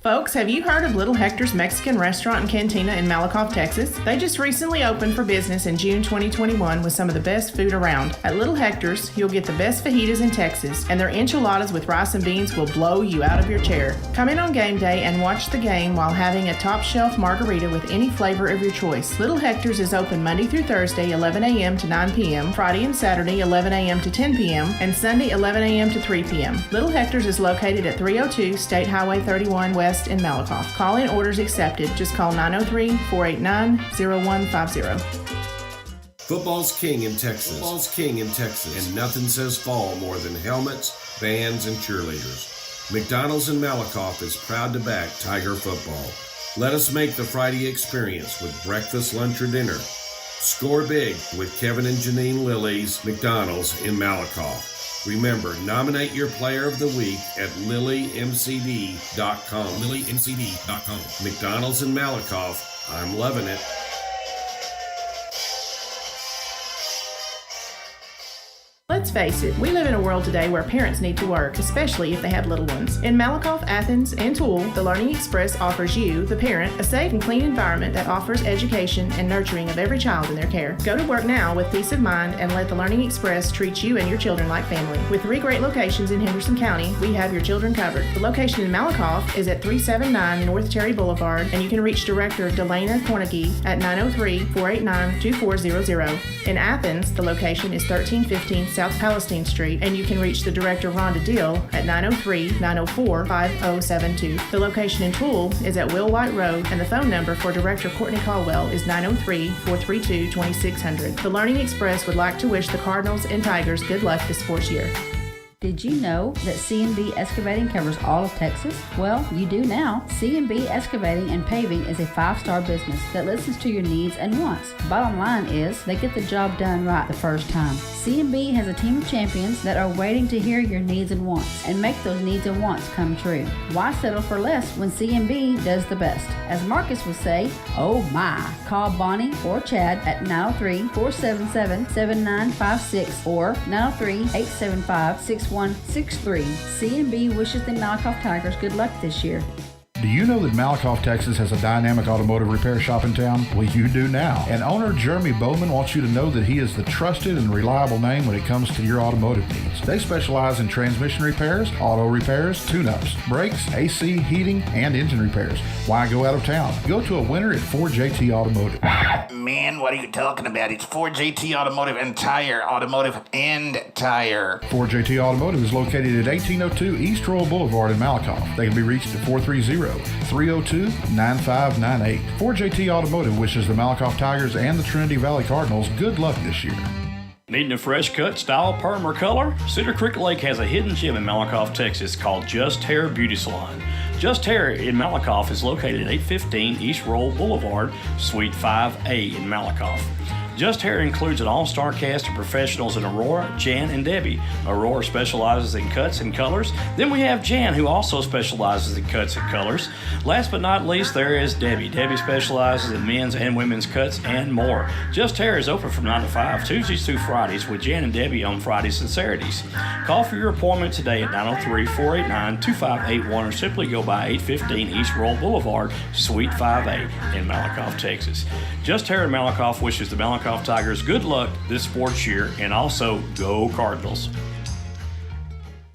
Folks, have you heard of Little Hector's Mexican Restaurant and Cantina in Malakoff, Texas? They just recently opened for business in June 2021 with some of the best food around. At Little Hector's, you'll get the best fajitas in Texas, and their enchiladas with rice and beans will blow you out of your chair. Come in on game day and watch the game while having a top shelf margarita with any flavor of your choice. Little Hector's is open Monday through Thursday, 11 a.m. to 9 p.m., Friday and Saturday, 11 a.m. to 10 p.m., and Sunday, 11 a.m. to 3 p.m. Little Hector's is located at 302 State Highway 31 West in Malakoff. Call-in orders accepted. Just call 903-489-0150. Football's king in Texas. Football's king in Texas. And nothing says fall more than helmets, bands, and cheerleaders. McDonald's in Malakoff is proud to back Tiger football. Let us make the Friday experience with breakfast, lunch, or dinner. Score big with Kevin and Janine Lilly's McDonald's in Malakoff. Remember, nominate your player of the week at lilymcd.com. lilymcd.com. McDonald's in Malakoff. I'm loving it. Let's face it, we live in a world today where parents need to work, especially if they have little ones. In Malakoff, Athens, and Toole, the Learning Express offers you, the parent, a safe and clean environment that offers education and nurturing of every child in their care. Go to work now with peace of mind and let the Learning Express treat you and your children like family. With 3 great locations in Henderson County, we have your children covered. The location in Malakoff is at 379 North Cherry Boulevard, and you can reach Director Delana Cornegie at 903-489-2400. In Athens, the location is 1315 South Palestine Street, and you can reach the Director Rhonda Dill at 903-904-5072. The location in Toole is at Will White Road, and the phone number for Director Courtney Caldwell is 903-432-2600. The Learning Express would like to wish the Cardinals and Tigers good luck this sports year. Did you know that C&B Excavating covers all of Texas? Well, you do now. C&B Excavating and Paving is a 5-star business that listens to your needs and wants. Bottom line is, they get the job done right the first time. C&B has a team of champions that are waiting to hear your needs and wants and make those needs and wants come true. Why settle for less when C&B does the best? As Marcus would say, oh my. Call Bonnie or Chad at 903-477-7956 or 903-875-6163. C&B wishes the Malakoff Tigers good luck this year. Do you know that Malakoff, Texas has a dynamic automotive repair shop in town? Well, you do now. And owner Jeremy Bowman wants you to know that he is the trusted and reliable name when it comes to your automotive needs. They specialize in transmission repairs, auto repairs, tune-ups, brakes, AC, heating, and engine repairs. Why go out of town? Go to a winner at 4JT Automotive. Man, what are you talking about? It's 4JT Automotive and Tire. Automotive and Tire. 4JT Automotive is located at 1802 East Royal Boulevard in Malakoff. They can be reached at 430-302-9598. 4JT Automotive wishes the Malakoff Tigers and the Trinity Valley Cardinals good luck this year. Needing a fresh cut, style, perm, or color? Cedar Creek Lake has a hidden gem in Malakoff, Texas called Just Hair Beauty Salon. Just Hair in Malakoff is located at 815 East Roll Boulevard, Suite 5A in Malakoff. Just Hair includes an all-star cast of professionals in Aurora, Jan, and Debbie. Aurora specializes in cuts and colors. Then we have Jan, who also specializes in cuts and colors. Last but not least, there is Debbie. Debbie specializes in men's and women's cuts and more. Just Hair is open from 9 to 5, Tuesdays through Fridays, with Jan and Debbie on Fridays and Saturdays. Call for your appointment today at 903-489-2581 or simply go by 815 East Roll Boulevard, Suite 5A in Malakoff, Texas. Just Hair in Malakoff wishes the Malakoff Tigers good luck this sports year, and also go Cardinals.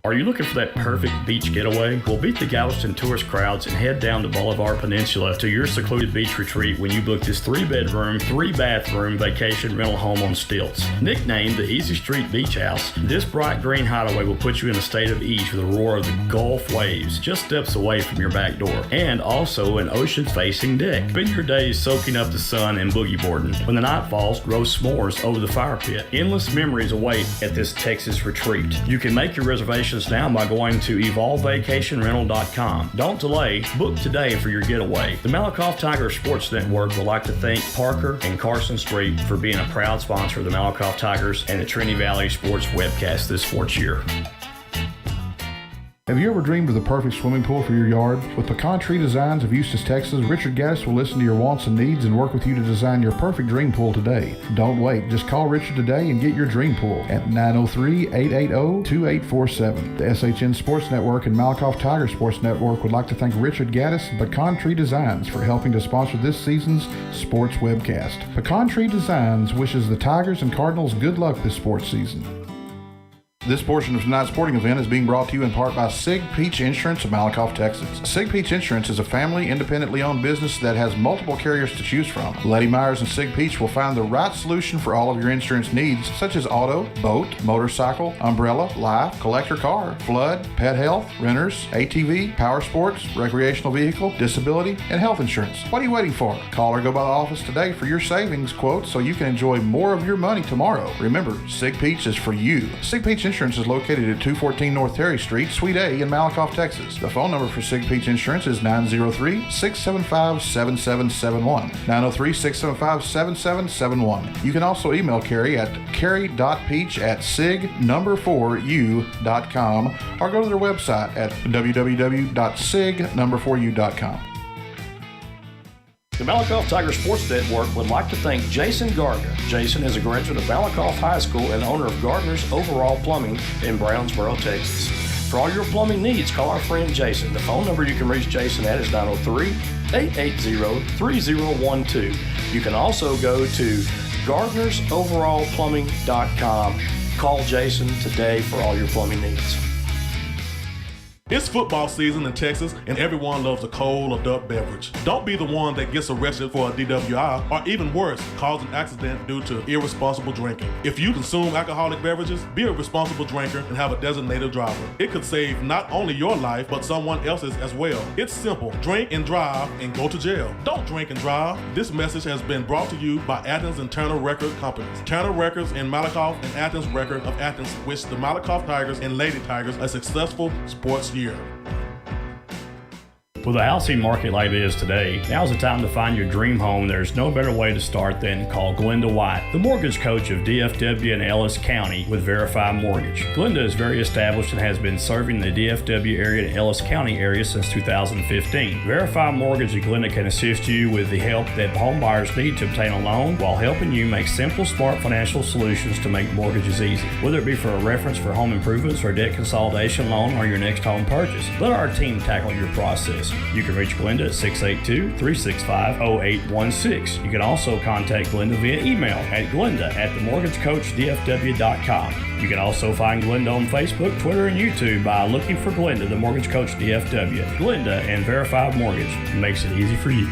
Are you looking for that perfect beach getaway? Well, beat the Galveston tourist crowds and head down to Bolivar Peninsula to your secluded beach retreat when you book this 3-bedroom, 3-bathroom vacation rental home on stilts. Nicknamed the Easy Street Beach House, this bright green hideaway will put you in a state of ease with the roar of the Gulf waves just steps away from your back door, and also an ocean-facing deck. Spend your days soaking up the sun and boogie boarding. When the night falls, roast s'mores over the fire pit. Endless memories await at this Texas retreat. You can make your reservations now by going to evolvevacationrental.com. Don't delay. Book today for your getaway. The Malakoff Tiger Sports Network would like to thank Parker and Carson Street for being a proud sponsor of the Malakoff Tigers and the Trinity Valley Sports webcast this sports year. Have you ever dreamed of the perfect swimming pool for your yard? With Pecan Tree Designs of Eustis, Texas, Richard Gaddis will listen to your wants and needs and work with you to design your perfect dream pool today. Don't wait. Just call Richard today and get your dream pool at 903-880-2847. The SHN Sports Network and Malakoff Tiger Sports Network would like to thank Richard Gaddis and Pecan Tree Designs for helping to sponsor this season's sports webcast. Pecan Tree Designs wishes the Tigers and Cardinals good luck this sports season. This portion of tonight's sporting event is being brought to you in part by Sig Peach Insurance of Malakoff, Texas. Sig Peach Insurance is a family, independently owned business that has multiple carriers to choose from. Letty Myers and Sig Peach will find the right solution for all of your insurance needs, such as auto, boat, motorcycle, umbrella, life, collector car, flood, pet health, renters, ATV, power sports, recreational vehicle, disability, and health insurance. What are you waiting for? Call or go by the office today for your savings quote so you can enjoy more of your money tomorrow. Remember, Sig Peach is for you. Sig Peach Insurance is located at 214 North Terry Street, Suite A in Malakoff, Texas. The phone number for Sig Peach Insurance is 903-675-7771. 903-675-7771. You can also email Carrie at carrie.peach@sig4u.com or go to their website at www.sig4u.com. The Malakoff Tiger Sports Network would like to thank Jason Gardner. Jason is a graduate of Malakoff High School and owner of Gardner's Overall Plumbing in Brownsboro, Texas. For all your plumbing needs, call our friend Jason. The phone number you can reach Jason at is 903-880-3012. You can also go to gardnersoverallplumbing.com. Call Jason today for all your plumbing needs. It's football season in Texas, and everyone loves a cold adult beverage. Don't be the one that gets arrested for a DWI, or even worse, cause an accident due to irresponsible drinking. If you consume alcoholic beverages, be a responsible drinker and have a designated driver. It could save not only your life, but someone else's as well. It's simple. Drink and drive and go to jail. Don't drink and drive. This message has been brought to you by Athens and Turner Record Companies. Turner Records in Malakoff and Athens Record of Athens wish the Malakoff Tigers and Lady Tigers a successful sports year. With a housing market like it is today, now's the time to find your dream home. There's no better way to start than call Glenda White, the mortgage coach of DFW and Ellis County with Verify Mortgage. Glenda is very established and has been serving the DFW area and Ellis County area since 2015. Verify Mortgage and Glenda can assist you with the help that home buyers need to obtain a loan while helping you make simple, smart financial solutions to make mortgages easy. Whether it be for a reference for home improvements or debt consolidation loan or your next home purchase, let our team tackle your process. You can reach Glenda at 682-365-0816. You can also contact Glenda via email at glenda@themortgagecoachdfw.com. You can also find Glenda on Facebook, Twitter, and YouTube by looking for Glenda, the Mortgage Coach DFW. Glenda and Verified Mortgage makes it easy for you.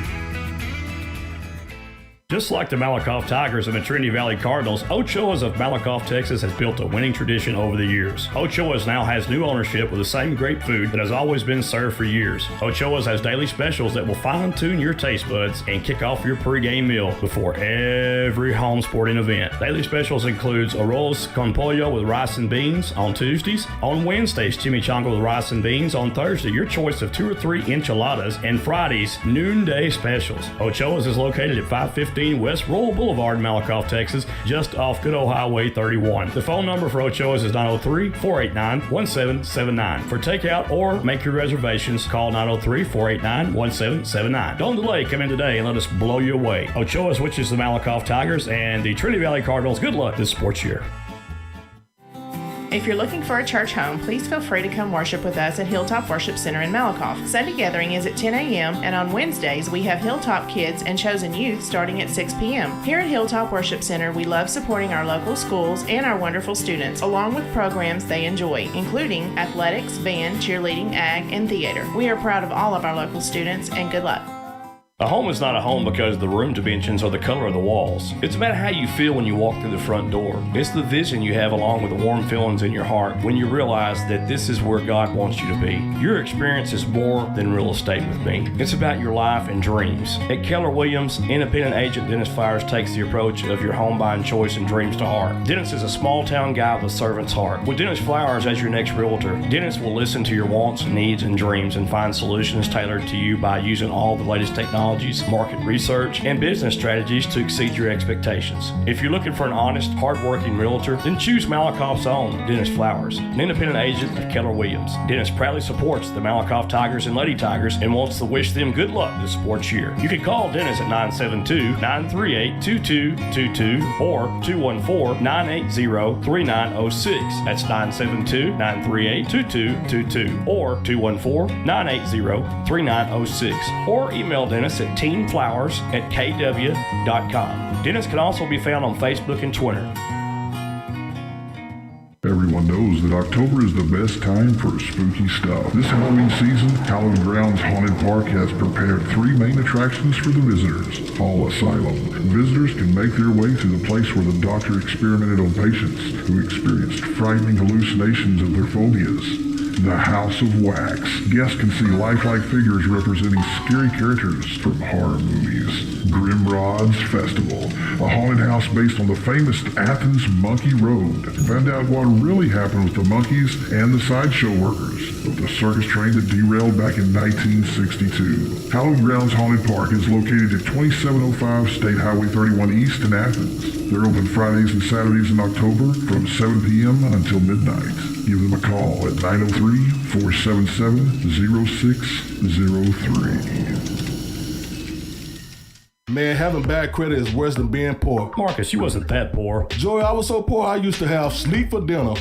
Just like the Malakoff Tigers and the Trinity Valley Cardinals, Ochoa's of Malakoff, Texas has built a winning tradition over the years. Ochoa's now has new ownership with the same great food that has always been served for years. Ochoa's has daily specials that will fine-tune your taste buds and kick off your pregame meal before every home sporting event. Daily specials includes arroz con pollo with rice and beans on Tuesdays. On Wednesdays, chimichanga with rice and beans. On Thursday, your choice of 2 or 3 enchiladas. And Fridays, noonday specials. Ochoa's is located at 515 West Royal Boulevard, Malakoff, Texas, just off Good Old Highway 31. The phone number for Ochoa's is 903-489-1779. For takeout or make your reservations, call 903-489-1779. Don't delay, come in today and let us blow you away. Ochoa's wishes the Malakoff Tigers and the Trinity Valley Cardinals good luck this sports year. If you're looking for a church home, please feel free to come worship with us at Hilltop Worship Center in Malakoff. Sunday gathering is at 10 a.m. and on Wednesdays we have Hilltop Kids and Chosen Youth starting at 6 p.m. Here at Hilltop Worship Center, we love supporting our local schools and our wonderful students, along with programs they enjoy, including athletics, band, cheerleading, ag, and theater. We are proud of all of our local students, and good luck. A home is not a home because the room dimensions or the color of the walls. It's about how you feel when you walk through the front door. It's the vision you have along with the warm feelings in your heart when you realize that this is where God wants you to be. Your experience is more than real estate with me. It's about your life and dreams. At Keller Williams, independent agent Dennis Fires takes the approach of your home buying choice and dreams to heart. Dennis is a small town guy with a servant's heart. With Dennis Flowers as your next realtor, Dennis will listen to your wants, needs, and dreams and find solutions tailored to you by using all the latest technology technologies, market research, and business strategies to exceed your expectations. If you're looking for an honest, hard-working realtor, then choose Malakoff's own Dennis Flowers, an independent agent of Keller Williams. Dennis proudly supports the Malakoff Tigers and Lady Tigers and wants to wish them good luck this sports year. You can call Dennis at 972-938-2222 or 214-980-3906. That's 972-938-2222 or 214-980-3906. Or email Dennis at teenflowers@kw.com. Dennis can also be found on Facebook and Twitter. Everyone knows that October is the best time for spooky stuff. This Halloween season, Hallowed Grounds Haunted Park has prepared 3 main attractions for the visitors. Hall Asylum. Visitors can make their way to the place where the doctor experimented on patients who experienced frightening hallucinations of their phobias. The House of Wax. Guests can see lifelike figures representing scary characters from horror movies. Grimrod's Festival, a haunted house based on the famous Athens Monkey Road. Find out what really happened with the monkeys and the sideshow workers of the circus train that derailed back in 1962. Hallowed Grounds Haunted Park is located at 2705 State Highway 31 East in Athens. They're open Fridays and Saturdays in October from 7 p.m. until midnight. Give them a call at 903-477-0603. Man, having bad credit is worse than being poor. Marcus, you wasn't that poor. Joey, I was so poor I used to have sleep for dinner.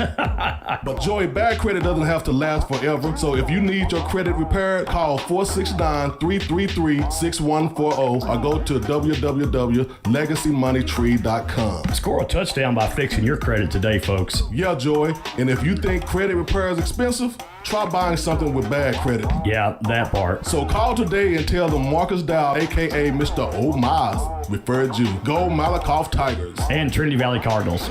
But Joey, bad credit doesn't have to last forever. So if you need your credit repaired, call 469-333-6140 or go to www.legacymoneytree.com. Score a touchdown by fixing your credit today, folks. Yeah, Joey. And if you think credit repair is expensive, try buying something with bad credit. Yeah, that part. So call today and tell them Marcus Dow, aka Mr. O'Miles, referred you. Go Malakoff Tigers. And Trinity Valley Cardinals.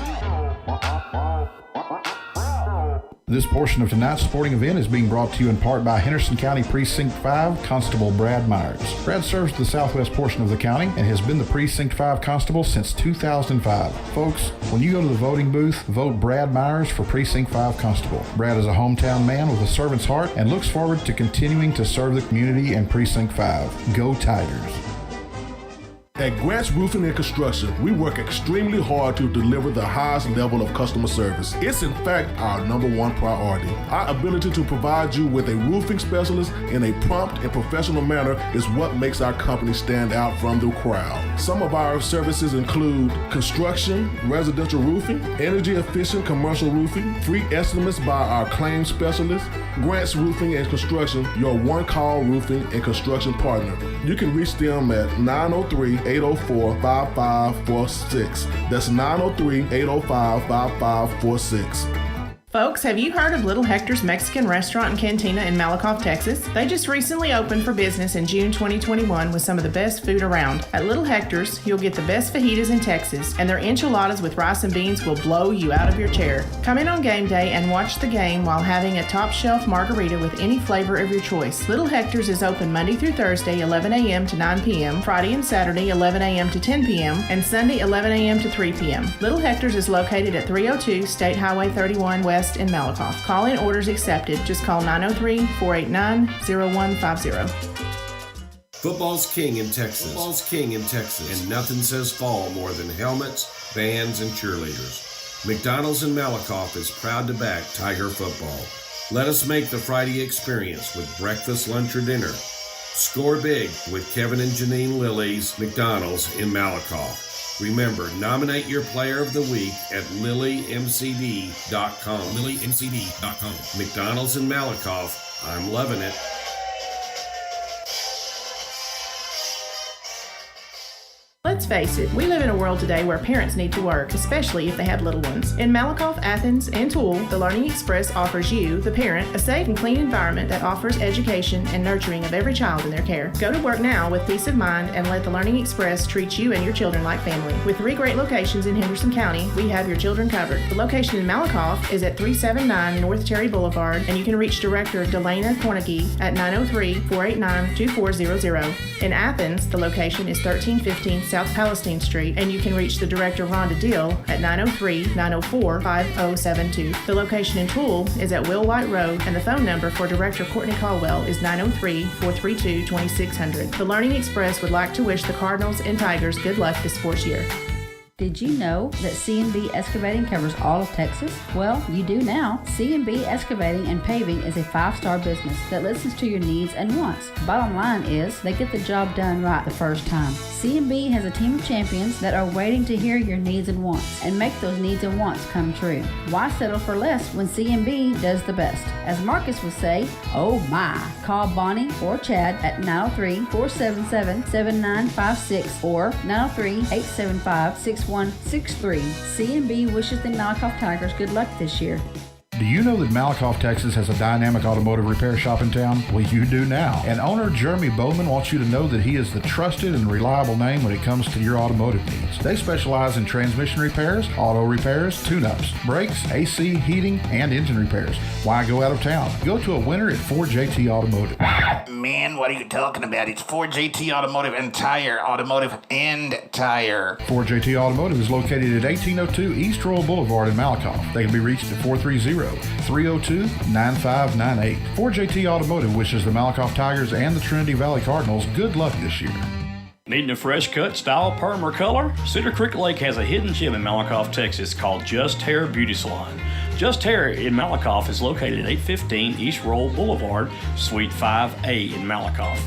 This portion of tonight's sporting event is being brought to you in part by Henderson County Precinct 5 Constable Brad Myers. Brad serves the southwest portion of the county and has been the Precinct 5 Constable since 2005. Folks, when you go to the voting booth, vote Brad Myers for Precinct 5 Constable. Brad is a hometown man with a servant's heart and looks forward to continuing to serve the community in Precinct 5. Go Tigers. At Grant's Roofing and Construction, we work extremely hard to deliver the highest level of customer service. It's in fact our #1 priority. Our ability to provide you with a roofing specialist in a prompt and professional manner is what makes our company stand out from the crowd. Some of our services include construction, residential roofing, energy efficient commercial roofing, free estimates by our claims specialist. Grant's Roofing and Construction, your one-call roofing and construction partner. You can reach them at 903-804-5546. That's 903-805-5546. Folks, have you heard of Little Hector's Mexican Restaurant and Cantina in Malakoff, Texas? They just recently opened for business in June 2021 with some of the best food around. At Little Hector's, you'll get the best fajitas in Texas, and their enchiladas with rice and beans will blow you out of your chair. Come in on game day and watch the game while having a top shelf margarita with any flavor of your choice. Little Hector's is open Monday through Thursday, 11 a.m. to 9 p.m., Friday and Saturday, 11 a.m. to 10 p.m., and Sunday, 11 a.m. to 3 p.m. Little Hector's is located at 302 State Highway 31 West in Malakoff. Call-in orders accepted. Just call 903-489-0150. Football's king in Texas. Football's king in Texas. And nothing says fall more than helmets, bands, and cheerleaders. McDonald's in Malakoff is proud to back Tiger football. Let us make the Friday experience with breakfast, lunch, or dinner. Score big with Kevin and Janine Lilly's McDonald's in Malakoff. Remember, nominate your player of the week at lilymcd.com. lilymcd.com. McDonald's in Malakoff. I'm loving it. Let's face it, we live in a world today where parents need to work, especially if they have little ones. In Malakoff, Athens, and Toole, the Learning Express offers you, the parent, a safe and clean environment that offers education and nurturing of every child in their care. Go to work now with peace of mind and let the Learning Express treat you and your children like family. With 3 great locations in Henderson County, we have your children covered. The location in Malakoff is at 379 North Terry Boulevard, and you can reach Director Delana Cornegie at 903-489-2400. In Athens, the location is 1315 South Palestine Street, and you can reach the director, Rhonda Deal, at 903-904-5072. The location in Poole is at Will White Road, and the phone number for Director Courtney Caldwell is 903-432-2600. The Learning Express would like to wish the Cardinals and Tigers good luck this sports year. Did you know that C&B Excavating covers all of Texas? Well, you do now. C&B Excavating and Paving is a 5-star business that listens to your needs and wants. Bottom line is, they get the job done right the first time. C&B has a team of champions that are waiting to hear your needs and wants and make those needs and wants come true. Why settle for less when C&B does the best? As Marcus would say, oh my. Call Bonnie or Chad at 903-477-7956 or 903-875-6163. C&B wishes the Malakoff Tigers good luck this year. Do you know that Malakoff, Texas has a dynamic automotive repair shop in town? Well, you do now. And owner Jeremy Bowman wants you to know that he is the trusted and reliable name when it comes to your automotive needs. They specialize in transmission repairs, auto repairs, tune-ups, brakes, AC, heating, and engine repairs. Why go out of town? Go to a winner at 4JT Automotive. Man, what are you talking about? It's 4JT Automotive and Tire. Automotive and Tire. 4JT Automotive is located at 1802 East Royal Boulevard in Malakoff. They can be reached at 430-302-9598. 4JT Automotive wishes the Malakoff Tigers and the Trinity Valley Cardinals good luck this year. Needing a fresh cut, style, perm, or color? Cedar Creek Lake has a hidden gem in Malakoff, Texas called Just Hair Beauty Salon. Just Hair in Malakoff is located at 815 East Roll Boulevard, Suite 5A in Malakoff.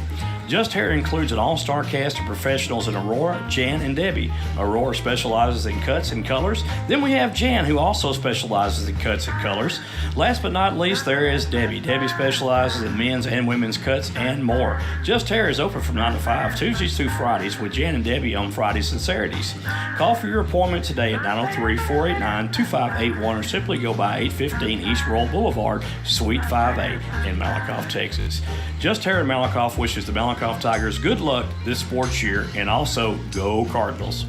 Just Hair includes an all-star cast of professionals in Aurora, Jan, and Debbie. Aurora specializes in cuts and colors. Then we have Jan, who also specializes in cuts and colors. Last but not least, there is Debbie. Debbie specializes in men's and women's cuts and more. Just Hair is open from 9 to 5, Tuesdays through Fridays, with Jan and Debbie on Fridays and Saturdays. Call for your appointment today at 903-489-2581 or simply go by 815 East Roll Boulevard, Suite 5A in Malakoff, Texas. Just Hair in Malakoff wishes the Malakoff Tigers good luck this sports year, and also go Cardinals.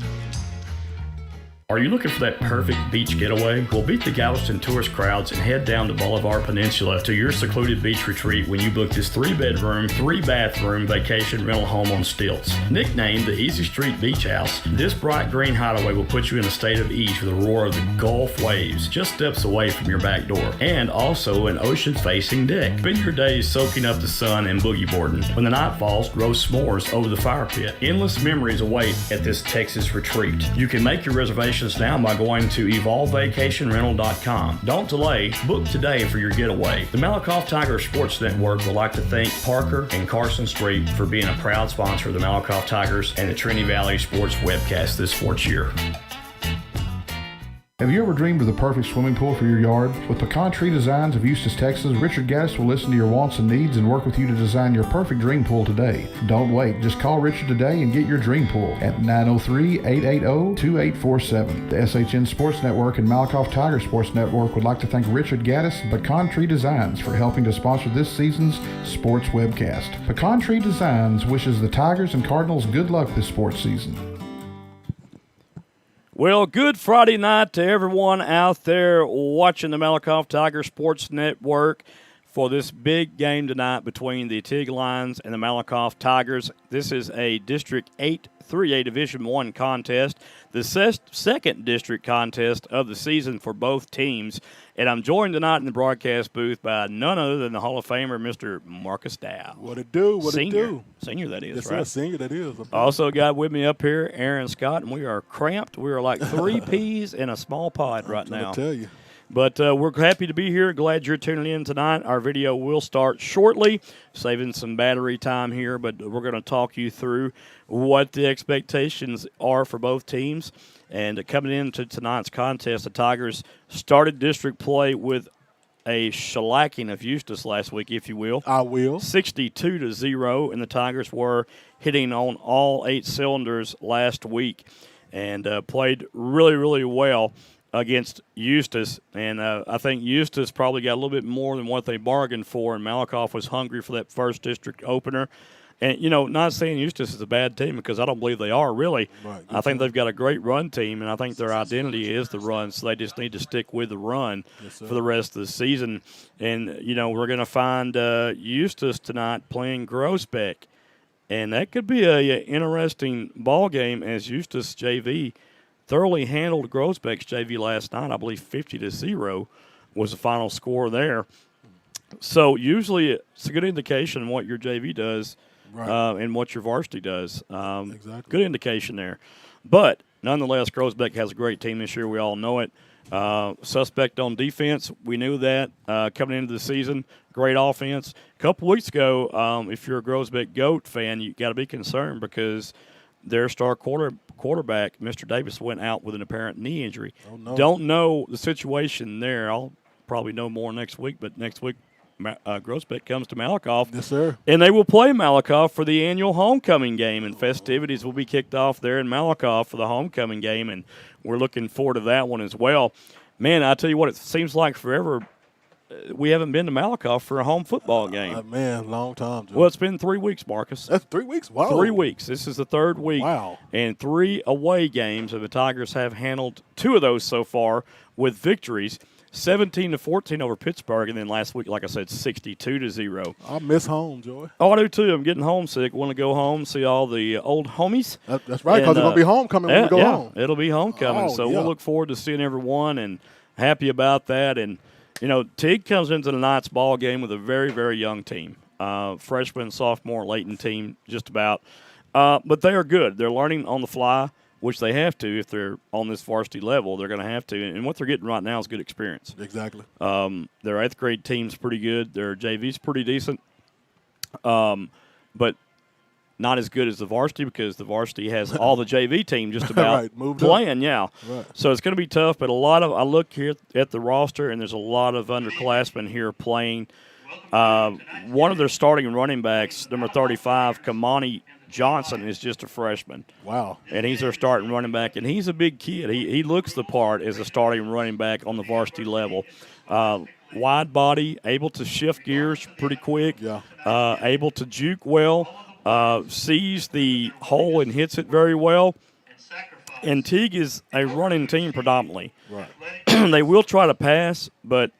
Are you looking for that perfect beach getaway? Well, beat the Galveston tourist crowds and head down to Bolivar Peninsula to your secluded beach retreat when you book this 3-bedroom, 3-bathroom vacation rental home on stilts. Nicknamed the Easy Street Beach House, this bright green hideaway will put you in a state of ease with the roar of the Gulf waves just steps away from your back door, and also an ocean-facing deck. Spend your days soaking up the sun and boogie boarding. When the night falls, roast s'mores over the fire pit. Endless memories await at this Texas retreat. You can make your reservations now by going to evolvevacationrental.com. Don't delay. Book today for your getaway. The Malakoff Tiger Sports Network would like to thank Parker and Carson Street for being a proud sponsor of the Malakoff Tigers and the Trinity Valley Sports webcast this sports year. Have you ever dreamed of the perfect swimming pool for your yard? With Pecan Tree Designs of Eustis, Texas, Richard Gaddis will listen to your wants and needs and work with you to design your perfect dream pool today. Don't wait. Just call Richard today and get your dream pool at 903-880-2847. The SHN Sports Network and Malakoff Tiger Sports Network would like to thank Richard Gaddis and Pecan Tree Designs for helping to sponsor this season's sports webcast. Pecan Tree Designs wishes the Tigers and Cardinals good luck this sports season. Well, good Friday night to everyone out there watching the Malakoff Tiger Sports Network for this big game tonight between the Teague Lions and the Malakoff Tigers. This is a District 8 3A Division I contest, the second district contest of the season for both teams. And I'm joined tonight in the broadcast booth by none other than the Hall of Famer, Mr. Marcus Dow. What it do? What Senior. it do? Senior, that is, yes, right? Yes, senior, that is. Also got with me up here, Aaron Scott, and we are cramped. We are like 3 peas in a small pod right now. I'm tell you. But we're happy to be here. Glad you're tuning in tonight. Our video will start shortly, saving some battery time here, but we're going to talk you through what the expectations are for both teams. And coming into tonight's contest, the Tigers started district play with a shellacking of Eustis last week, if you will. I will. 62-0, and the Tigers were hitting on all 8 cylinders last week and played really, really well against Eustis. And I think Eustis probably got a little bit more than what they bargained for, and Malakoff was hungry for that first district opener. And, you know, not saying Eustis is a bad team because I don't believe they are, really. Right. I think they've got a great run team, and I think their identity is the run, so they just need to stick with the run for the rest of the season. And, you know, we're going to find Eustis tonight playing Groesbeck. And that could be a interesting ball game as Eustis JV thoroughly handled Groesbeck's JV last night. I believe 50-0 was the final score there. So usually it's a good indication what your JV does and what your varsity does. Exactly. Good indication there. But nonetheless, Groesbeck has a great team this year. We all know it. Suspect on defense. We knew that coming into the season. Great offense. A couple weeks ago, if you're a Groesbeck GOAT fan, you got to be concerned because their star quarterback, Mr. Davis, went out with an apparent knee injury. Oh, no. Don't know the situation there. I'll probably know more next week, but next week Groesbeck comes to Malakoff. Yes, sir. And they will play Malakoff for the annual homecoming game, and festivities will be kicked off there in Malakoff for the homecoming game, and we're looking forward to that one as well. Man, I tell you what, it seems like forever we haven't been to Malakoff for a home football game. Man, long time, Joe. Well, it's been 3 weeks, Marcus. That's 3 weeks? Wow. 3 weeks. This is the third week. Wow. And 3 away games, and the Tigers have handled 2 of those so far with victories. 17-14 over Pittsburgh, and then last week, like I said, 62-0. I miss home, Joy. Oh, I do too. I'm getting homesick. Want to go home, see all the old homies. That's right, because it's going to be homecoming when we go home. It'll be homecoming, so we'll look forward to seeing everyone and happy about that. And, you know, Teague comes into tonight's ball game with a very, very young team. Freshman, sophomore, Leighton team, just about. But they are good. They're learning on the fly, which they have to if they're on this varsity level. They're going to have to. And what they're getting right now is good experience. Exactly. Their 8th grade team's pretty good. Their JV's pretty decent. But not as good as the varsity because the varsity has all the JV team just about playing. Yeah. Right. So it's going to be tough. But I look here at the roster, and there's a lot of underclassmen here playing. One of their starting running backs, number 35, Kamani Johnson, is just a freshman. Wow. And he's their starting running back, and he's a big kid. He looks the part as a starting running back on the varsity level. Wide body, able to shift gears pretty quick, able to juke well, sees the hole and hits it very well. And Teague is a running team predominantly. Right. They will try to pass, but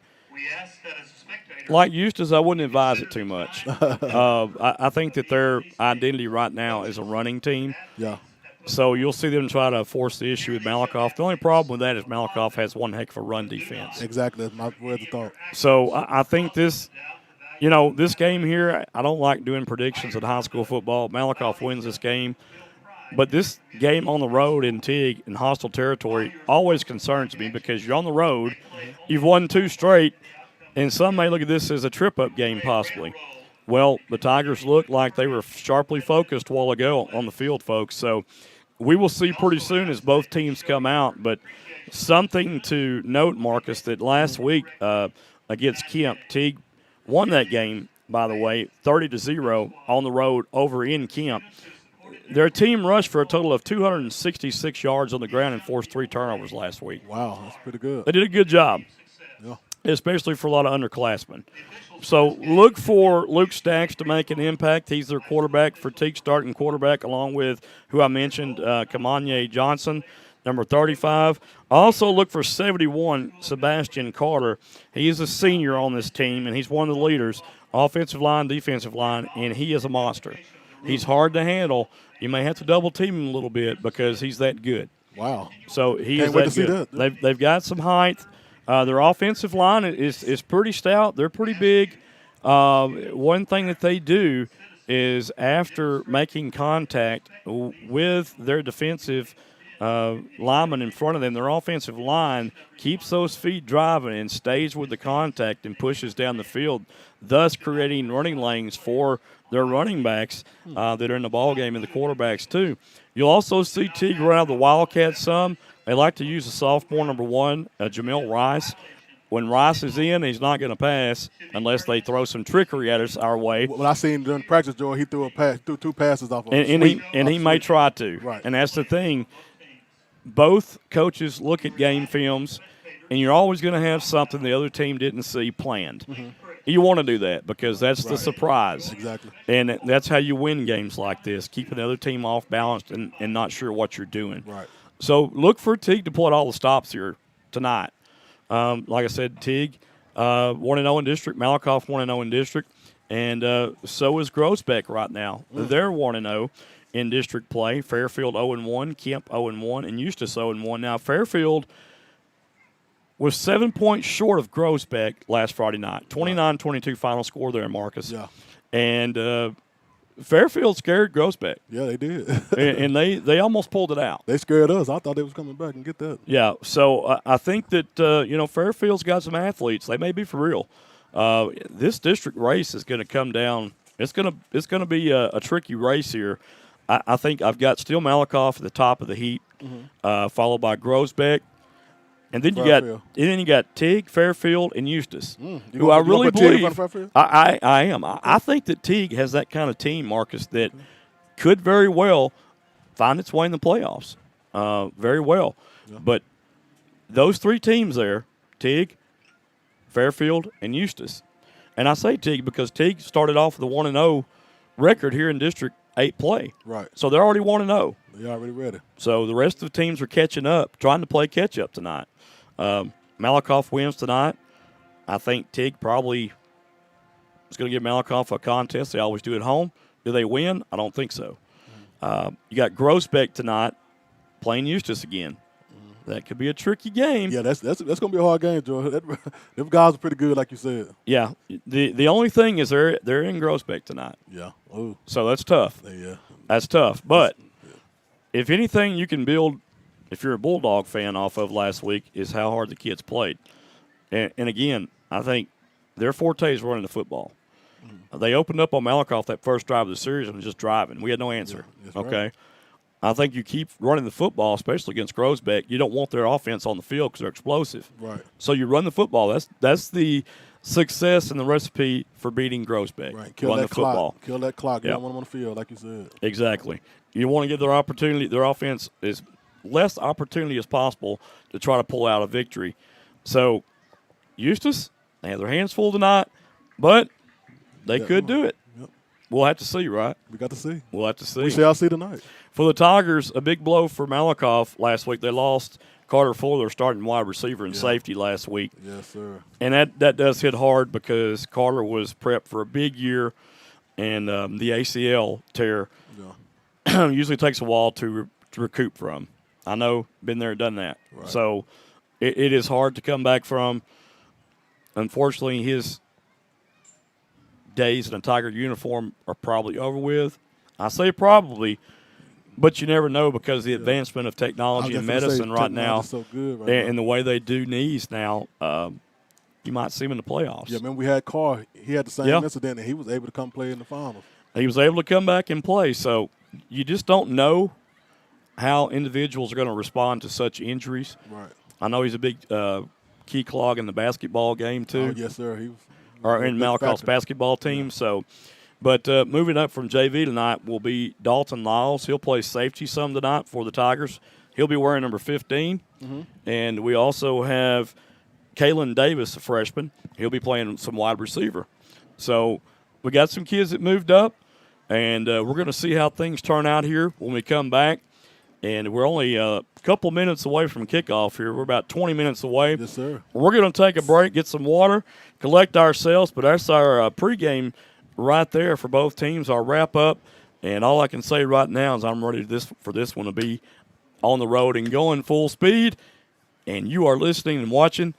like Eustis, I wouldn't advise it too much. I think that their identity right now is a running team. Yeah. So you'll see them try to force the issue with Malakoff. The only problem with that is Malakoff has one heck of a run defense. Exactly. That's my word of thought. So I think this game here, I don't like doing predictions in high school football. Malakoff wins this game. But this game on the road in Teague in hostile territory always concerns me because you're on the road. You've won 2 straight. And some may look at this as a trip-up game possibly. Well, the Tigers looked like they were sharply focused a while ago on the field, folks. So we will see pretty soon as both teams come out. But something to note, Marcus, that last week against Kemp, Teague won that game, by the way, 30-0 on the road over in Kemp. Their team rushed for a total of 266 yards on the ground and forced 3 turnovers last week. Wow, that's pretty good. They did a good job. Yeah. Especially for a lot of underclassmen. So look for Luke Stacks to make an impact. He's their quarterback for Teague, starting quarterback, along with who I mentioned, Kamanye Johnson, number 35. Also look for 71, Sebastian Carter. He is a senior on this team, and he's one of the leaders, offensive line, defensive line, and he is a monster. He's hard to handle. You may have to double team him a little bit because he's that good. Wow. So he Can't is wait that to see good. that. They've got some height. Their offensive line is pretty stout. They're pretty big. One thing that they do is after making contact with their defensive lineman in front of them, their offensive line keeps those feet driving and stays with the contact and pushes down the field, thus creating running lanes for their running backs that are in the ball game and the quarterbacks too. You'll also see Teague run out the Wildcats some. They like to use the sophomore number 1, Jamil Rice. When Rice is in, he's not going to pass unless they throw some trickery at us our way. What I seen during practice, Joe, he threw 2 passes off of he may try to. Right. And that's the thing. Both coaches look at game films, and you're always going to have something the other team didn't see planned. Mm-hmm. You want to do that because that's the surprise. Exactly. And that's how you win games like this, keeping the other team off balance and not sure what you're doing. Right. So look for Teague to pull out all the stops here tonight. Like I said, Teague 1-0 in district, Malakoff 1-0 in district. and so is Groesbeck right now. They're 1-0 in district play. Fairfield 0-1, Kemp 0-1, and Eustis 0-1. Now, Fairfield was 7 points short of Groesbeck last Friday night. 29-22 final score there, Marcus. Yeah. And Fairfield scared Groesbeck. Yeah, they did. and they almost pulled it out. They scared us. I thought they was coming back and get that. Yeah, so I think that, Fairfield's got some athletes. They may be for real. This district race is going to come down. It's going to be a tricky race here. I think I've got still Malakoff at the top of the heap, followed by Groesbeck. And then you got Teague, Fairfield, and Eustis, who I really believe. I am. I think that Teague has that kind of team, Marcus, that could very well find its way in the playoffs. Very well. Yeah. But those three teams there, Teague, Fairfield, and Eustis. And I say Teague because Teague started off with a 1-0 record here in District 8 play. Right. So they're already 1-0. They're already ready. So the rest of the teams are catching up, trying to play catch-up tonight. Malakoff wins tonight. I think Teague probably is going to give Malakoff a contest. They always do at home. Do they win? I don't think so. You got Groesbeck tonight playing Eustis again. That could be a tricky game. Yeah, that's going to be a hard game, Joe. Them guys are pretty good, like you said. Yeah. The only thing is they're in Groesbeck tonight. Yeah. Ooh. So that's tough. Yeah. That's tough. But if anything you can build, if you're a Bulldog fan, off of last week, is how hard the kids played. And again, I think their forte is running the football. They opened up on Malakoff that first drive of the series and just driving. We had no answer. Yeah, okay. Right. I think you keep running the football, especially against Groesbeck. You don't want their offense on the field because they're explosive. Right. So you run the football. That's the success and the recipe for beating Groesbeck. Right. Kill run that the clock. Football. Kill that clock. You don't want them on the field, like you said. Exactly. You want to give their offense as less opportunity as possible to try to pull out a victory. So Eustis, they have their hands full tonight, but they could do it. Yep. We'll have to see, right? We got to see. We'll have to see. We shall see tonight. For the Tigers, a big blow for Malakoff last week. They lost Carter Fuller, starting wide receiver and safety last week. Yes, sir. And that does hit hard because Carter was prepped for a big year, and the ACL tear usually takes a while to recoup from. I know, been there, done that. Right. So it is hard to come back from. Unfortunately, his days in a Tiger uniform are probably over with. I say probably, but you never know because of the advancement of technology and medicine right now, so good and the way they do knees now, you might see him in the playoffs. Yeah, remember we had Carr. He had the same incident, and he was able to come play in the finals. He was able to come back and play. So you just don't know how individuals are going to respond to such injuries. Right. I know he's a big key clog in the basketball game too. Oh, yes, sir. He was. Or in Malakoff's basketball team. So, but moving up from JV tonight will be Dalton Lyles. He'll play safety some tonight for the Tigers. He'll be wearing number 15. And we also have Kalen Davis, a freshman. He'll be playing some wide receiver. So we got some kids that moved up, and we're going to see how things turn out here when we come back. And we're only a couple minutes away from kickoff here. We're about 20 minutes away. Yes, sir. We're going to take a break, get some water, collect ourselves, but that's our pregame right there for both teams, our wrap-up. And all I can say right now is I'm ready for this one to be on the road and going full speed. And you are listening and watching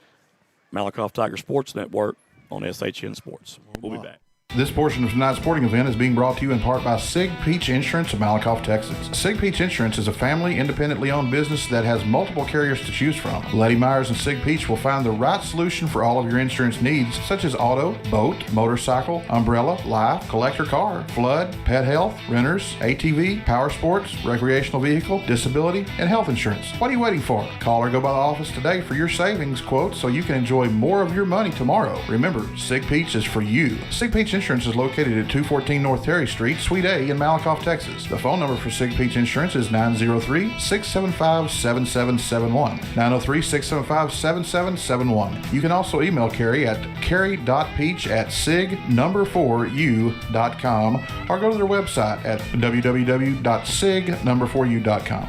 Malakoff Tiger Sports Network on SHN Sports. We'll be back. This portion of tonight's sporting event is being brought to you in part by Sig Peach Insurance of Malakoff, Texas. Sig Peach Insurance is a family, independently owned business that has multiple carriers to choose from. Letty Myers and Sig Peach will find the right solution for all of your insurance needs, such as auto, boat, motorcycle, umbrella, life, collector car, flood, pet health, renters, ATV, power sports, recreational vehicle, disability, and health insurance. What are you waiting for? Call or go by the office today for your savings quote so you can enjoy more of your money tomorrow. Remember, Sig Peach is for you. Sig Peach Insurance is located at 214 North Terry Street, Suite A in Malakoff, Texas. The phone number for Sig Peach Insurance is 903-675-7771. 903-675-7771. You can also email Carrie at carrie.peach@sig4u.com or go to their website at www.sig4u.com.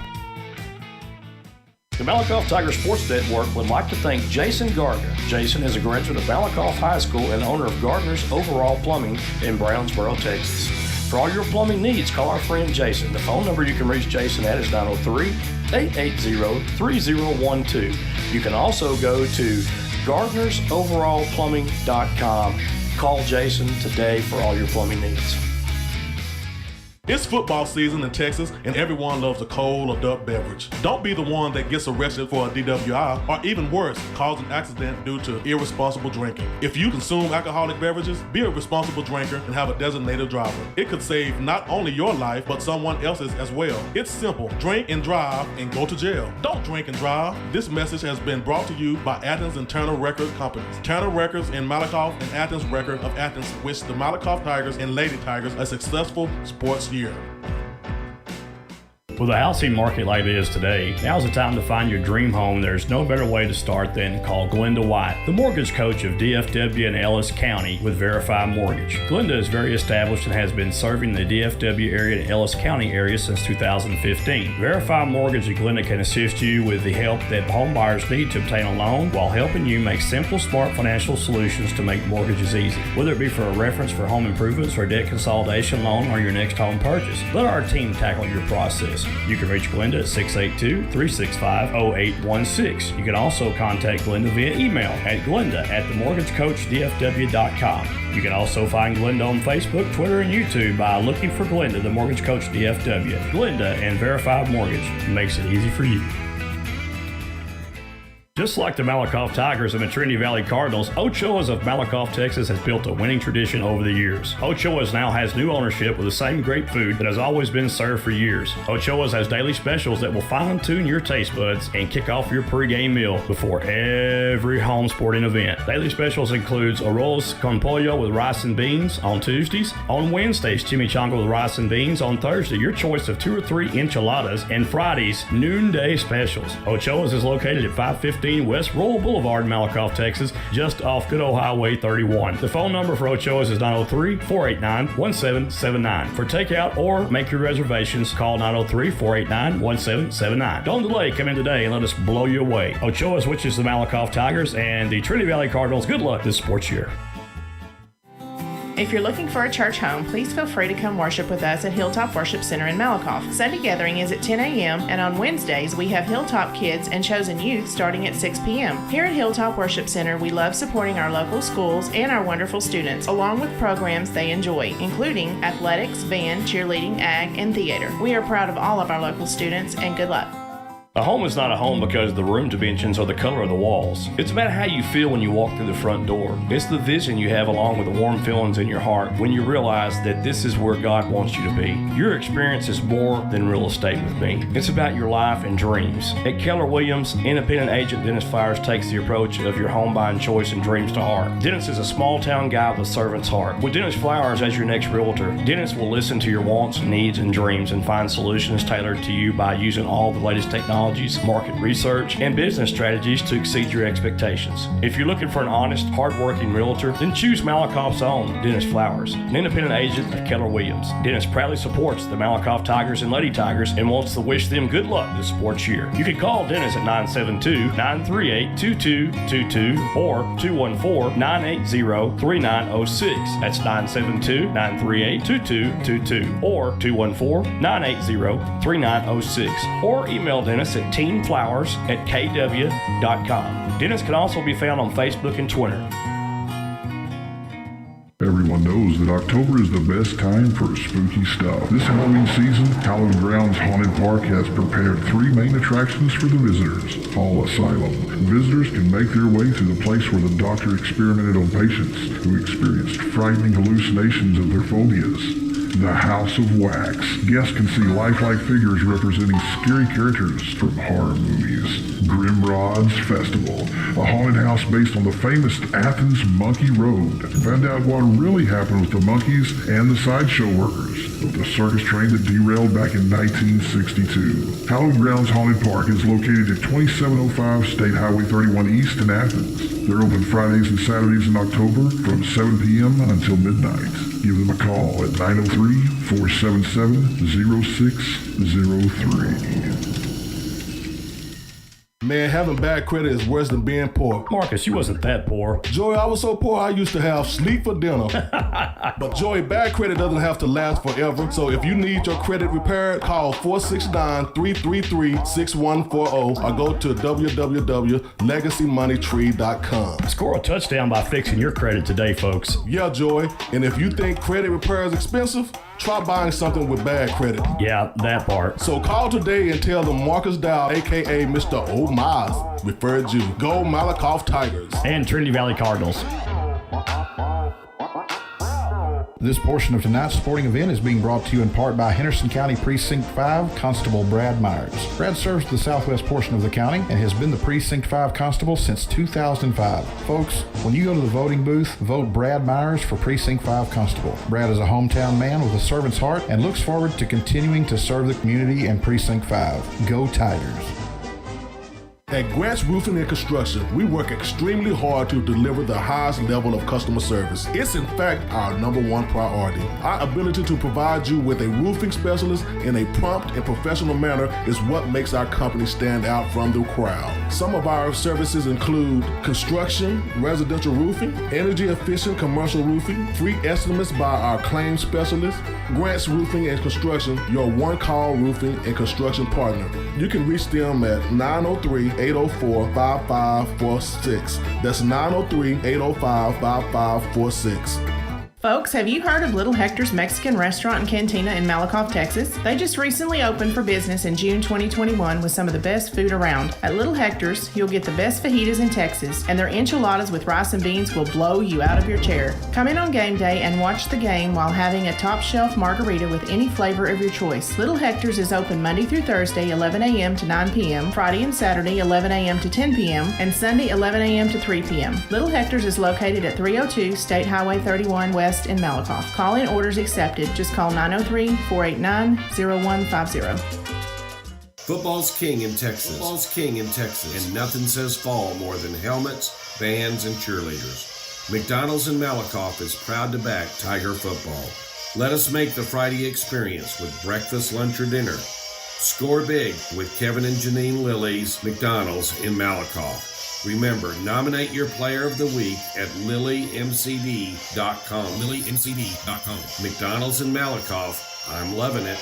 The Malakoff Tiger Sports Network would like to thank Jason Gardner. Jason is a graduate of Malakoff High School and owner of Gardner's Overall Plumbing in Brownsboro, Texas. For all your plumbing needs, call our friend Jason. The phone number you can reach Jason at is 903-880-3012. You can also go to gardnersoverallplumbing.com. Call Jason today for all your plumbing needs. It's football season in Texas, and everyone loves a cold adult beverage. Don't be the one that gets arrested for a DWI, or even worse, cause an accident due to irresponsible drinking. If you consume alcoholic beverages, be a responsible drinker and have a designated driver. It could save not only your life, but someone else's as well. It's simple. Drink and drive and go to jail. Don't drink and drive. This message has been brought to you by Athens and Turner Record Companies. Turner Records in Malakoff and Athens Record of Athens wish the Malakoff Tigers and Lady Tigers a successful sports year. With a housing market like it is today, now's the time to find your dream home. There's no better way to start than call Glenda White, the mortgage coach of DFW and Ellis County with Verify Mortgage. Glenda is very established and has been serving the DFW area and Ellis County area since 2015. Verify Mortgage and Glenda can assist you with the help that home buyers need to obtain a loan while helping you make simple, smart financial solutions to make mortgages easy. Whether it be for a reference for home improvements or debt consolidation loan or your next home purchase, let our team tackle your process. You can reach Glenda at 682-365-0816. You can also contact Glenda via email at glenda@themortgagecoachdfw.com. You can also find Glenda on Facebook, Twitter, and YouTube by looking for Glenda, the Mortgage Coach DFW. Glenda and Verified Mortgage makes it easy for you. Just like the Malakoff Tigers and the Trinity Valley Cardinals, Ochoa's of Malakoff, Texas has built a winning tradition over the years. Ochoa's now has new ownership with the same great food that has always been served for years. Ochoa's has daily specials that will fine-tune your taste buds and kick off your pregame meal before every home sporting event. Daily specials includes arroz con pollo with rice and beans on Tuesdays. On Wednesdays, chimichanga with rice and beans. On Thursday, your choice of 2 or 3 enchiladas. And Fridays, noonday specials. Ochoa's is located at 515 West Royal Boulevard in Malakoff, Texas, just off Good Old Highway 31. The phone number for Ochoa's is 903-489-1779. For takeout or make your reservations, call 903-489-1779. Don't delay, come in today and let us blow you away. Ochoa's wishes the Malakoff Tigers and the Trinity Valley Cardinals good luck this sports year. If you're looking for a church home, please feel free to come worship with us at Hilltop Worship Center in Malakoff. Sunday gathering is at 10 a.m. and on Wednesdays we have Hilltop Kids and Chosen Youth starting at 6 p.m. Here at Hilltop Worship Center, we love supporting our local schools and our wonderful students, along with programs they enjoy, including athletics, band, cheerleading, ag, and theater. We are proud of all of our local students, and good luck. A home is not a home because of the room dimensions or the color of the walls. It's about how you feel when you walk through the front door. It's the vision you have along with the warm feelings in your heart when you realize that this is where God wants you to be. Your experience is more than real estate with me. It's about your life and dreams. At Keller Williams, independent agent Dennis Flowers takes the approach of your home buying choice and dreams to heart. Dennis is a small town guy with a servant's heart. With Dennis Flowers as your next realtor, Dennis will listen to your wants, needs, and dreams and find solutions tailored to you by using all the latest technology, market research, and business strategies to exceed your expectations. If you're looking for an honest, hard-working realtor, then choose Malakoff's own Dennis Flowers, an independent agent of Keller Williams. Dennis proudly supports the Malakoff Tigers and Lady Tigers and wants to wish them good luck this sports year. You can call Dennis at 972-938-2222 or 214-980-3906. That's 972-938-2222 or 214-980-3906. Or email Dennis at teamflowers@kw.com. Dennis can also be found on Facebook and Twitter. Everyone knows that October is the best time for spooky stuff. This Halloween season, Hallowed Grounds Haunted Park has prepared 3 main attractions for the visitors. Hall Asylum. Visitors can make their way to the place where the doctor experimented on patients who experienced frightening hallucinations of their phobias. The House of Wax. Guests can see lifelike figures representing scary characters from horror movies. Grimrod's Festival, a haunted house based on the famous Athens Monkey Road. Find out what really happened with the monkeys and the sideshow workers of the circus train that derailed back in 1962. Hallowed Grounds Haunted Park is located at 2705 State Highway 31 East in Athens. They're open Fridays and Saturdays in October from 7 p.m. until midnight. Give them a call at 903-477-0603. Man, having bad credit is worse than being poor. Marcus, you wasn't that poor. Joey, I was so poor I used to have sleep for dinner. But Joey, bad credit doesn't have to last forever. So if you need your credit repaired, call 469-333-6140 or go to www.legacymoneytree.com. Score a touchdown by fixing your credit today, folks. Yeah, Joey. And if you think credit repair is expensive, try buying something with bad credit. Yeah, that part. So call today and tell them Marcus Dow, a.k.a. Mr. O'Miles, referred you. Go Malakoff Tigers. And Trinity Valley Cardinals. This portion of tonight's sporting event is being brought to you in part by Henderson County Precinct 5 Constable Brad Myers. Brad serves the southwest portion of the county and has been the Precinct 5 Constable since 2005. Folks, when you go to the voting booth, vote Brad Myers for Precinct 5 Constable. Brad is a hometown man with a servant's heart and looks forward to continuing to serve the community in Precinct 5. Go Tigers. At Grant's Roofing and Construction, we work extremely hard to deliver the highest level of customer service. It's in fact our #1 priority. Our ability to provide you with a roofing specialist in a prompt and professional manner is what makes our company stand out from the crowd. Some of our services include construction, residential roofing, energy efficient commercial roofing, free estimates by our claims specialist. Grant's Roofing and Construction, your one-call roofing and construction partner. You can reach them at 903-804-5546. That's 903-805-5546. Folks, have you heard of Little Hector's Mexican Restaurant and Cantina in Malakoff, Texas? They just recently opened for business in June 2021 with some of the best food around. At Little Hector's, you'll get the best fajitas in Texas, and their enchiladas with rice and beans will blow you out of your chair. Come in on game day and watch the game while having a top-shelf margarita with any flavor of your choice. Little Hector's is open Monday through Thursday, 11 a.m. to 9 p.m., Friday and Saturday, 11 a.m. to 10 p.m., and Sunday, 11 a.m. to 3 p.m. Little Hector's is located at 302 State Highway 31 West in Malakoff. Call-in orders accepted. Just call 903-489-0150. Football's king in Texas. Football's king in Texas. And nothing says fall more than helmets, bands, and cheerleaders. McDonald's in Malakoff is proud to back Tiger football. Let us make the Friday experience with breakfast, lunch, or dinner. Score big with Kevin and Janine Lilly's McDonald's in Malakoff. Remember, nominate your player of the week at lilymcd.com. lilymcd.com. McDonald's in Malakoff. I'm loving it.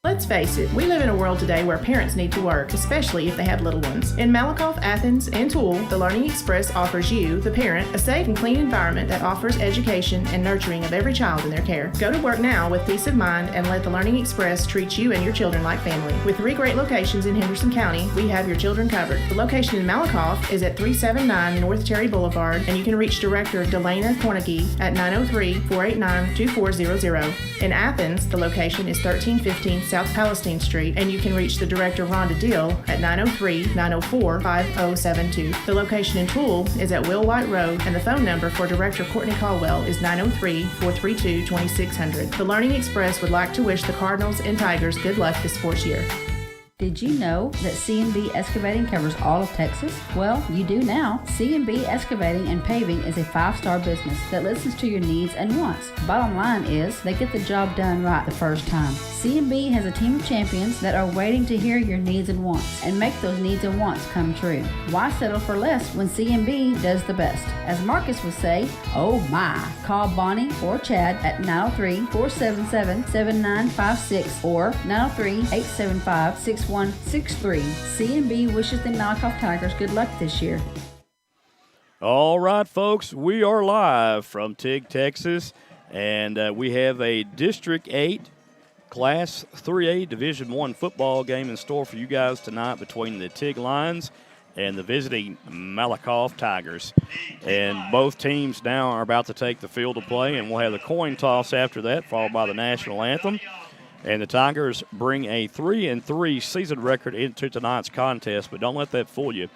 Let's face it, we live in a world today where parents need to work, especially if they have little ones. In Malakoff, Athens, and Toole, the Learning Express offers you, the parent, a safe and clean environment that offers education and nurturing of every child in their care. Go to work now with peace of mind and let the Learning Express treat you and your children like family. With 3 great locations in Henderson County, we have your children covered. The location in Malakoff is at 379 North Cherry Boulevard, and you can reach Director Delana Cornegie at 903-489-2400. In Athens, the location is 1315 South Palestine Street, and you can reach the Director Rhonda Dill at 903-904-5072. The location in Toole is at Will White Road, and the phone number for Director Courtney Caldwell is 903-432-2600. The Learning Express would like to wish the Cardinals and Tigers good luck this sports year. Did you know that C&B Excavating covers all of Texas? Well, you do now. C&B Excavating and Paving is a 5-star business that listens to your needs and wants. Bottom line is, they get the job done right the first time. C&B has a team of champions that are waiting to hear your needs and wants and make those needs and wants come true. Why settle for less when C&B does the best? As Marcus would say, oh my. Call Bonnie or Chad at 903-477-7956 or 903-875-6163. C&B wishes the Malakoff Tigers good luck this year. All right, folks, we are live from Teague, Texas, and we have a District 8 Class 3A Division I football game in store for you guys tonight between the Teague Lions and the visiting Malakoff Tigers. And both teams now are about to take the field to play, and we'll have the coin toss after that, followed by the national anthem. And the Tigers bring a 3-3 season record into tonight's contest, but don't let that fool you.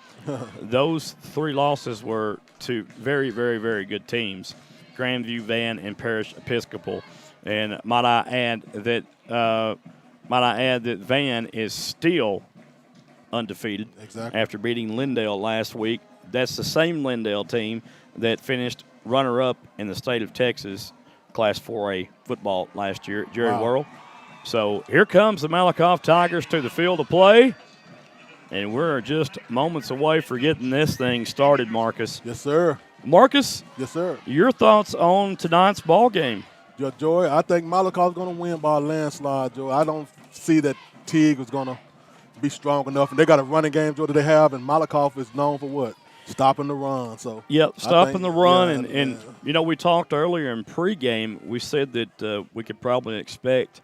Those 3 losses were to very, very, very good teams, Grandview, Van, and Parish Episcopal. And might I add that Van is still undefeated after beating Lindale last week. That's the same Lindale team that finished runner-up in the state of Texas Class 4A football last year, Jerry Worrell. So here comes the Malakoff Tigers to the field of play. And we're just moments away from getting this thing started, Marcus. Yes, sir. Marcus? Yes, sir. Your thoughts on tonight's ball game? Joy, I think Malakoff's going to win by a landslide, Joy. I don't see that Teague was going to be strong enough. And they got a running game, Joy, that they have, and Malakoff is known for what? Stopping the run. So yep, stopping the run. And, you know, we talked earlier in pregame, we said that we could probably expect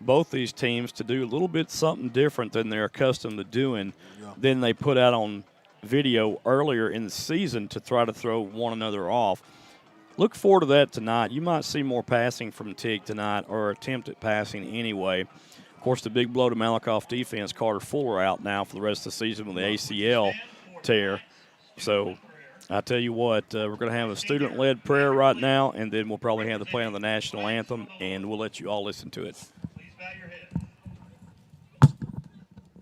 both these teams to do a little bit something different than they're accustomed to doing than they put out on video earlier in the season to try to throw one another off. Look forward to that tonight. You might see more passing from Teague tonight, or attempt at passing anyway. Of course, the big blow to Malakoff defense, Carter Fuller out now for the rest of the season with the ACL tear. So I tell you what, we're going to have a student-led prayer right now, and then we'll probably have the play on the national anthem, and we'll let you all listen to it. Please bow your head.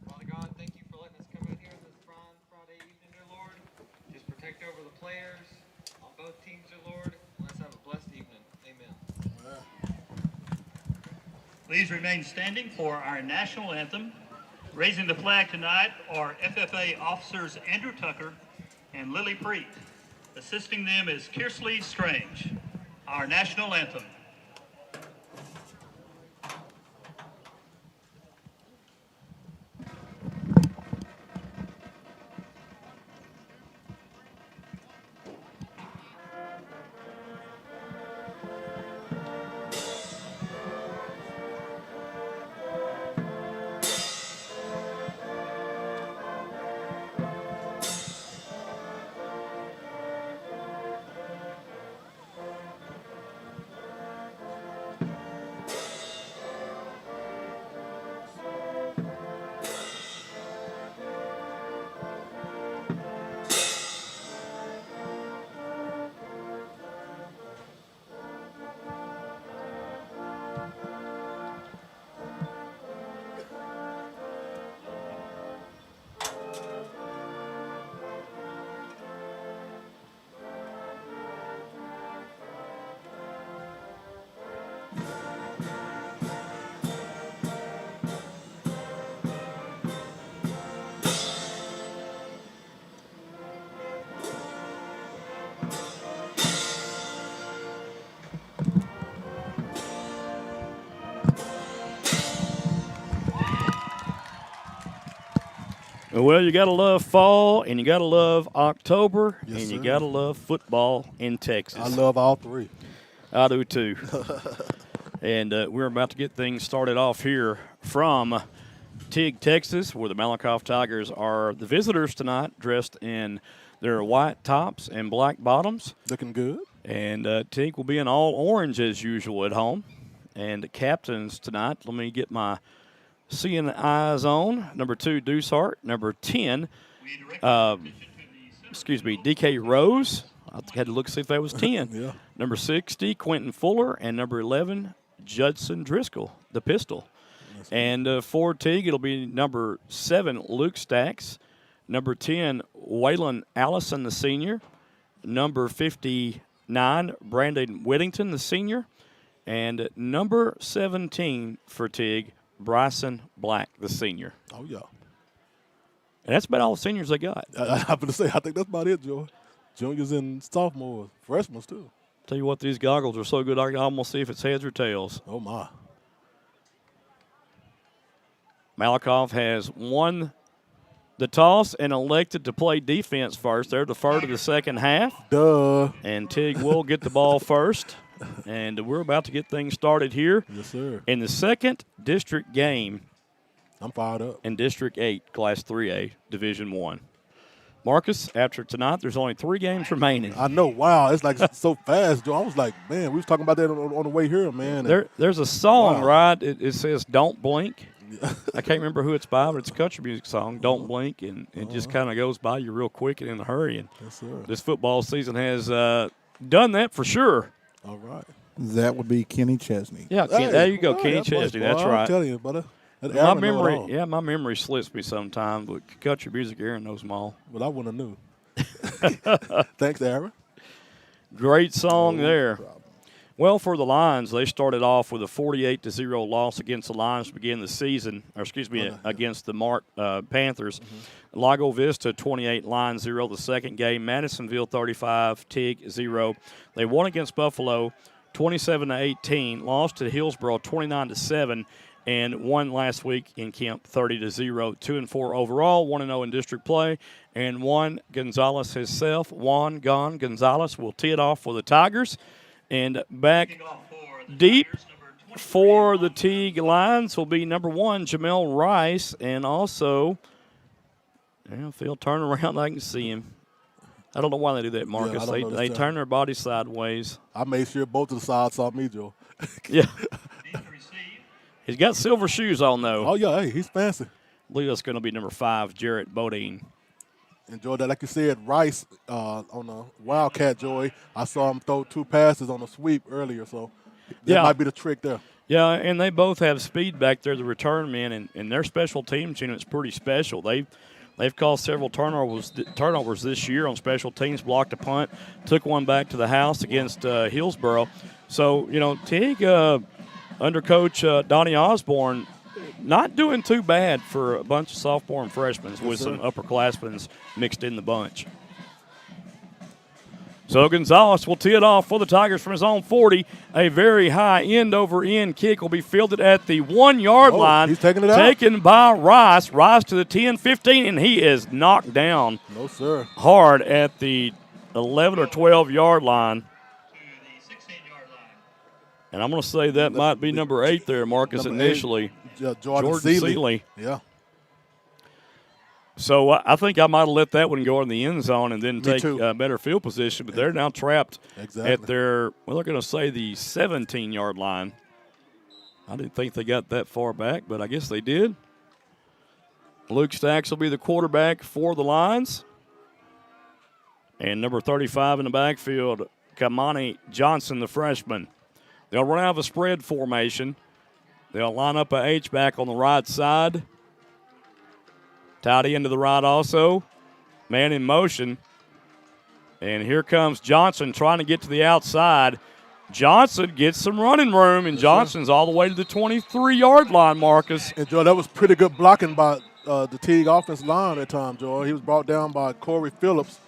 Father God, thank you for letting us come out here this Friday evening, dear Lord. Just protect over the players on both teams, dear Lord. Let's have a blessed evening. Amen. Please remain standing for our national anthem. Raising the flag tonight are FFA officers Andrew Tucker and Lily Preet. Assisting them is Kearsley Strange. Our national anthem. Well, you got to love fall, and you got to love October, Yes, and you sir. got to love football in Texas. I love all three. I do too. And we're about to get things started off here from Teague, Texas, where the Malakoff Tigers are the visitors tonight, dressed in their white tops and black bottoms. Looking good. And Teague will be in all orange as usual at home. And the captains tonight, let me get my seeing eyes on. Number 2, Deucehart. Number 10, DK Rose. I had to look to see if that was 10. Yeah. Number 60, Quentin Fuller. And number 11, Judson Driscoll, the pistol. And for Teague, it'll be number 7, Luke Stacks. Number 10, Waylon Allison, the senior. Number 59, Brandon Whittington, the senior. And number 17 for Teague, Bryson Black, the senior. Oh, yeah. And that's about all the seniors they got. I'm going to say, I think that's about it, Joy. Juniors and sophomores, freshmen, too. Tell you what, these goggles are so good, I can almost see if it's heads or tails. Oh, my. Malakoff has won the toss and elected to play defense first. They're deferred to the second half. Duh. And Teague will get the ball first. And we're about to get things started here. Yes, sir. In the second district game. I'm fired up. In District 8, Class 3A, Division 1. Marcus, after tonight, there's only 3 games remaining. I know. Wow. It's like so fast, Joe. I was like, man, we was talking about that on the way here, man. There's a song, wow. right? It says, Don't Blink. I can't remember who it's by, but it's a country music song, Don't Blink, and it just kind of goes by you real quick and in a hurry. And yes, sir. This football season has done that for sure. All right. That would be Kenny Chesney. Yeah, there you go, Kenny Chesney. That's right. I'm telling you, brother. My memory slips me sometimes, but country music, Aaron knows them all. Well, I wouldn't have knew. Thanks, Aaron. Great song there. Well, for the Lions, they started off with a 48-0 loss against the Lions to begin the season, against the Panthers. Lago Vista 28, Lions 0 the second game. Madisonville 35, Teague 0. They won against Buffalo 27-18, lost to Hillsboro 29-7, and won last week in Kemp 30-0. 2-4 overall, 1-0 in district play, and Juan Gonzalez himself, Gonzalez, will tee it off for the Tigers. And back deep for the Teague Lions will be number 1, Jamel Rice, and also, if they'll turn around, I can see him. I don't know why they do that, Marcus. Yeah, they turn their body sideways. I made sure both of the sides saw me, Joe. Yeah. He's got silver shoes on, though. Oh, yeah, hey, he's fancy. I believe that's going to be number 5, Jarrett Bodine. Enjoy that. Like you said, Rice on the Wildcat, Joey. I saw him throw 2 passes on a sweep earlier, so that might be the trick there. Yeah, and they both have speed back there, the return men, and their special teams unit's pretty special. They've caused several turnovers this year on special teams, blocked a punt, took one back to the house against Hillsboro. So, Teague, under Coach Donnie Osborne, not doing too bad for a bunch of sophomore and freshmen with some upperclassmen mixed in the bunch. So Gonzalez will tee it off for the Tigers from his own 40. A very high end-over-end kick will be fielded at the 1-yard line. He's taking it out. Taken by Rice. Rice to the 10-15, and he is knocked down hard at the 11 or 12-yard line. And I'm going to say that might be number 8 there, Marcus, initially. Jordan Seeley. Yeah. So I think I might have let that one go in the end zone and then take a better field position, but they're now trapped at their, they're going to say the 17-yard line. I didn't think they got that far back, but I guess they did. Luke Stacks will be the quarterback for the Lions. And number 35 in the backfield, Kamani Johnson, the freshman. They'll run out of a spread formation. They'll line up a H-back on the right side. Tight end to the right also. Man in motion. And here comes Johnson trying to get to the outside. Johnson gets some running room, and Johnson's all the way to the 23-yard line, Marcus. And, Joe, that was pretty good blocking by the Teague offensive line at that time, Joe. He was brought down by Corey Phillips.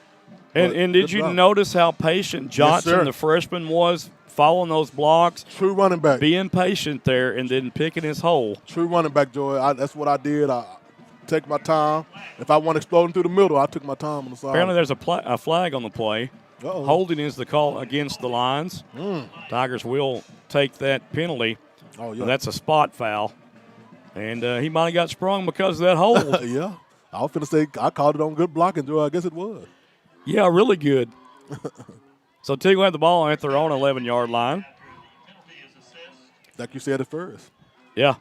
And did you notice how patient Johnson, the freshman, was following those blocks? True running back. Being patient there and then picking his hole. True running back, Joey. That's what I did. I take my time. If I want exploding through the middle, I took my time on the side. Apparently there's a flag on the play. Holding is the call against the Lions. Tigers will take that penalty. Oh, yeah. That's a spot foul. And he might have got sprung because of that hold. Yeah. I was going to say I called it on good blocking, Joe. I guess it was. Yeah, really good. So Teague will have the ball at their own 11-yard line. Like you said at first. Yeah.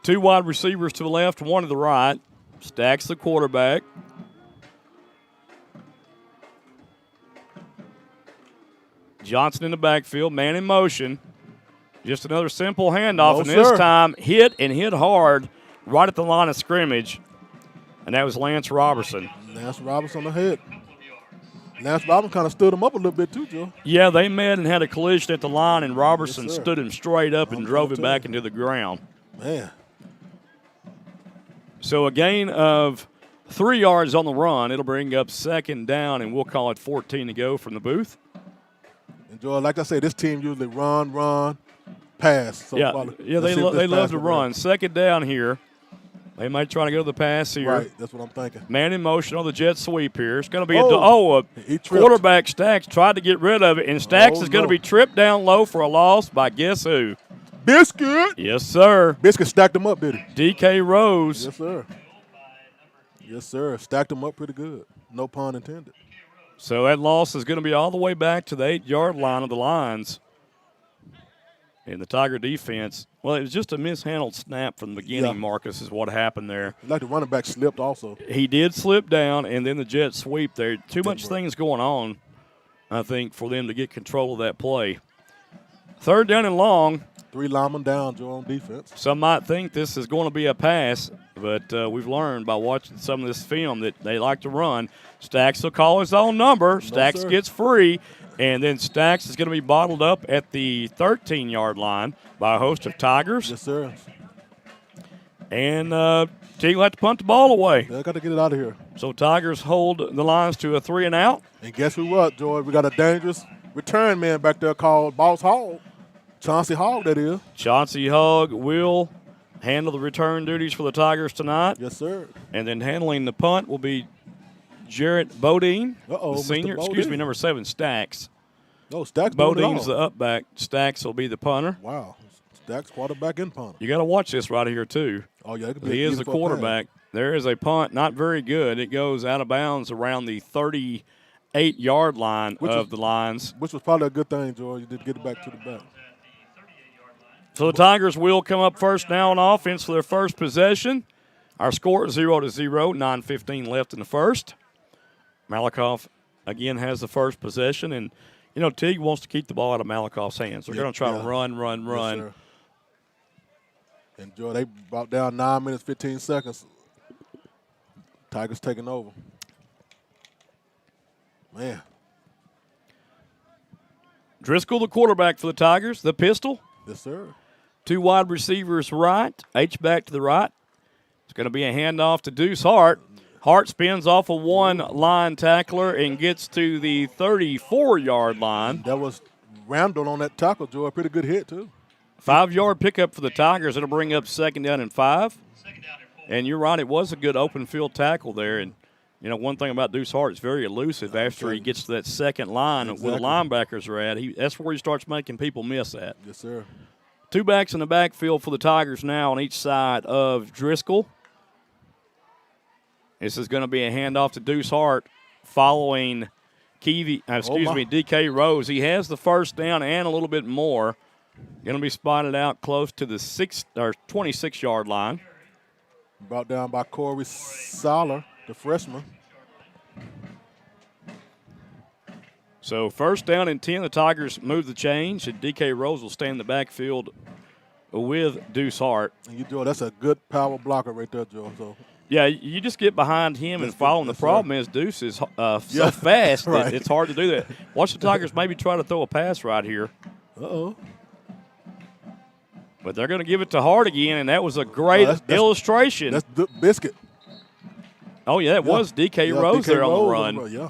2 wide receivers to the left, 1 to the right. Stacks the quarterback. Johnson in the backfield, man in motion. Just another simple handoff, and this time hit hard right at the line of scrimmage. And that was Lance Robertson. Lance Robertson on the head. Lance Robertson kind of stood him up a little bit too, Joe. Yeah, they met and had a collision at the line, and Robertson stood him straight up and drove him back into the ground. Man. So a gain of 3 yards on the run. It'll bring up second down, and we'll call it 14 to go from the booth. And, Joe, like I said, this team usually run, pass. So they love to run. Second down here. They might try to go to the pass here. Right, that's what I'm thinking. Man in motion on the jet sweep here. It's going to be a quarterback. Stacks tried to get rid of it, and Stacks is going to be tripped down low for a loss by guess who? Biscuit. Yes, sir. Biscuit stacked him up, did he? DK Rose. Yes, sir. Yes, sir. Stacked him up pretty good. No pun intended. So that loss is going to be all the way back to the 8-yard line of the Lions. And the Tiger defense, well, it was just a mishandled snap from the beginning, Marcus, is what happened there. Like the running back slipped also. He did slip down, and then the jet sweep there. Too much things going on, I think, for them to get control of that play. Third down and long. 3 linemen down, Joe, on defense. Some might think this is going to be a pass, but we've learned by watching some of this film that they like to run. Stacks will call his own number. Stacks gets free. And then Stacks is going to be bottled up at the 13-yard line by a host of Tigers. Yes, sir. And Teague will have to punt the ball away. They got to get it out of here. So Tigers hold the Lions to a 3-and-out. And guess who what, George? We got a dangerous return man back there called Boss Hogg. Chauncey Hogg, that is. Chauncey Hogg will handle the return duties for the Tigers tonight. Yes, sir. And then handling the punt will be Jarrett Bodine, Uh-oh, the senior. Mr. Excuse me, Bodine. number 7, Stacks. No, Stacks Bodine's the up back. Stacks will be the punter. Wow. Stacks quarterback and punter. You got to watch this right here, too. Oh, yeah. It could be He a is the beautiful quarterback. There is a punt, not very good. It goes out of bounds around the 38-yard line of the Lions. Which was probably a good thing, George. You did get it back to the back. So the Tigers will come up first now on offense for their first possession. Our score is 0-0, 9:15 left in the first. Malakoff, again, has the first possession. And, you know, Teague wants to keep the ball out of Malakoff's hands. They're going to try to run. Yes, and, George, they brought down 9 minutes, 15 seconds. Tigers taking over. Man. Driscoll, the quarterback for the Tigers, the pistol. Yes, sir. 2 wide receivers right, H-back to the right. It's going to be a handoff to Deuce Hart. Hart spins off of one line tackler and gets to the 34-yard line. That was Randall on that tackle, Joe. A pretty good hit, too. 5-yard pickup for the Tigers. It'll bring up 2nd down and 5. And you're right, it was a good open field tackle there. And, you know, one thing about Deuce Hart is very elusive after he gets to that second line where the linebackers are at. That's where he starts making people miss that. Yes, sir. 2 backs in the backfield for the Tigers now on each side of Driscoll. This is going to be a handoff to Deuce Hart following DK Rose. He has the first down and a little bit more. Going to be spotted out close to the 26-yard line. Brought down by Corey Soller, the freshman. So first down and 10, the Tigers move the change, and DK Rose will stay in the backfield with Deuce Hart. And Joe, that's a good power blocker right there, Joe. So. Yeah, you just get behind him and follow him. The problem is Deuce is so fast that it's hard to do that. Watch the Tigers maybe try to throw a pass right here. Uh-oh. But they're going to give it to Hart again, and that was a great illustration. That's Biscuit. Oh, yeah, it was DK Rose there on the run. Yeah.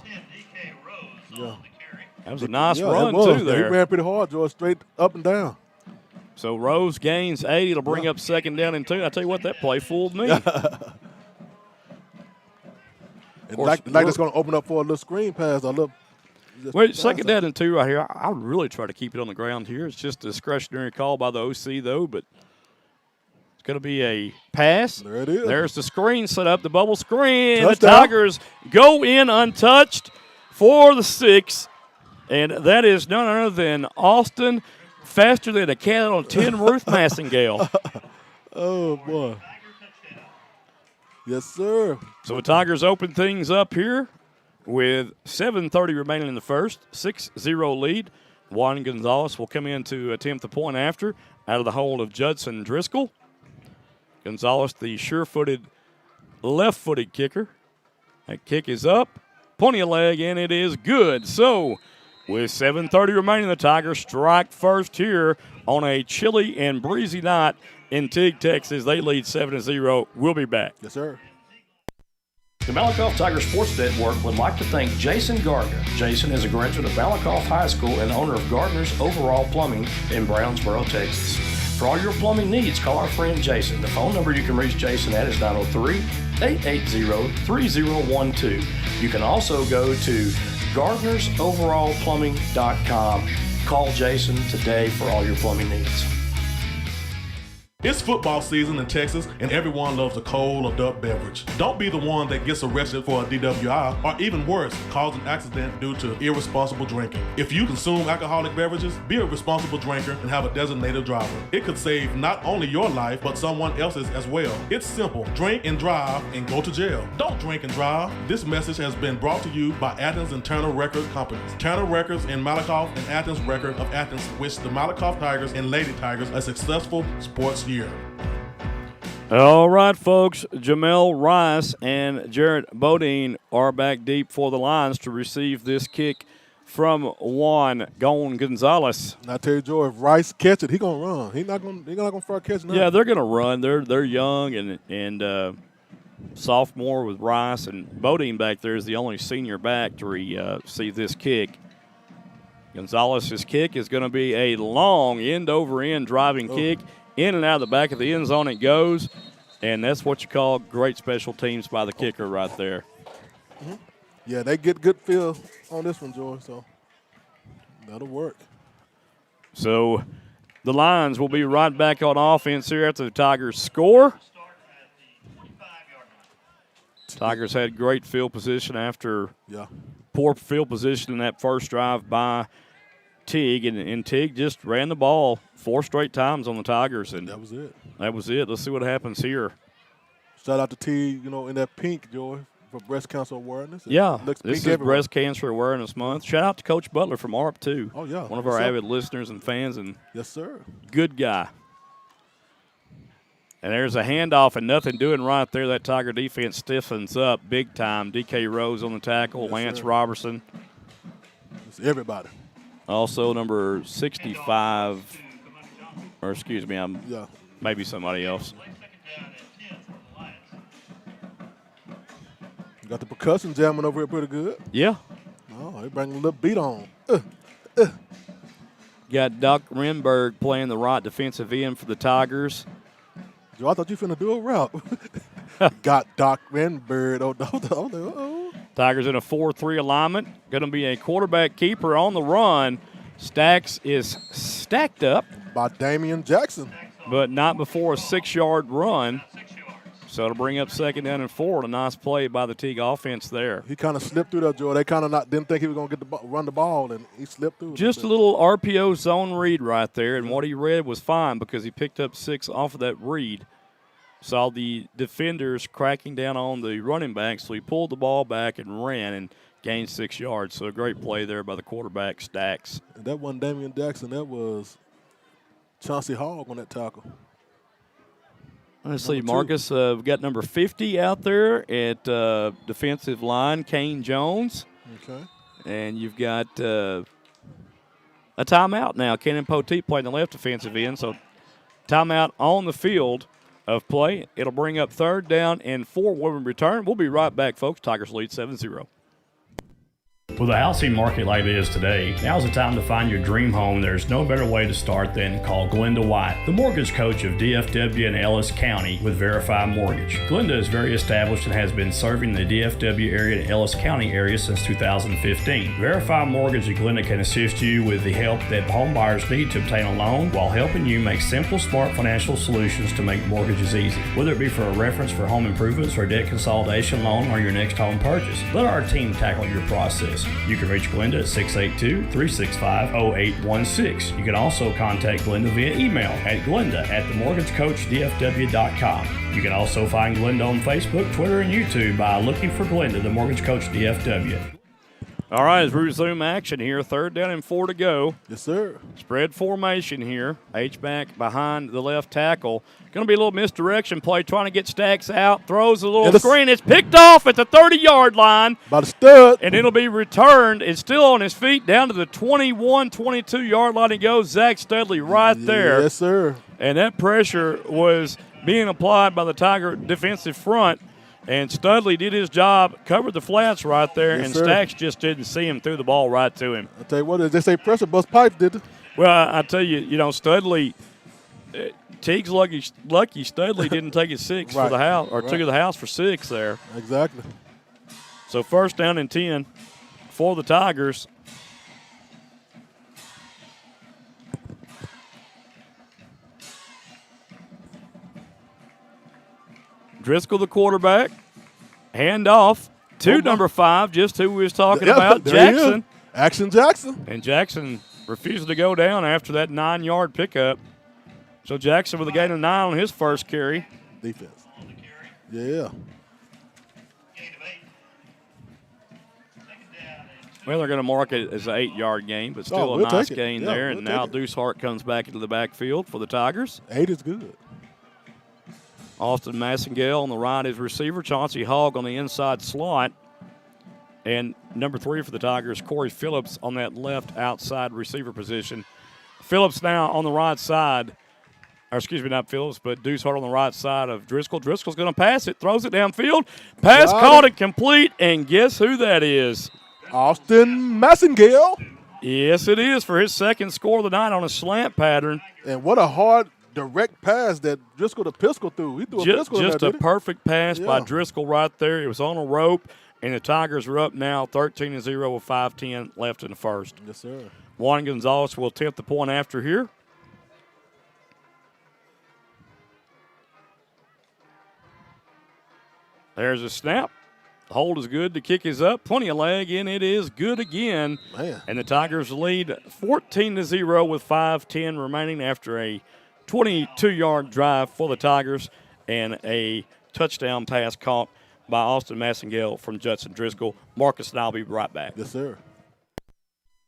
That was a nice run, too, there. He ran pretty hard, George, straight up and down. So Rose gains 8. It'll bring up 2nd down and 2. I tell you what, that play fooled me. Like it's going to open up for a little screen pass. Well, 2nd down and 2 right here. I would really try to keep it on the ground here. It's just a discretionary call by the OC, though, but it's going to be a pass. There it is. There's the screen set up, the bubble screen. Touchdown. The Tigers go in untouched for the 6, and that is none other than Austin, faster than a cat on 10 Ruth Massengale. Oh, boy. Yes, sir. So the Tigers open things up here with 7:30 remaining in the first, 6-0 lead. Juan Gonzalez will come in to attempt the point after out of the hold of Judson Driscoll. Gonzalez, the sure-footed, left-footed kicker. That kick is up, plenty of leg, and it is good. So with 7:30 remaining, the Tigers strike first here on a chilly and breezy night in Teague, Texas. They lead 7-0. We'll be back. Yes, sir. The Malakoff Tiger Sports Network would like to thank Jason Gardner. Jason is a graduate of Malakoff High School and owner of Gardner's Overall Plumbing in Brownsboro, Texas. For all your plumbing needs, call our friend Jason. The phone number you can reach Jason at is 903-880-3012. You can also go to gardnersoverallplumbing.com. Call Jason today for all your plumbing needs. It's football season in Texas, and everyone loves a cold adult beverage. Don't be the one that gets arrested for a DWI, or even worse, cause an accident due to irresponsible drinking. If you consume alcoholic beverages, be a responsible drinker and have a designated driver. It could save not only your life, but someone else's as well. It's simple. Drink and drive and go to jail. Don't drink and drive. This message has been brought to you by Athens and Turner Record Companies. Turner Records in Malakoff and Athens Record of Athens wish the Malakoff Tigers and Lady Tigers a successful sports year. All right, folks. Jamel Rice and Jarrett Bodine are back deep for the Lions to receive this kick from one, Gon Gonzalez. And I tell you, Joe, if Rice catch it, he gonna run. He not gonna start catching. Yeah, they're gonna run. They're young and sophomore with Rice, and Bodine back there is the only senior back to see this kick. Gonzalez's kick is going to be a long end-over-end driving kick. In and out of the back of the end zone it goes, and that's what you call great special teams by the kicker right there. Mm-hmm. Yeah, they get good feel on this one, George, so that'll work. So the Lions will be right back on offense here after the Tigers score. Tigers had great field position after poor field position in that first drive by Teague, and Teague just ran the ball 4 straight times on the Tigers, and that was it. That was it. Let's see what happens here. Shout out to Teague, in that pink, Joy, for breast cancer awareness. Yeah, this is Breast Cancer Awareness Month. Shout out to Coach Butler from ARP, too. Oh, yeah. One of our avid listeners and fans. And yes, sir. Good guy. And there's a handoff and nothing doing right there. That Tiger defense stiffens up big time. DK Rose on the tackle, yes, Lance Robertson. It's everybody. Also number 65, or excuse me, maybe somebody else. Got the percussion jamming over here pretty good. Yeah. Oh, they bring a little beat on. Got Doc Renberg playing the right defensive end for the Tigers. Joe, I thought you finna do a route. Got Doc Renberg. Oh. Tigers in a 4-3 alignment. Going to be a quarterback keeper on the run. Stacks is stacked up. By Damian Jackson. But not before a 6-yard run. So it'll bring up 2nd down and 4. A nice play by the Teague offense there. He kind of slipped through that, Joe. They kind of didn't think he was going to run the ball, and he slipped through. Just a little RPO zone read right there, and what he read was fine because he picked up 6 off of that read. Saw the defenders cracking down on the running back, so he pulled the ball back and ran and gained 6 yards. So a great play there by the quarterback, Stacks. And that wasn't Damian Jackson. That was Chauncey Hogg on that tackle. Let's see, Marcus. We've got number 50 out there at defensive line, Kane Jones. Okay. And you've got a timeout now. Kenan Poteet playing the left defensive end, so timeout on the field of play. It'll bring up 3rd down and 4 when we return. We'll be right back, folks. Tigers lead 7-0. With a housing market like it is today, now's the time to find your dream home. There's no better way to start than call Glenda White, the mortgage coach of DFW and Ellis County with Verify Mortgage. Glenda is very established and has been serving the DFW area and Ellis County area since 2015. Verify Mortgage and Glenda can assist you with the help that home buyers need to obtain a loan while helping you make simple, smart financial solutions to make mortgages easy. Whether it be for a reference for home improvements or debt consolidation loan or your next home purchase, let our team tackle your process. You can reach Glenda at 682-365-0816. You can also contact Glenda via email at glenda@themortgagecoachdfw.com. You can also find Glenda on Facebook, Twitter, and YouTube by looking for Glenda, the Mortgage Coach DFW. All right, as we resume action here, 3rd down and 4 to go. Yes, sir. Spread formation here. H-back behind the left tackle. Going to be a little misdirection play, trying to get Stacks out. Throws a little screen. It's picked off at the 30-yard line. By the stud. And it'll be returned. It's still on his feet down to the 21, 22-yard line. He goes. Zach Studley right there. Yes, sir. And that pressure was being applied by the Tiger defensive front. And Studley did his job, covered the flats right there, yes, and sir. Stacks just didn't see him, threw the ball right to him. I tell you what, they say pressure bust pipe, did they? Well, I tell you, Studley, Teague's lucky Studley didn't take his 6 for the house, or took the house for 6 there. Exactly. So 1st down and 10 for the Tigers. Driscoll, the quarterback, hand off to number 5, just who we was talking about, Jackson. Action Jackson. And Jackson refused to go down after that 9-yard pickup. So Jackson with a gain of 9 on his first carry. Defense. Yeah. Well, they're going to mark it as an 8-yard gain, but still a nice gain there. And now Deuce Hart comes back into the backfield for the Tigers. 8 is good. Austin Massengale on the right is receiver. Chauncey Hogg on the inside slot. And number 3 for the Tigers, Corey Phillips on that left outside receiver position. Phillips now on the right side. Or excuse me, not Phillips, but Deuce Hart on the right side of Driscoll. Driscoll's going to pass it, throws it downfield. Pass caught and complete, and guess who that is? Austin Massengale. Yes, it is for his second score of the night on a slant pattern. And what a hard, direct pass that Driscoll to Piskel threw. He threw a Piskel Just in there, a perfect pass by Driscoll right there. It was on a rope, and the Tigers are up now 13-0 with 5:10 left in the first. Yes, sir. Juan Gonzalez will attempt the point after here. There's a snap. Hold is good. The kick is up. Plenty of leg, and it is good again. Man. And the Tigers lead 14-0 with 5:10 remaining after a 22-yard drive for the Tigers and a touchdown pass caught by Austin Massengale from Judson Driscoll. Marcus and I'll be right back. Yes, sir.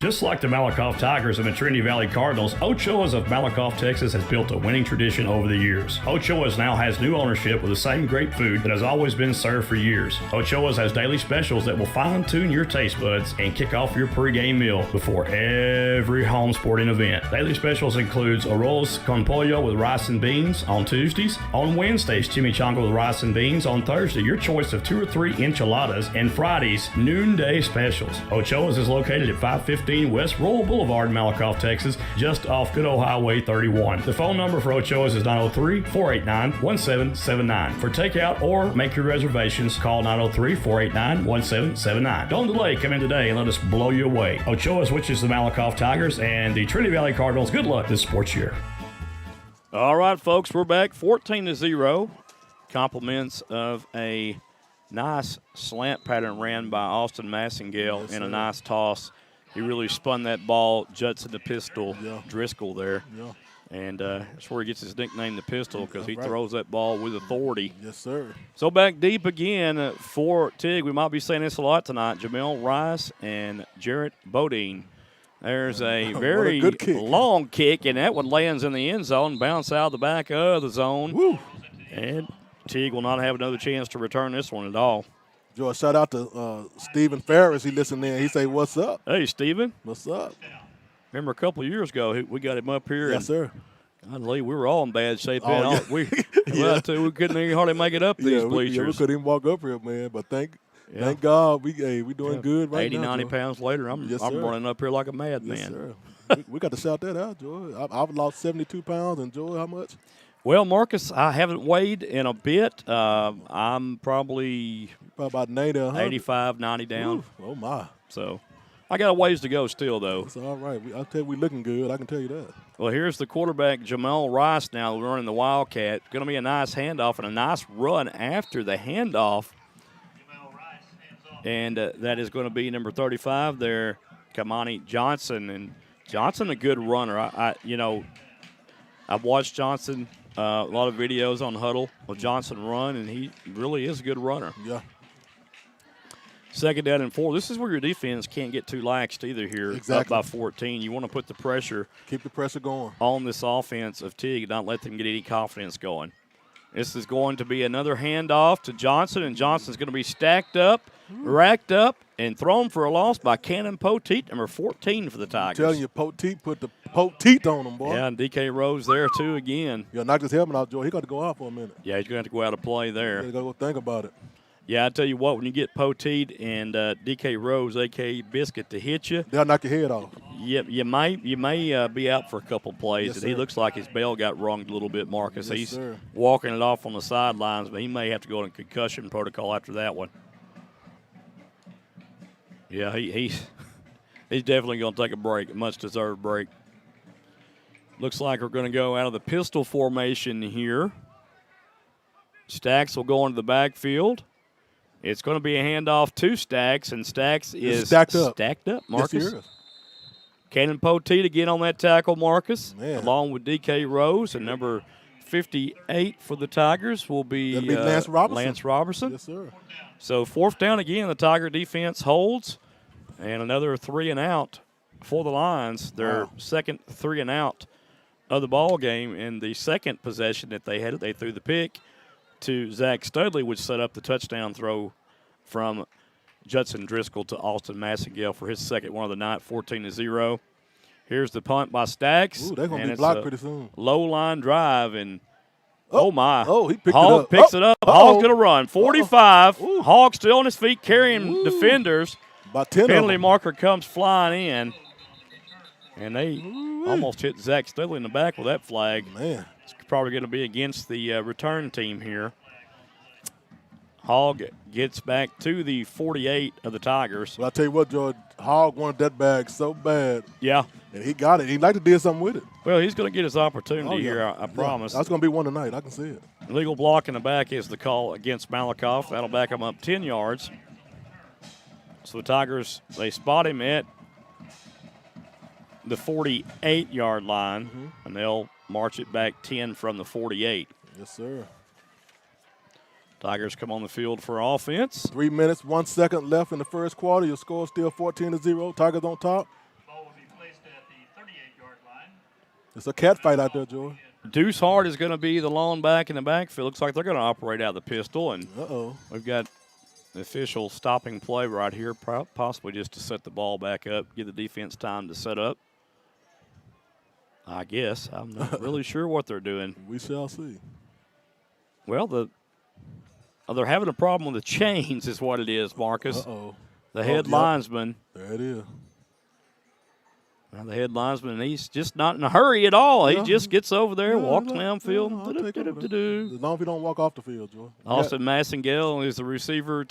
Just like the Malakoff Tigers and the Trinity Valley Cardinals, Ochoa's of Malakoff, Texas has built a winning tradition over the years. Ochoa's now has new ownership with the same great food that has always been served for years. Ochoa's has daily specials that will fine-tune your taste buds and kick off your pregame meal before every home sporting event. Daily specials includes arroz con pollo with rice and beans on Tuesdays. On Wednesdays, chimichanga with rice and beans. On Thursday, your choice of 2 or 3 enchiladas. And Fridays, noonday specials. Ochoa's is located at 515 West Royal Boulevard in Malakoff, Texas, just off Good Old Highway 31. The phone number for Ochoa's is 903-489-1779. For takeout or make your reservations, call 903-489-1779. Don't delay. Come in today and let us blow you away. Ochoa's, which is the Malakoff Tigers and the Trinity Valley Cardinals. Good luck this sports year. All right, folks, we're back 14-0. Compliments of a nice slant pattern ran by Austin Massengale in a nice toss. He really spun that ball, Judson the Pistol, Driscoll there. Yeah. And that's where he gets his nickname, the Pistol, because he throws that ball with authority. Yes, sir. So back deep again for Teague. We might be saying this a lot tonight. Jamel Rice and Jarrett Bodine. There's a very long kick, and that one lands in the end zone, bounce out the back of the zone. Woo. And Teague will not have another chance to return this one at all. Joe, shout out to Stephen Ferris. He listened in. He say, "What's up?" Hey, Stephen. What's up? Remember a couple of years ago, we got him up here. Yes, sir. God, Lee, we were all in bad shape. Oh, yeah. We couldn't even hardly make it up these bleachers. We couldn't even walk up here, man. But thank God, we doing good right 80, now. 90 pounds later, I'm running up here like a madman. Yes, sir. we got to shout that out, Joe. I've lost 72 pounds, and Joe, how much? Well, Marcus, I haven't weighed in a bit. I'm probably about 90, 85, 90 down. Ooh, oh, my. So I got a ways to go still, though. It's all right. I'll tell you, we're looking good. I can tell you that. Well, here's the quarterback, Jamel Rice, now running the Wildcat. Going to be a nice handoff and a nice run after the handoff. And that is going to be number 35 there, Kamani Johnson. And Johnson, a good runner. I've watched Johnson a lot of videos on Huddle of Johnson run, and he really is a good runner. Yeah. Second down and 4. This is where your defense can't get too laxed either here. Exactly. Up by 14. You want to put the pressure. Keep the pressure going. On this offense of Teague, not let them get any confidence going. This is going to be another handoff to Johnson, and Johnson's going to be stacked up, racked up, and thrown for a loss by Cannon Poteet, number 14 for the Tigers. I'm telling you, Poteet put the Poteet on him, boy. Yeah, and DK Rose there, too, again. Yeah, knocked his helmet out, Joe. He got to go out for a minute. Yeah, he's going to have to go out and play there. You got to go think about it. Yeah, I tell you what, when you get Poteet and DK Rose, a.k.a. Biscuit, to hit you, they'll knock your head off. You may be out for a couple plays. Yes, and he looks like his bell got runged a little bit, Marcus. Yes, he's sir. walking it off on the sidelines, but he may have to go in concussion protocol after that one. Yeah, he's definitely going to take a break, a much-deserved break. Looks like we're going to go out of the pistol formation here. Stacks will go into the backfield. It's going to be a handoff to Stacks, and Stacks is stacked up. Marcus. Yes, he is. Cannon Poteet again on that tackle, Marcus, Man. along with DK Rose, and number 58 for the Tigers will be Lance Robertson. Lance Robertson. Yes, sir. So fourth down again, the Tiger defense holds, and another 3 and out for the Lions. Their second 3 and out of the ball game. In the second possession that they had, they threw the pick to Zach Studley, which set up the touchdown throw from Judson Driscoll to Austin Massengale for his second one of the night, 14-0. Here's the punt by Stacks. Ooh, they're going to and be it's blocked a pretty soon. low line drive, and oh my. Oh, he picked Hogg it up. picks it up. Hogg's going to run. 45. Ooh. Hogg still on his feet carrying defenders. About 10 Penalty of them. marker comes flying in. And they almost hit Zach Staley in the back with that flag. Man. It's probably going to be against the return team here. Hogg gets back to the 48 of the Tigers. Well, I tell you what, George, Hogg wanted that bag so bad. Yeah. And he got it. He'd like to do something with it. Well, he's going to get his opportunity yeah. here, I promise. That's going to be one tonight. I can see it. Legal block in the back is the call against Malakoff. That'll back him up 10 yards. So the Tigers, they spot him at the 48-yard line, and they'll march it back 10 from the 48. Yes, sir. Tigers come on the field for offense. 3 minutes, 1 second left in the first quarter. Your score is still 14-0. Tigers on top. Ball will be placed at the 38-yard line. It's a cat fight out there, George. Deuce Hart is going to be the lone back in the backfield. Looks like they're going to operate out the pistol, and we've got the official stopping play right here, possibly just to set the ball back up, give the defense time to set up. I guess. I'm not really sure what they're doing. We shall see. Well, they're having a problem with the chains is what it is, Marcus. The head linesman. There it is. Well, the head linesman, he's just not in a hurry at all. He just gets over there, walks downfield. As long as he don't walk off the field, George. Austin Massengale is the receiver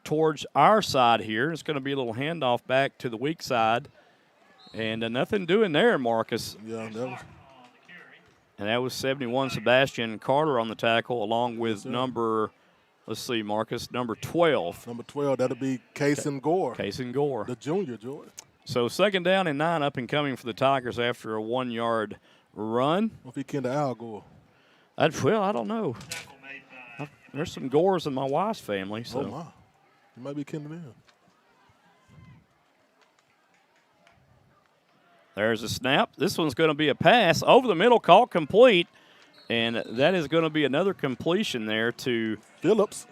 towards our side here. It's going to be a little handoff back to the weak side. And nothing doing there, Marcus. Yeah, that was 71 Sebastian Carter on the tackle, along with number 12. Number 12, that'll be Kason Gore. Kason Gore. The junior, George. So 2nd down and 9 up and coming for the Tigers after a 1-yard run. What if he kin to Al Gore? I don't know. There's some Gores in my wife's family. So. Oh, my. He might be kin to them. There's a snap. This one's going to be a pass over the middle, caught complete. And that is going to be another completion there to Phillips.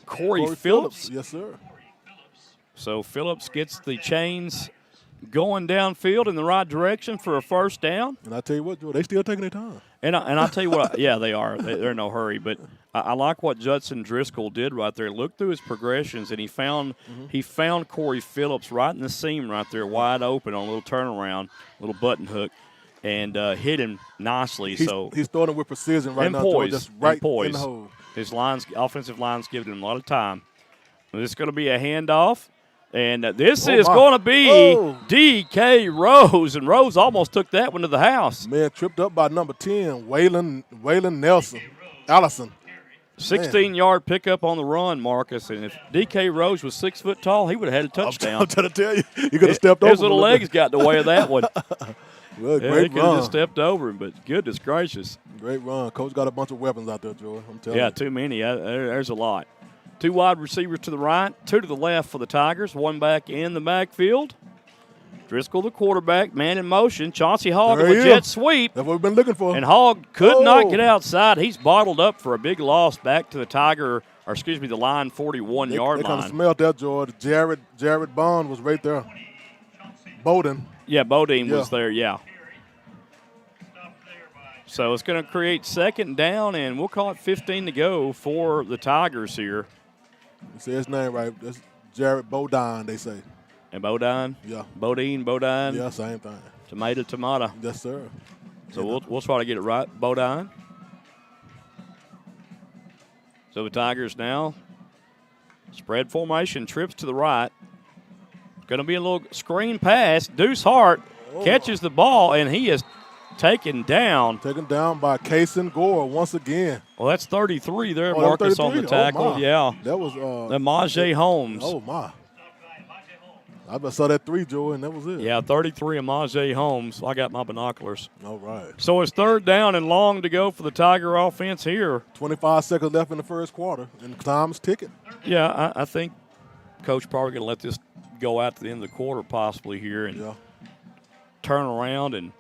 Corey Phillips. Yes, sir. So Phillips gets the chains going downfield in the right direction for a 1st down. And I tell you what, Joe, they still taking their time. And I tell you what, yeah, they are. They're in no hurry. But I like what Judson Driscoll did right there. Looked through his progressions, and he found Corey Phillips right in the seam right there, wide open on a little turnaround, little button hook, and hit him nicely. He's throwing it with precision right now, poise, just right poise. in the hole. His offensive line's giving him a lot of time. This is going to be a handoff. And this is going to be D.K. Rose, and Rose almost took that one to the house. Man, tripped up by number 10, Waylon Allison. 16-yard pickup on the run, Marcus. And if D.K. Rose was 6 foot tall, he would have had a touchdown. I'm trying to tell you, you could have stepped over. His little legs got in the way of that one. Well, yeah, great he could have just stepped over him, but goodness gracious. Great run. Coach got a bunch of weapons out there, Joey. I'm telling you. Yeah, too many. There's a lot. 2 wide receivers to the right, 2 to the left for the Tigers, 1 back in the backfield. Driscoll, the quarterback, man in motion. Chauncey Hogg with a jet sweep. That's what we've been looking for. And Hogg could not get outside. He's bottled up for a big loss back to the the line 41-yard line. They kind of smelled that, George. Jared Bond was right there. Bowden. Yeah, Bodine was there, yeah. So it's going to create 2nd down, and we'll call it 15 to go for the Tigers here. You say his name right. That's Jared Bodine, they say. And Bodine? Yeah. Bodine. Yeah, same thing. Tomato. Yes, sir. So we'll try to get it right. Bodine. So the Tigers now, spread formation, trips to the right. Going to be a little screen pass. Deuce Hart catches the ball, and he is taken down. Taken down by Kason Gore once again. Well, that's 33 there, Marcus, on the tackle. Yeah. That was the Majay Holmes. Oh, my. I saw that 3, Joey, and that was it. Yeah, 33 of Majay Holmes. I got my binoculars. All right. So it's 3rd down and long to go for the Tiger offense here. 25 seconds left in the first quarter, and time's ticking. Yeah, I think Coach probably going to let this go out to the end of the quarter possibly here and turn around and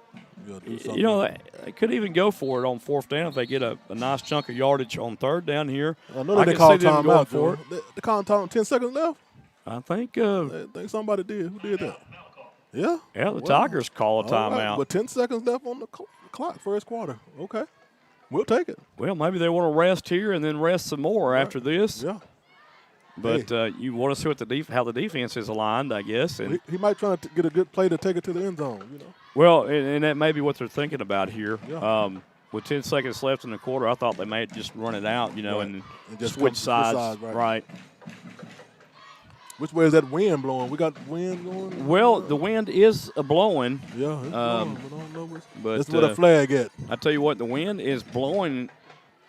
they could even go for it on 4th down if they get a nice chunk of yardage on 3rd down here. I know they call timeout for it. They call time 10 seconds left. I think somebody did. Who did that? Yeah. Yeah, the Tigers call a timeout. Right. With 10 seconds left on the clock, first quarter. Okay. We'll take it. Well, maybe they want to rest here and then rest some more after this. Yeah. But you want to see what how the defense is aligned, I guess. And he might try to get a good play to take it to the end zone, you know. Well, and that may be what they're thinking about here. Yeah. With 10 seconds left in the quarter, I thought they might just run it out, you know, and just switch sides. Right. Which way is that wind blowing? We got wind going? Well, the wind is blowing. Yeah, it's blowing, but I don't know but that's where the flag at. I tell you what, the wind is blowing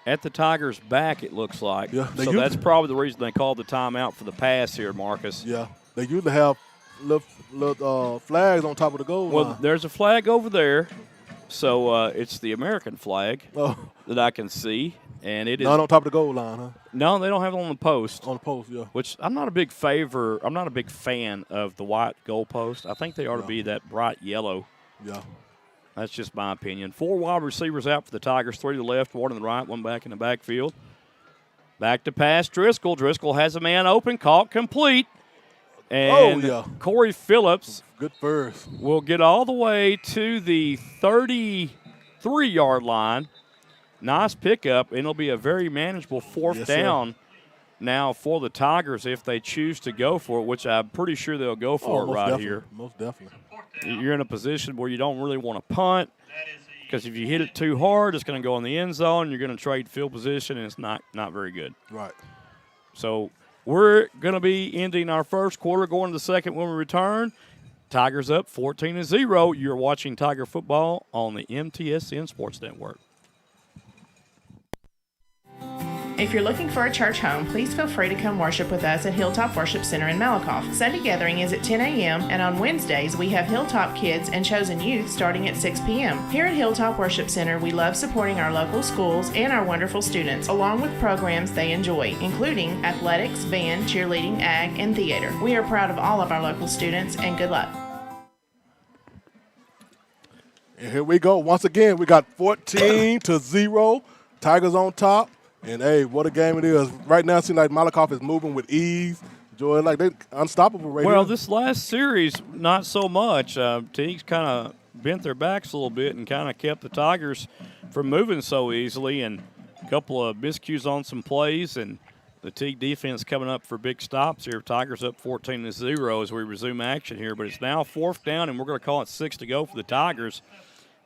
at the Tigers' back, it looks like. Yeah, so that's probably the reason they called the timeout for the pass here, Marcus. Yeah, they usually have little flags on top of the goal line. Well, there's a flag over there, so it's the American flag that I can see. And it is not on top of the goal line, huh? No, they don't have it on the post. On the post, yeah. Which I'm not a big fan of the white goal post. I think they ought to be that bright yellow. Yeah. That's just my opinion. 4 wide receivers out for the Tigers, 3 to the left, 1 to the right, 1 back in the backfield. Back to pass Driscoll. Driscoll has a man open, caught complete. And Corey Phillips good first. Will get all the way to the 33-yard line. Nice pickup, and it'll be a very manageable fourth down now for the Tigers if they choose to go for it, which I'm pretty sure they'll go for it right here. Most definitely. You're in a position where you don't really want to punt because if you hit it too hard, it's going to go in the end zone. You're going to trade field position, and it's not very good. Right. So we're going to be ending our first quarter, going to the second when we return. Tigers up 14-0. You're watching Tiger football on the MTSN Sports Network. If you're looking for a church home, please feel free to come worship with us at Hilltop Worship Center in Malakoff. Sunday gathering is at 10 a.m., and on Wednesdays, we have Hilltop Kids and Chosen Youth starting at 6 p.m. Here at Hilltop Worship Center, we love supporting our local schools and our wonderful students, along with programs they enjoy, including athletics, band, cheerleading, ag, and theater. We are proud of all of our local students, and good luck. And here we go. Once again, we got 14-0. Tigers on top. And, hey, what a game it is. Right now it seems like Malakoff is moving with ease. Joy, like they're unstoppable right Well, here. this last series, not so much. Teague's kind of bent their backs a little bit and kind of kept the Tigers from moving so easily. And a couple of miscues on some plays. And the Teague defense coming up for big stops here. Tigers up 14-0 as we resume action here. But it's now 4th down, and we're going to call it 6 to go for the Tigers.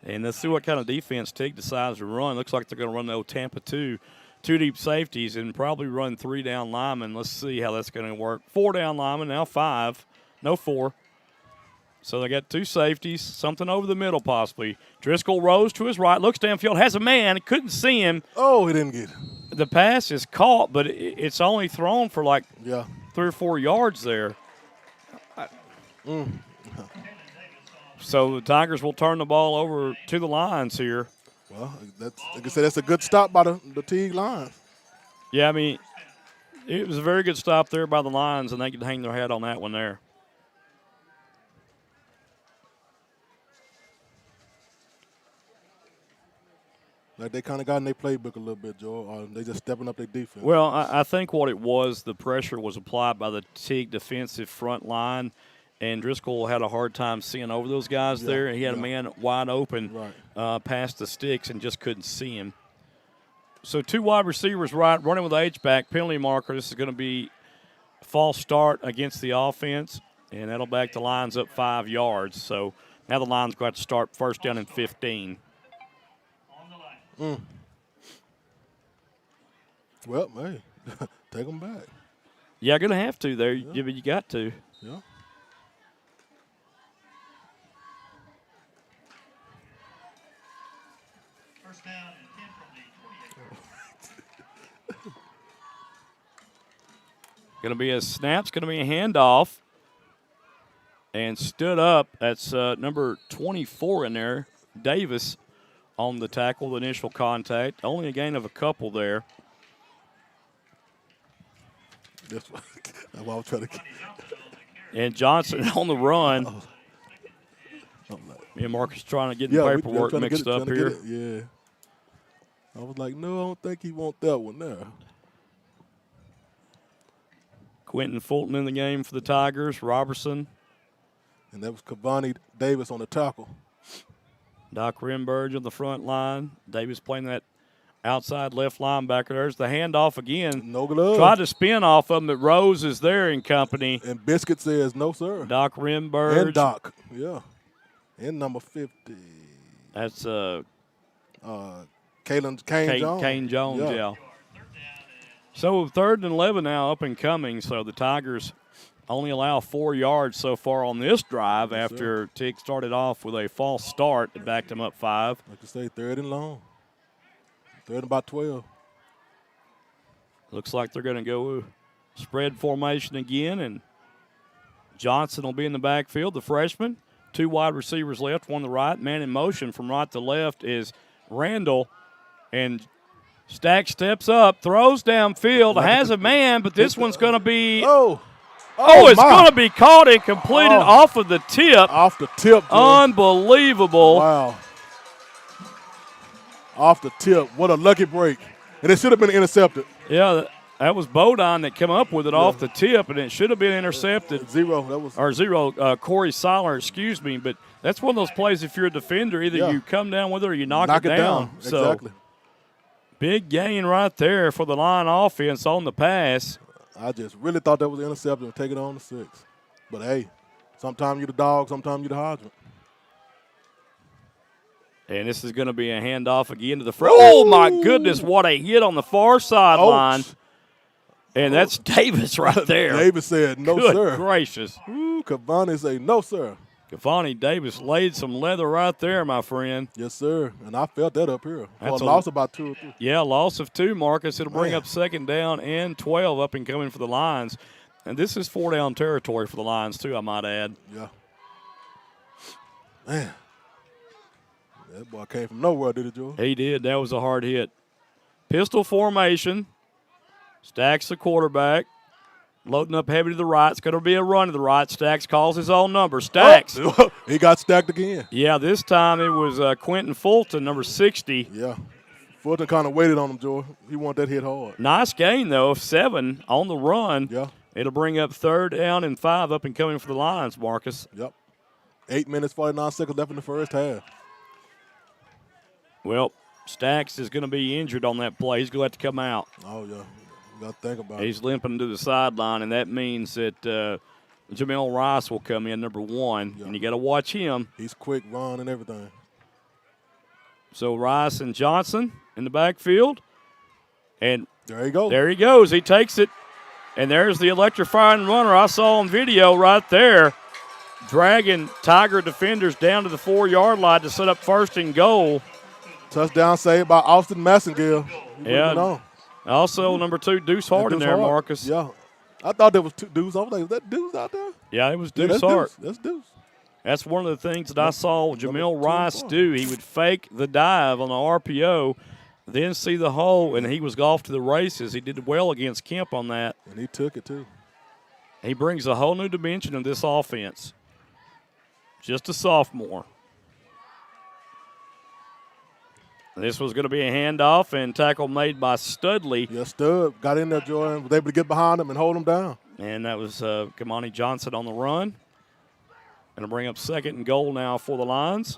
And let's see what kind of defense Teague decides to run. Looks like they're going to run the old Tampa 2 deep safeties and probably run 3 down linemen. Let's see how that's going to work. 4 down linemen, now 5. No 4. So they got 2 safeties, something over the middle possibly. Driscoll rose to his right, looks downfield, has a man, couldn't see him. Oh, he didn't get it. The pass is caught, but it's only thrown for like 3 or 4 yards there. So the Tigers will turn the ball over to the Lions here. Well, that's, like I said, that's a good stop by the Teague Lions. Yeah, I mean, it was a very good stop there by the Lions, and they could hang their hat on that one there. Like they kind of got in their playbook a little bit, Joe, or they just stepping up their defense. Well, I think what it was, the pressure was applied by the Teague defensive front line, and Driscoll had a hard time seeing over those guys there. And he had a man wide open past the sticks and just couldn't see him. So 2 wide receivers running with the H-back, penalty marker. This is going to be a false start against the offense, and that'll back the Lions up 5 yards. So now the Lions got to start 1st down and 15. Well, hey, take them back. Yeah, going to have to there. Yeah. You got to. Yeah. Going to be a snap. It's going to be a handoff. And stood up. That's number 24 in there, Davis, on the tackle, the initial contact. Only a gain of a couple there. That's what I was trying to get. And Johnson on the run. Me and Marcus trying to get the paperwork mixed up here. Yeah. I was like, no, I don't think he want that one there. Quentin Fulton in the game for the Tigers. Robertson. And that was Cavani Davis on the tackle. Doc Renberg on the front line. Davis playing that outside left linebacker. There's the handoff again. No glove. Tried to spin off of him, but Rose is there in company. And Biscuit says no, sir. Doc Renberg. And Doc, yeah. And number 50. That's Kane Jones. Kane Jones, yeah. So 3rd and 11 now up and coming. So the Tigers only allow 4 yards so far on this drive after Teague started off with a false start. It backed him up 5. Like I say, 3rd and long. 3rd and about 12. Looks like they're going to go spread formation again, and Johnson will be in the backfield, the freshman. 2 wide receivers left, one to the right. Man in motion from right to left is Randall, and Stack steps up, throws downfield, has a man, but this one's going to be it's going to be caught and completed off of the tip. Off the tip, Joe. Unbelievable. Wow. Off the tip. What a lucky break. And it should have been intercepted. Yeah, that was Bodine that came up with it off the tip, and it should have been intercepted. Corey Seiler, excuse me. But that's one of those plays, if you're a defender, either you come down with it or you knock it down. Exactly. So, big gain right there for the line offense on the pass. I just really thought that was an interception and take it on to 6. But, hey, sometimes you're the dog, sometimes you're the hydrant. And this is going to be a handoff again to the front. Oh, my goodness, what a hit on the far sideline. And that's Davis right there. Davis said, no, Good sir. Gracious. Ooh, Cavani said, no, sir. Cavani Davis laid some leather right there, my friend. Yes, sir. And I felt that up here. That's a loss about 2 or 3. Yeah, loss of 2, Marcus. It'll bring up 2nd down and 12 up and coming for the Lions. And this is 4-down territory for the Lions, too, I might add. Yeah. Man. That boy came from nowhere, did it, Joe? He did. That was a hard hit. Pistol formation. Stacks the quarterback. Loading up heavy to the right. It's going to be a run to the right. Stacks calls his own number. Stacks. Oh, he got stacked again. Yeah, this time it was Quentin Fulton, number 60. Yeah. Fulton kind of waited on him, Joe. He wanted that hit hard. Nice gain, though, of 7 on the run. Yeah. It'll bring up 3rd down and 5 up and coming for the Lions, Marcus. Yep. 8 minutes, 49 seconds left in the first half. Well, Stacks is going to be injured on that play. He's going to have to come out. Oh, yeah. You got to think about it. He's limping to the sideline, and that means that Jamel Rice will come in, number 1, and you got to watch him. He's quick, run, and everything. So Rice and Johnson in the backfield. And there he goes. There he goes. He takes it, and there's the electrifying runner I saw on video right there, dragging Tiger defenders down to the 4-yard line to set up 1st and goal. Touchdown saved by Austin Massengill. Yeah. Also, number 2, Deuce Hart in there, Marcus. Yeah. I thought there was 2 Deuce. I was like, is that Deuce out there? Yeah, it was Deuce Hart. That's Deuce. That's one of the things that I saw Jamil Rice do. He would fake the dive on the RPO, then see the hole, and he was off to the races. He did well against Kemp on that. And he took it, too. He brings a whole new dimension of this offense. Just a sophomore. This was going to be a handoff and tackle made by Studley. Yeah, Stud got in there, Jordan, was able to get behind him and hold him down. And that was Kamani Johnson on the run. Going to bring up 2nd and goal now for the Lions.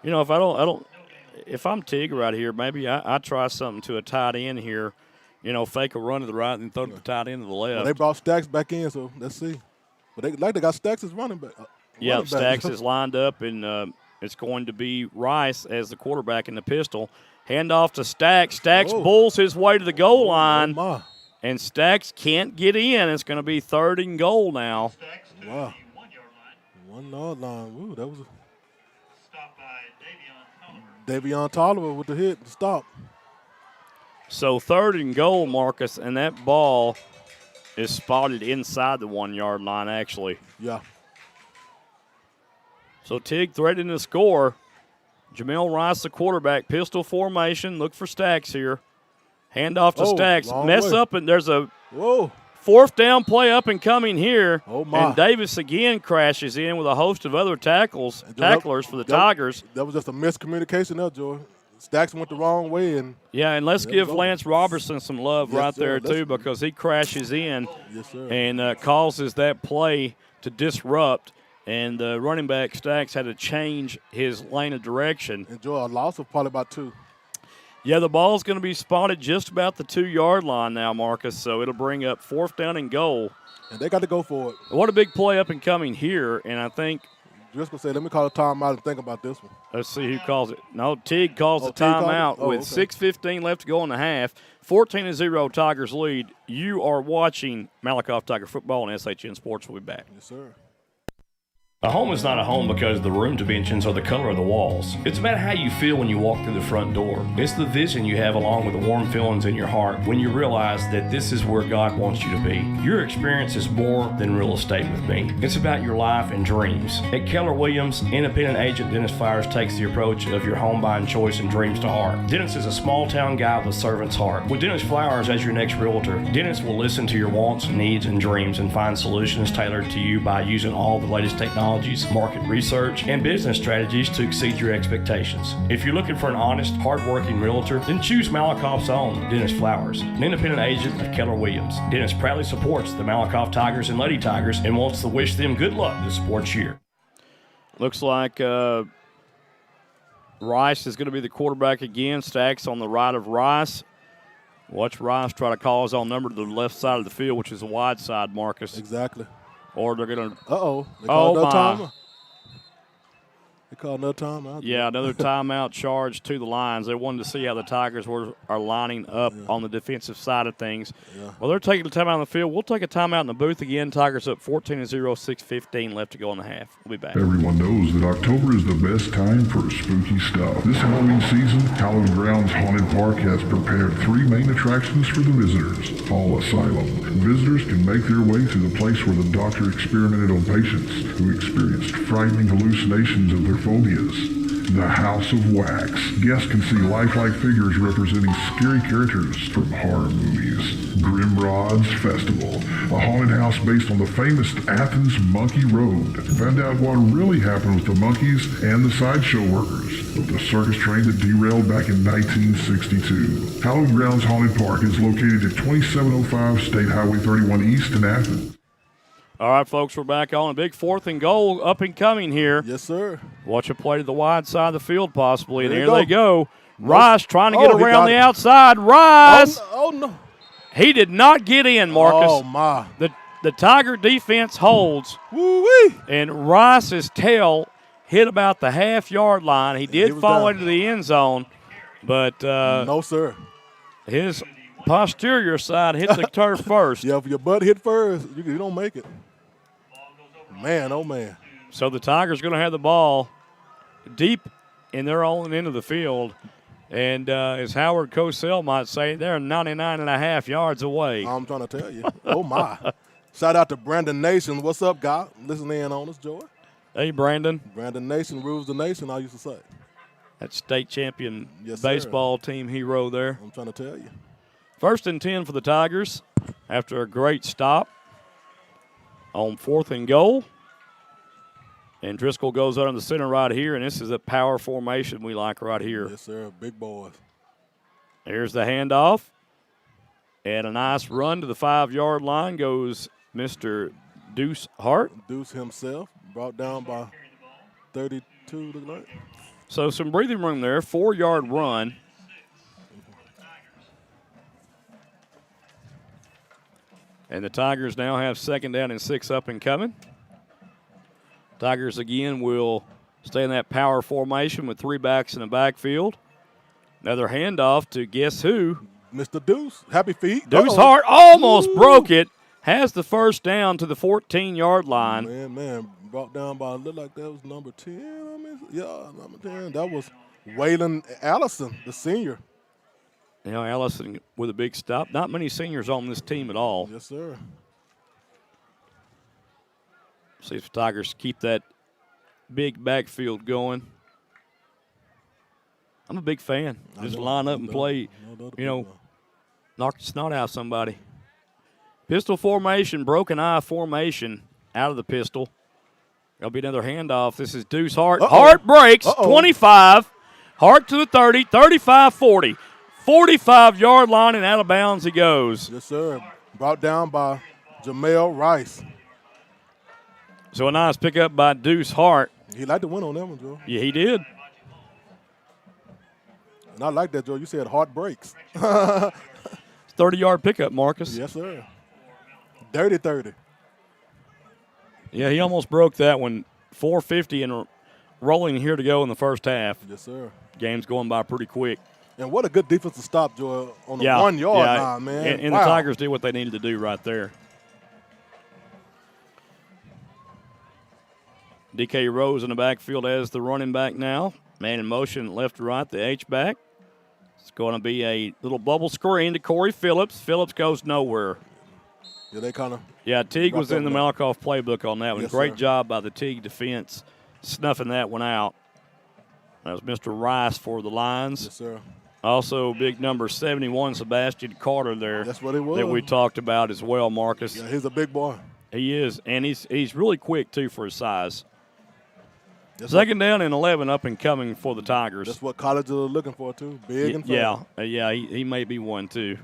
You know, if I'm Teague right here, maybe I try something to a tight end here. You know, fake a run to the right and throw to the tight end to the left. Well, they brought Stacks back in, so let's see. But they got Stacks as running back. Yeah, Stacks is lined up, and it's going to be Rice as the quarterback in the pistol. Handoff to Stacks. Stacks bulls his way to the goal line, and Stacks can't get in. It's going to be 3rd and goal now. Wow. 1 yard line. Ooh, that was a stop by Davion Tolliver with the hit and stop. So 3rd and goal, Marcus, and that ball is spotted inside the 1 yard line, actually. Yeah. So Teague threatening to score. Jamel Rice, the quarterback, pistol formation. Look for Stacks here. Handoff to Stacks. Mess up, and there's a 4th down play up and coming here. Oh, my. And Davis again crashes in with a host of other tacklers for the Tigers. That was just a miscommunication there, Joy. Stacks went the wrong way. And let's give Lance Robertson some love right there, sir. too, because he crashes in sir. and causes that play to disrupt. And the running back Stacks had to change his lane of direction. Enjoy a loss of probably about 2. Yeah, the ball's going to be spotted just about the 2-yard line now, Marcus, so it'll bring up 4th down and goal. And they got to go for it. What a big play up and coming here, and I think Driscoll said, let me call a timeout and think about this one. let's see who calls it. No, Teague calls the Teague called it? timeout with 6:15 left to go in the half. 14-0 Tigers lead. You are watching Malakoff Tiger football, and SHN Sports will be back. Yes, sir. A home is not a home because the room dimensions or the color of the walls. It's about how you feel when you walk through the front door. It's the vision you have along with the warm feelings in your heart when you realize that this is where God wants you to be. Your experience is more than real estate with me. It's about your life and dreams. At Keller Williams, independent agent Dennis Flowers takes the approach of your home buying choice and dreams to heart. Dennis is a small town guy with a servant's heart. With Dennis Flowers as your next realtor, Dennis will listen to your wants, needs, and dreams and find solutions tailored to you by using all the latest technologies, market research, and business strategies to exceed your expectations. If you're looking for an honest, hard-working realtor, then choose Malakoff's own Dennis Flowers, an independent agent of Keller Williams. Dennis proudly supports the Malakoff Tigers and Lady Tigers and wants to wish them good luck this sports year. Looks like Rice is going to be the quarterback again. Stacks on the right of Rice. Watch Rice try to call his own number to the left side of the field, which is the wide side, Marcus. Exactly. Or they're going to – They called another timeout. They called another timeout. Yeah, another timeout charge to the lines. They wanted to see how the Tigers are lining up on the defensive side of things. Yeah. Well, they're taking a timeout on the field. We'll take a timeout in the booth again. Tigers up 14-0, 6:15 left to go in the half. We'll be back. Everyone knows that October is the best time for spooky stuff. This Halloween season, Halloween Grounds Haunted Park has prepared 3 main attractions for the visitors. Hall Asylum. Visitors can make their way to the place where the doctor experimented on patients who experienced frightening hallucinations of their phobias. The House of Wax. Guests can see lifelike figures representing scary characters from horror movies. Grimrod's Festival. A haunted house based on the famous Athens Monkey Road. Find out what really happened with the monkeys and the sideshow workers of the circus train that derailed back in 1962. Halloween Grounds Haunted Park is located at 2705 State Highway 31 East in Athens. All right, folks, we're back on a big 4th and goal up and coming here. Yes, sir. Watch a play to the wide side of the field possibly, and There here you they go. Rice trying to get he around got the it. outside. Rice. Oh, no. He did not get in, Marcus. Oh, my. The Tiger defense holds. Woo-wee. And Rice's tail hit about the half-yard line. He did fall into the end zone, but no, sir. His posterior side hit the turf first. Yeah, if your butt hit first, you don't make it. Man, oh, man. So the Tigers going to have the ball deep in their own end of the field. And as Howard Cosell might say, they're 99.5 yards away. I'm trying to tell you. Oh, my. Shout out to Brandon Nation. What's up, guy? Listen in on us, Joy. Hey, Brandon. Brandon Nation rules the nation, I used to say. That state champion Yes, baseball team hero there. I'm trying to tell you. 1st and 10 for the Tigers after a great stop on 4th and goal. And Driscoll goes out in the center right here, and this is a power formation we like right here. Yes, sir. Big boys. Here's the handoff. And a nice run to the 5-yard line goes Mr. Deuce Hart. Deuce himself, brought down by 32, look like. So some breathing room there, 4-yard run. And the Tigers now have 2nd down and 6 up and coming. Tigers again will stay in that power formation with 3 backs in the backfield. Another handoff to guess who? Mr. Deuce. Happy feet. Deuce Hart almost broke it. Has the 1st down to the 14-yard line. Man. Brought down by, looked like that was number 10. Number 10. That was Waylon Allison, the senior. You know, Allison with a big stop. Not many seniors on this team at all. Yes, sir. See if the Tigers keep that big backfield going. I'm a big fan. Just line up and play, knock the snot out of somebody. Pistol formation, broken eye formation out of the pistol. There'll be another handoff. This is Deuce Hart. Hart breaks, 25. Hart to the 30, 35-40. 45-yard line, and out of bounds he goes. Yes, sir. Brought down by Jamel Rice. So a nice pickup by Deuce Hart. He liked to win on that one, Joe. Yeah, he did. And I like that, Joe. You said Hart breaks. 30-yard pickup, Marcus. Yes, sir. Dirty 30. Yeah, he almost broke that one. 4:50 and rolling here to go in the first half. Yes, sir. Game's going by pretty quick. And what a good defensive stop, Joe, on the 1 yard line, man. And wow. the Tigers did what they needed to do right there. DK Rose in the backfield as the running back now. Man in motion left to right, the H-back. It's going to be a little bubble screen to Corey Phillips. Phillips goes nowhere. Yeah, they kind of. Yeah, Teague was in the Malakoff playbook on that one. Yes, Great sir. job by the Teague defense snuffing that one out. That was Mr. Rice for the Lions. Yes, sir. Also, big number 71, Sebastian Carter there. That's what it was. That we talked about as well, Marcus. Yeah, he's a big boy. He is, and he's really quick, too, for his size. That's Second down and 11 up and coming for the Tigers. That's what colleges are looking for, too. Big and fast. Yeah, he may be one, too.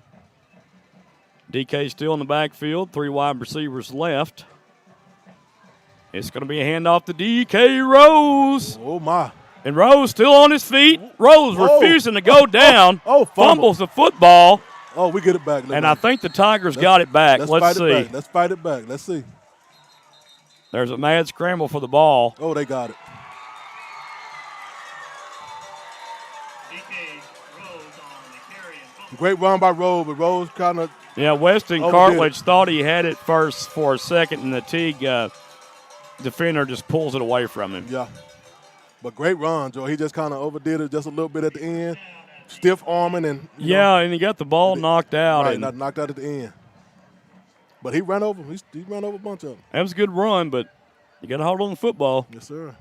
DK still in the backfield. 3 wide receivers left. It's going to be a handoff to DK Rose. Oh, my. And Rose still on his feet. Rose refusing to go down. Fumbles the football. Oh, we get it back. And I think the Tigers got it back. Let's see. Let's fight it back. Let's see. There's a mad scramble for the ball. Oh, they got it. Great run by Rose, but Rose kind of. Yeah, Weston Cartledge thought he had it first for a second, and the Teague defender just pulls it away from him. Yeah. But great run, Joe. He just kind of overdid it just a little bit at the end. Stiff arming and. And he got the ball knocked out. Right, knocked out at the end. But he ran over him. He ran over a bunch of them. That was a good run, but you got to hold on the football. Yes, sir.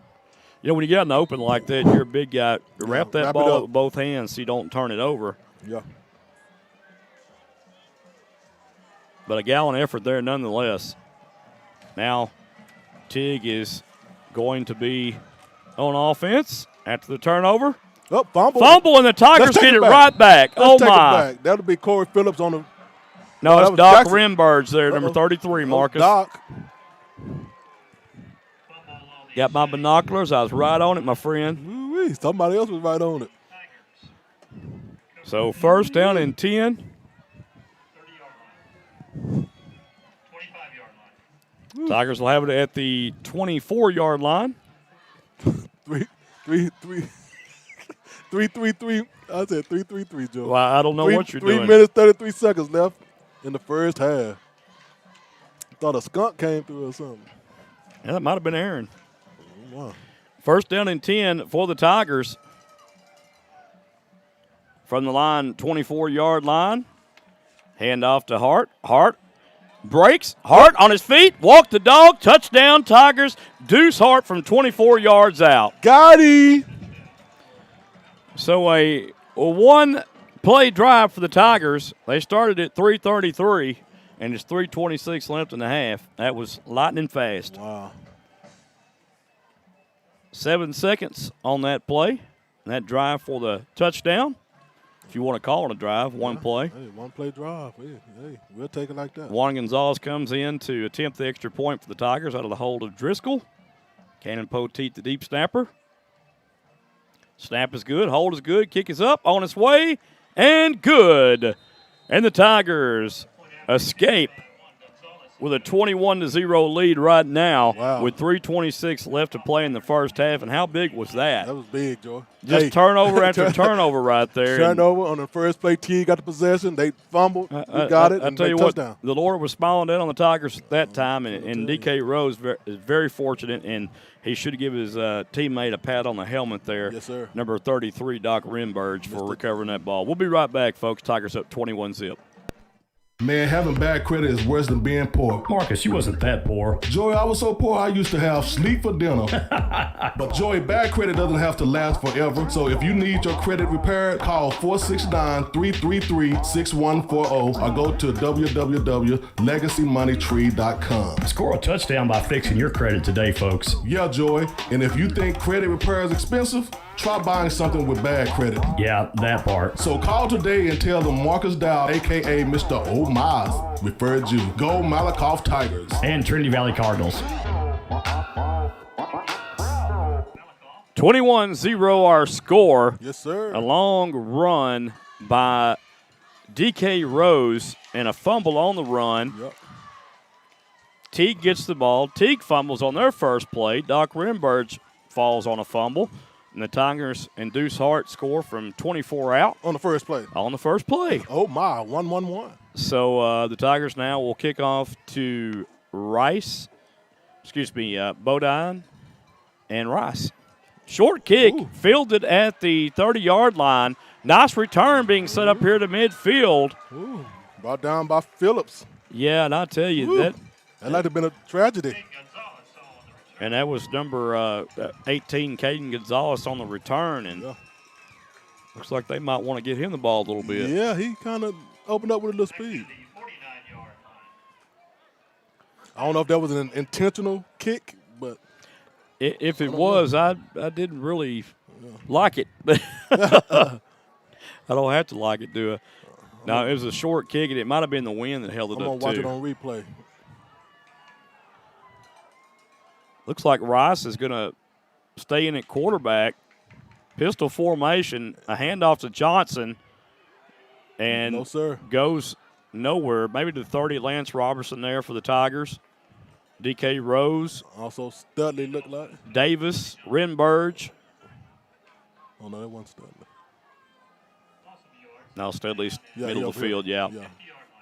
When you get out in the open like that, you're a big guy. Wrap that ball up with both hands so you don't turn it over. Yeah. But a gallant effort there nonetheless. Now, Teague is going to be on offense after the turnover. Oh, fumble. Fumble, and the Tigers get it right back. Let's take my. It back. That'll be Corey Phillips on the. No, it's Doc Rimberge there, number 33, Marcus. Doc. Got my binoculars. I was right on it, my friend. Ooh-wee. Somebody else was right on it. So first down and 10. 25-yard line. Tigers will have it at the 24-yard line. 3-3-3. I said 3-3-3, Joe. Well, I don't know what you're doing. 3 minutes, 33 seconds left in the first half. Thought a skunk came through or something. Yeah, that might have been Aaron. Oh, wow. First down and 10 for the Tigers. From the line, 24-yard line. Hand off to Hart. Hart breaks. Hart on his feet. Walk the dog. Touchdown, Tigers. Deuce Hart from 24 yards out. Got he. So a one-play drive for the Tigers. They started at 3:33, and it's 3:26 left in the half. That was lightning fast. Wow. 7 seconds on that play. And that drive for the touchdown. If you want to call it a drive, one play. Hey, one-play drive. Hey, we'll take it like that. Juan Gonzalez comes in to attempt the extra point for the Tigers out of the hold of Driscoll. Cannon Poteet, the deep snapper. Snap is good. Hold is good. Kick is up. On its way. And good. And the Tigers escape with a 21-0 lead right now with 3:26 left to play in the first half. And how big was that? That was big, Joe. Just turnover after turnover right there. Turnover on the first play. Teague got the possession. They fumbled. We got it. I tell you what, the Lord was smiling down on the Tigers at that time, and DK Rose is very fortunate, and he should give his teammate a pat on the helmet there. Yes, sir. Number 33, Doc Rimberge, for recovering that ball. We'll be right back, folks. Tigers up 21-0. Man, having bad credit is worse than being poor. Marcus, you wasn't that poor. Joey, I was so poor I used to have sleep for dinner. But Joey, bad credit doesn't have to last forever. So if you need your credit repaired, call 469-333-6140 or go to www.legacymoneytree.com. Score a touchdown by fixing your credit today, folks. Yeah, Joey. And if you think credit repair is expensive, try buying something with bad credit. Yeah, that part. So call today and tell them Marcus Dow, a.k.a. Mr. Oh Miles, referred you. Go Malakoff Tigers. And Trinity Valley Cardinals. 21-0 our score. Yes, sir. A long run by DK Rose and a fumble on the run. Yep. Teague gets the ball. Teague fumbles on their first play. Doc Renberg falls on a fumble. And the Tigers and Deuce Hart score from 24 out. On the first play. On the first play. Oh, my. 1-1-1. So the Tigers now will kick off to Bodine and Rice. Short kick, fielded at the 30-yard line. Nice return being set up here to midfield. Ooh, brought down by Phillips. Yeah, and I tell you, that might have been a tragedy. And that was number 18, Caden Gonzalez, on the return. And looks like they might want to get him the ball a little bit. Yeah, he kind of opened up with a little speed. I don't know if that was an intentional kick, but if it was, I didn't really like it. I don't have to like it, do I? No, it was a short kick, and it might have been the wind that held it up, too. I'm going to watch it on replay. Looks like Rice is going to stay in at quarterback. Pistol formation, a handoff to Johnson, and goes nowhere. Maybe to the 30, Lance Robertson there for the Tigers. DK Rose. Also Studley looked like. Davis, Renberg. Oh, no, that wasn't Studley. No, Studley's middle of the field,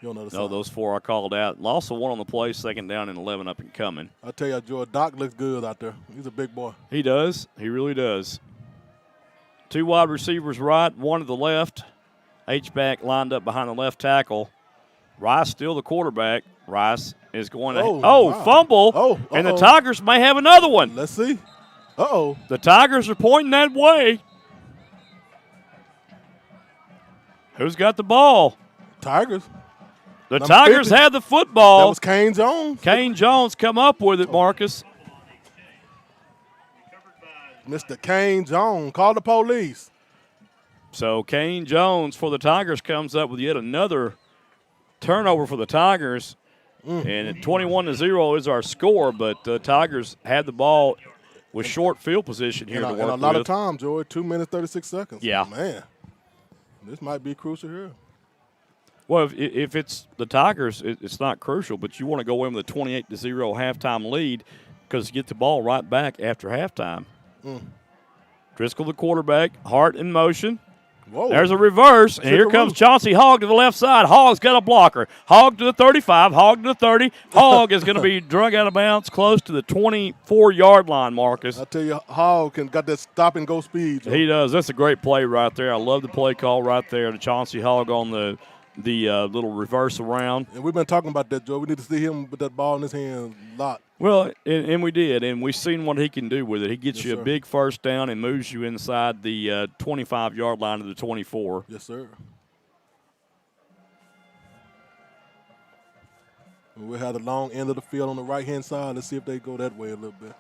No, those four I called out. Lost the one on the play, second down and 11 up and coming. I tell you, George, Doc looks good out there. He's a big boy. He does. He really does. Two wide receivers right, one to the left. H-back lined up behind the left tackle. Rice still the quarterback. Rice is going to fumble, and the Tigers may have another one. Let's see. The Tigers are pointing that way. Who's got the ball? Tigers. The Tigers have the football. That was Kane Jones. Kane Jones come up with it, Marcus. Mr. Kane Jones. Call the police. So Kane Jones for the Tigers comes up with yet another turnover for the Tigers. And 21-0 is our score, but the Tigers had the ball with short field position here to work with. And a lot of time, Joey. 2 minutes, 36 seconds. Yeah. Man, this might be crucial here. Well, if it's the Tigers, it's not crucial, but you want to go in with a 28-0 halftime lead because you get the ball right back after halftime. Driscoll, the quarterback, Hart in motion. Whoa. There's a reverse, and here comes Chauncey Hogg to the left side. Hogg's got a blocker. Hogg to the 35, Hogg to the 30. Hogg is going to be drug out of bounds close to the 24-yard line, Marcus. I tell you, Hogg got that stop-and-go speed. He does. That's a great play right there. I love the play call right there to Chauncey Hogg on the little reverse around. And we've been talking about that, Joe. We need to see him with that ball in his hand a lot. Well, and we did, and we've seen what he can do with it. He gets you a big first down and moves you inside the 25-yard line to the 24. Yes, sir. We have the long end of the field on the right-hand side. Let's see if they go that way a little bit.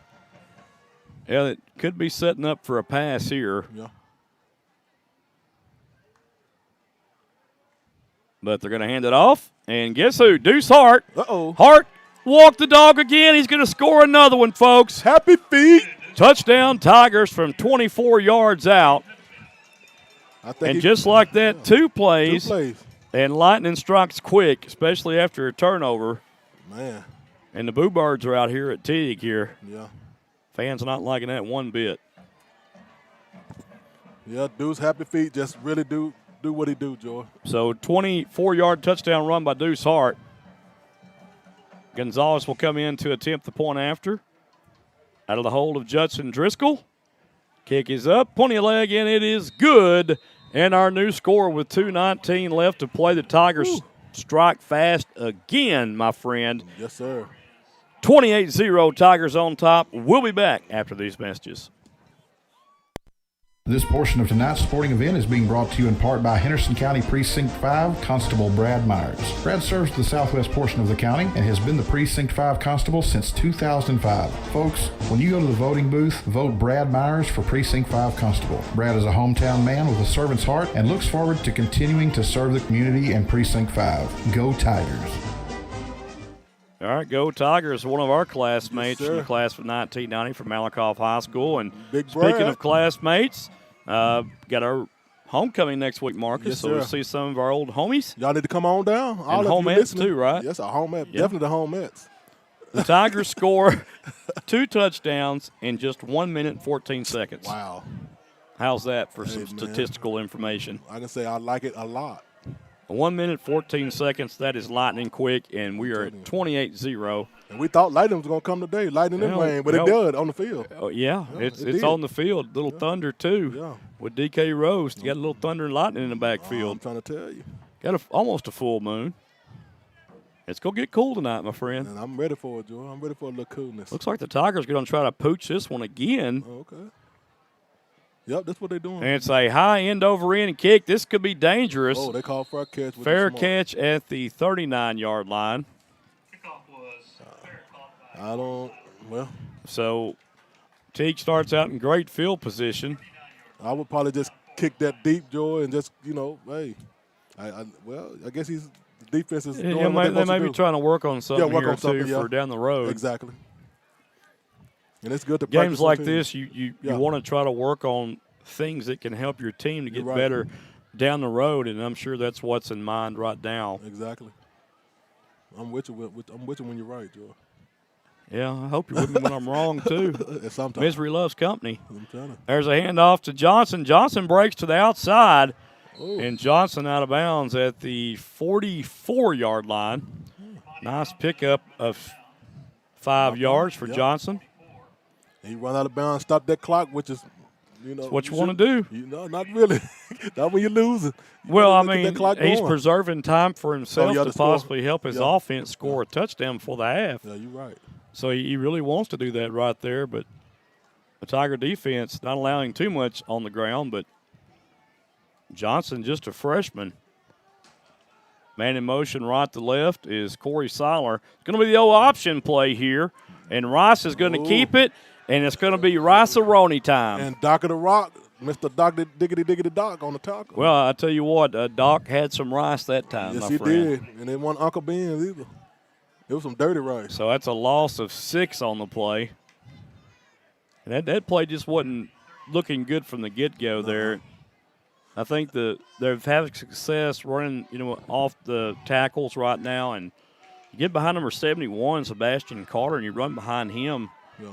Yeah, it could be setting up for a pass here. Yeah. But they're going to hand it off, and guess who? Deuce Hart. Uh-oh. Hart walked the dog again. He's going to score another one, folks. Happy feet. Touchdown Tigers from 24 yards out. And just like that, two plays. And lightning strikes quick, especially after a turnover. Man. And the Boo Birds are out here at Teague here. Yeah. Fans not liking that one bit. Yeah, Deuce Happy Feet just really do what he do, Joy. So 24-yard touchdown run by Deuce Hart. Gonzalez will come in to attempt the point after. Out of the hold of Judson Driscoll. Kick is up, plenty of leg, and it is good. And our new score with 2:19 left to play. The Tigers strike fast again, my friend. Yes, sir. 28-0, Tigers on top. We'll be back after these messages. This portion of tonight's sporting event is being brought to you in part by Henderson County Precinct 5 Constable Brad Myers. Brad serves the southwest portion of the county and has been the Precinct 5 Constable since 2005. Folks, when you go to the voting booth, vote Brad Myers for Precinct 5 Constable. Brad is a hometown man with a servant's heart and looks forward to continuing to serve the community in Precinct 5. Go Tigers. All right, go Tigers. One of our classmates Yes, from the class of 1990 from Malakoff High School. And Big speaking Brad. of classmates, got our homecoming next week, Marcus. Yes, so we'll sir. see some of our old homies. Y'all need to come on down. All And of you homettes listening. too, right? Yes, our homettes. Yeah. Definitely the homettes. The Tigers score 2 touchdowns in just 1 minute and 14 seconds. Wow. How's that for some man. statistical information? I can say I like it a lot. 1 minute, 14 seconds. That is lightning quick, and we are at 28-0. And we thought lightning was going to come today, lightning and Well, rain, but it well, did on the field. Oh, yeah, it's it did. on the field. Little thunder, too, Yeah. with DK Rose. You got a little thunder and lightning in the I'm backfield. trying to tell you. Got almost a full moon. It's going to get cool tonight, my friend. And I'm ready for it, Joe. I'm ready for a little coolness. Looks like the Tigers are going to try to pooch this one again. Oh, okay. Yep, that's what they're doing. And it's a high end over end kick. This could be dangerous. Oh, they called for a catch. With Fair the smart. catch at the 39-yard line. Kickoff was fair call by I don't, well, So Teague starts out in great field position. I would probably just kick that deep, Joe, and just, hey. I guess the defense is doing Yeah, what they they're may supposed be to do. trying to work on something work here, on something, too, yeah. for down the road. Exactly. And it's good to practice Games like on this, teams. you Yeah. want to try to work on things that can help your team to get You're right. better down the road, and I'm sure that's what's in mind right now. Exactly. I'm with you. I'm with you when you're right, Joe. Yeah, I hope you're with me when I'm wrong, too. Sometimes. Misery loves company. I'm trying to. There's a handoff to Johnson. Johnson breaks to the outside, Oh. and Johnson out of bounds at the 44-yard line. Nice pickup of 5 yards for Yep. Johnson. He run out of bounds, stop that clock, which is, That's what you want to do. Not really. Not when you're losing. You Well, I gotta get that mean, clock he's going. preserving time for himself yeah, to to score. possibly help his Yeah. offense score a touchdown before the half. Yeah, you're right. So he really wants to do that right there, but the Tiger defense not allowing too much on the ground, but Johnson, just a freshman. Man in motion right to left is Corey Seiler. It's going to be the old option play here, and Rice is going to keep it, and it's going to be Rice-a-Roni time. And Doc of the Rock, Mr. Doc Diggity Doc on the tackle. Well, I tell you what, Doc had some rice that time, yes, my he friend. did. And it wasn't Uncle Ben's either. It was some dirty rice. So that's a loss of 6 on the play. And that play just wasn't looking good from the get-go there. I think they've had success running, off the tackles right now, and you get behind number 71, Sebastian Carter, and you run behind him. Yeah.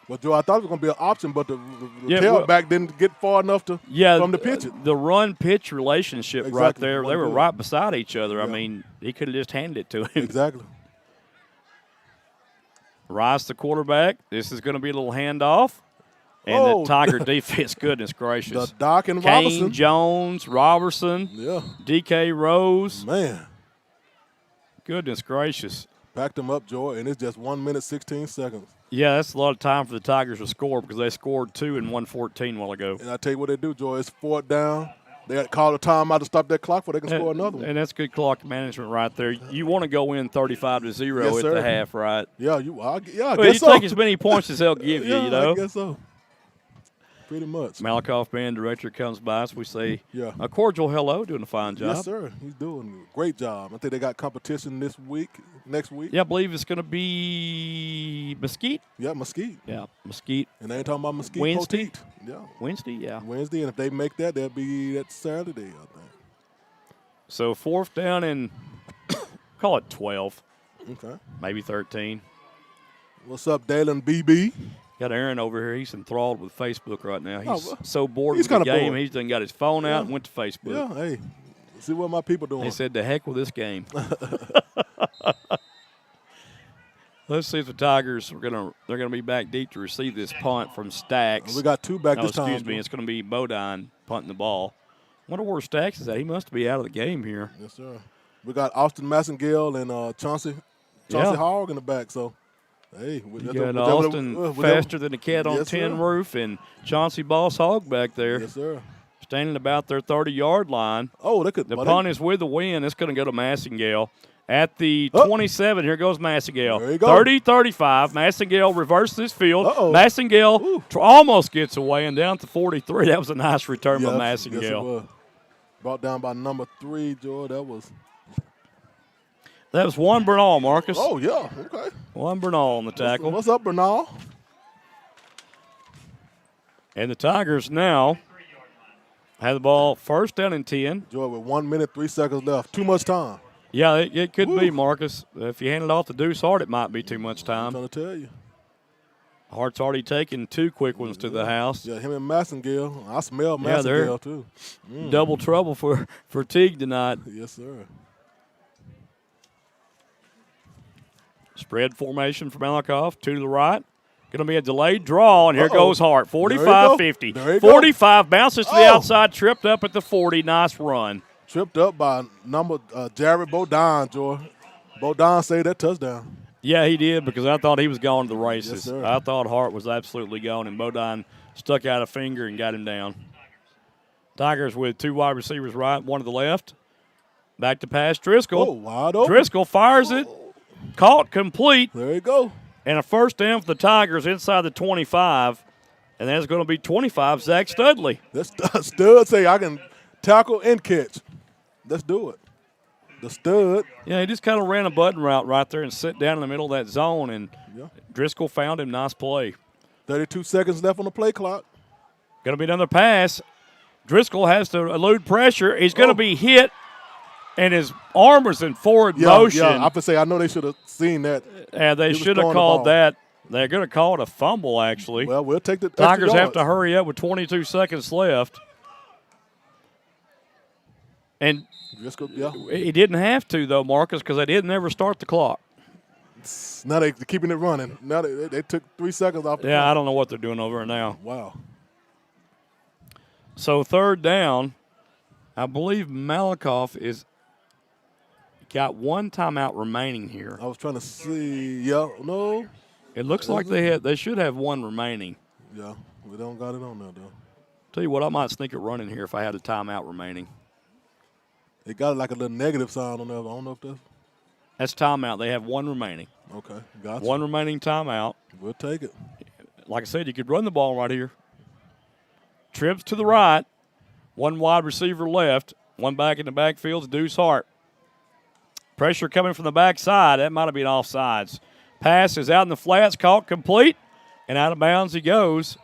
Well, Joe, I thought it was going to be an option, but the Yeah, tailback didn't get far enough from the pitch. The run-pitch relationship right Exactly. there, they were Good. right beside each other. I Yeah. mean, he could have just handed it to him. Exactly. Rice, the quarterback. This is going to be a little handoff. And Oh. the Tiger defense, goodness gracious. The Doc and Kane, Robertson. Jones, Robertson, Yeah. DK Rose. Man. Goodness gracious. Packed them up, Joe, and it's just 1 minute, 16 seconds. Yeah, that's a lot of time for the Tigers to score because they scored 2 in 1:14 a while ago. And I tell you what they do, Joe. It's 4th down. They got to call a timeout to stop that clock before they can score another one. And that's good clock management right there. You want to go in 35-0 Yes, at sir. the half, right? Yeah, I Well, guess you so. take as many points as they'll give you, I guess so. Pretty much. Malakoff band director comes by us. We say Yeah. a cordial hello, doing a fine job. Yes, sir. He's doing a great job. I think they got competition next week. Yeah, I believe it's going to be Mesquite. Yeah, Mesquite. Yeah, Mesquite. And they ain't talking about Mesquite. Wednesday? Poteet. Yeah. Wednesday, yeah. Wednesday, and if they make that, they'll be that Saturday, I think. So 4th down and call it 12, Okay. maybe 13. What's up, Dalen BB? Got Aaron over here. He's enthralled with Facebook right now. He's well, so bored he's with the kinda game. bored. He's done got his phone out Yeah. and went to Facebook. Yeah, hey, see what my people doing. He said, "The heck with this game." Let's see if the Tigers they're gonna be back deep to receive this punt from Stacks. We got 2 back No, this time. excuse me. It's going to be Bodine punting the ball. Wonder where Stacks is at. He must be out of the game here. Yes, sir. We got Austin Massengale and Chauncey Yeah. Hogg in the back. So Hey, you got Austin faster than a cat on tin roof, and Chauncey Boss Hogg back there. Yes, sir. Standing about their 30-yard line. Oh, the punt is with the win. It's going to go to Massengale. At the 27, here goes Massengale. 30-35. Massengale reverses this field. Massengale almost gets away and down to 43. That was a nice return by Massengale. Yes, it was. Brought down by number 3, George. That was Juan Bernal, Marcus. Oh, yeah. Okay. Juan Bernal on the tackle. What's up, Bernal? And the Tigers now have the ball first down and 10. George, with 1 minute, 3 seconds left. Too much time. Yeah, it could be, Marcus. If you hand it off to Deuce Hart, it might be too much time. I'm trying to tell you. Hart's already taken 2 quick ones to the house. Yeah, him and Massengale. I smell Massengale, too. Double trouble for Teague tonight. Yes, sir. Spread formation for Malakoff. 2 to the right. Going to be a delayed draw, and here goes Hart. 45-50. 45 bounces to the outside, tripped up at the 40. Nice run. Tripped up by Jared Bodine, George. Bodine saved that touchdown. Yeah, he did, because I thought he was going to the races. Yes, I thought Hart was absolutely gone, and Bodine stuck out a finger and got him down. Tigers with 2 wide receivers right, 1 to the left. Back to pass Driscoll. Oh, wide open. Driscoll fires it. Caught complete. There you go. And a first down for the Tigers inside the 25. And that's going to be 25, Zach Studley. Stud say I can tackle and catch. Let's do it. The stud. Yeah, he just kind of ran a button route right there and sit down in the middle of that zone, and Driscoll found him. Nice play. 32 seconds left on the play clock. Going to be another pass. Driscoll has to elude pressure. He's going to be hit, and his arm was in forward motion. Yeah, I have to say, I know they should have seen that. Yeah, they should have called that. They're going to call it a fumble, actually. Well, we'll take the Tigers have to hurry up with 22 seconds left. And he didn't have to, though, Marcus, because they didn't ever start the clock. Now they're keeping it running. Now they took 3 seconds off the clock. I don't know what they're doing over there now. Wow. So third down, I believe Malakoff is got 1 timeout remaining here. I was trying to see. Yeah, no. It looks like they should have 1 remaining. Yeah, we don't got it on there, though. Tell you what, I might sneak it running here if I had a timeout remaining. It got like a little negative sign on there. I don't know if that's timeout. They have 1 remaining. Okay, gotcha. 1 remaining timeout. We'll take it. Like I said, you could run the ball right here. Trips to the right. 1 wide receiver left. 1 back in the backfield to Deuce Hart. Pressure coming from the backside. That might have been offsides. Pass is out in the flats, caught complete, and out of bounds he goes.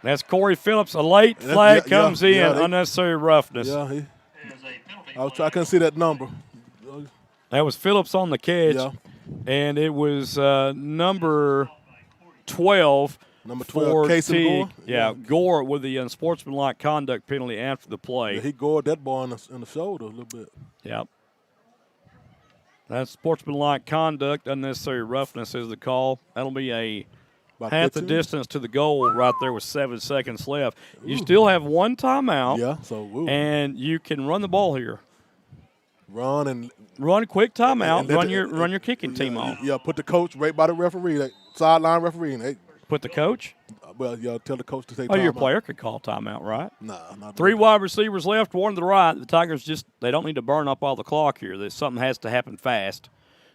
That's Corey Phillips. A late flag comes in. Unnecessary roughness. Yeah, I couldn't see that number. That was Phillips on the catch, and it was number 12. Number 12, Casey Gore. Yeah, Gore with the unsportsmanlike conduct penalty after the play. Yeah, he gored that ball in the shoulder a little bit. Yep. That's sportsmanlike conduct. Unnecessary roughness is the call. That'll be half the distance to the goal right there with 7 seconds left. You still have 1 timeout. Yeah, and you can run the ball here. Run quick timeout. Run your kicking team on. Yeah, put the coach right by the referee, that sideline referee. Put the coach? Well, tell the coach to take timeout. Your player could call timeout, right? Nah, not 3 wide receivers left, 1 to the right. The Tigers they don't need to burn up all the clock here. Something has to happen fast.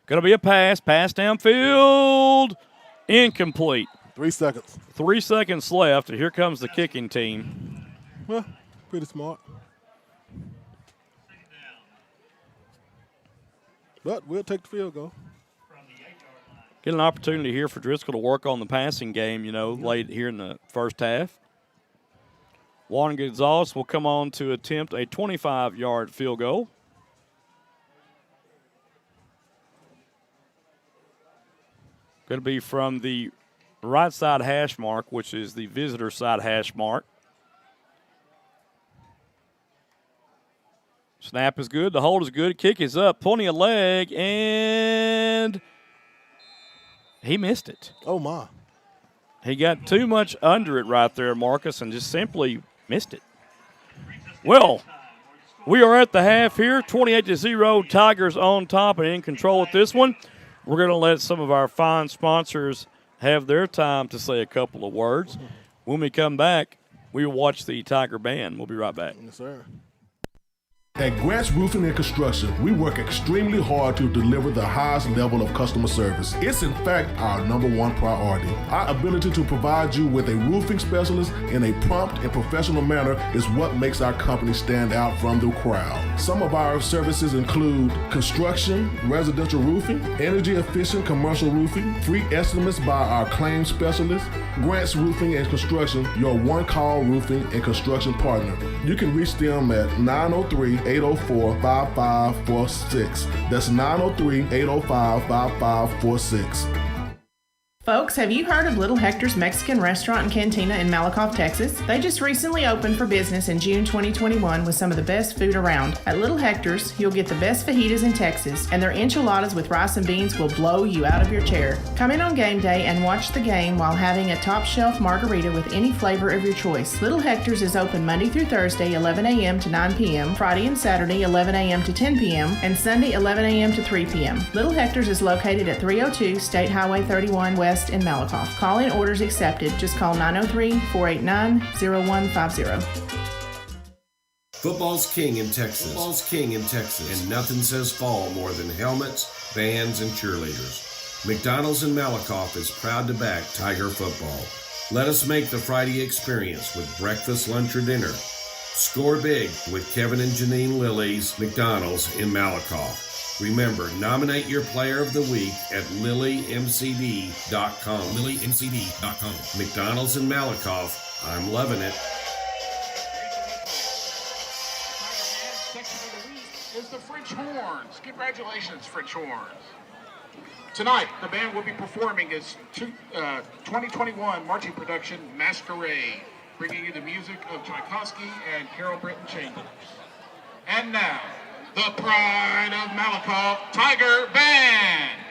Going to be a pass downfield, incomplete. 3 seconds. 3 seconds left, and here comes the kicking team. Well, pretty smart. But we'll take the field goal. Get an opportunity here for Driscoll to work on the passing game, late here in the first half. Juan Gonzalez will come on to attempt a 25-yard field goal. Going to be from the right side hash mark, which is the visitor side hash mark. Snap is good. The hold is good. Kick is up. Pulling a leg, and he missed it. Oh, my. He got too much under it right there, Marcus, and just simply missed it. Well, we are at the half here. 28-0. Tigers on top and in control at this one. We're going to let some of our fine sponsors have their time to say a couple of words. When we come back, we will watch the Tiger Band. We'll be right back. Yes, sir. At Grant's Roofing and Construction, we work extremely hard to deliver the highest level of customer service. It's in fact our number one priority. Our ability to provide you with a roofing specialist in a prompt and professional manner is what makes our company stand out from the crowd. Some of our services include construction, residential roofing, energy efficient commercial roofing, free estimates by our claims specialist. Grant's Roofing and Construction, your one-call roofing and construction partner. You can reach them at 903-804-5546. That's 903-805-5546. Folks, have you heard of Little Hector's Mexican Restaurant and Cantina in Malakoff, Texas? They just recently opened for business in June 2021 with some of the best food around. At Little Hector's, you'll get the best fajitas in Texas, and their enchiladas with rice and beans will blow you out of your chair. Come in on game day and watch the game while having a top shelf margarita with any flavor of your choice. Little Hector's is open Monday through Thursday, 11 a.m. to 9 p.m., Friday and Saturday, 11 a.m. to 10 p.m., and Sunday, 11 a.m. to 3 p.m. Little Hector's is located at 302 State Highway 31 West in Malakoff. Call-in orders accepted. Just call 903-489-0150. Football's king in Texas. Football's king in Texas. And nothing says fall more than helmets, bands, and cheerleaders. McDonald's in Malakoff is proud to back Tiger football. Let us make the Friday experience with breakfast, lunch, or dinner. Score big with Kevin and Janine Lilly's McDonald's in Malakoff. Remember, nominate your player of the week at lilymcd.com. lilymcd.com. McDonald's in Malakoff. I'm loving it. Section of the week is the French Horns. Congratulations, French Horns. Tonight, the band will be performing its 2021 marching production, Masquerade, bringing you the music of Tchaikovsky and Carol Britton Chambers. And now, the pride of Malakoff, Tiger Band.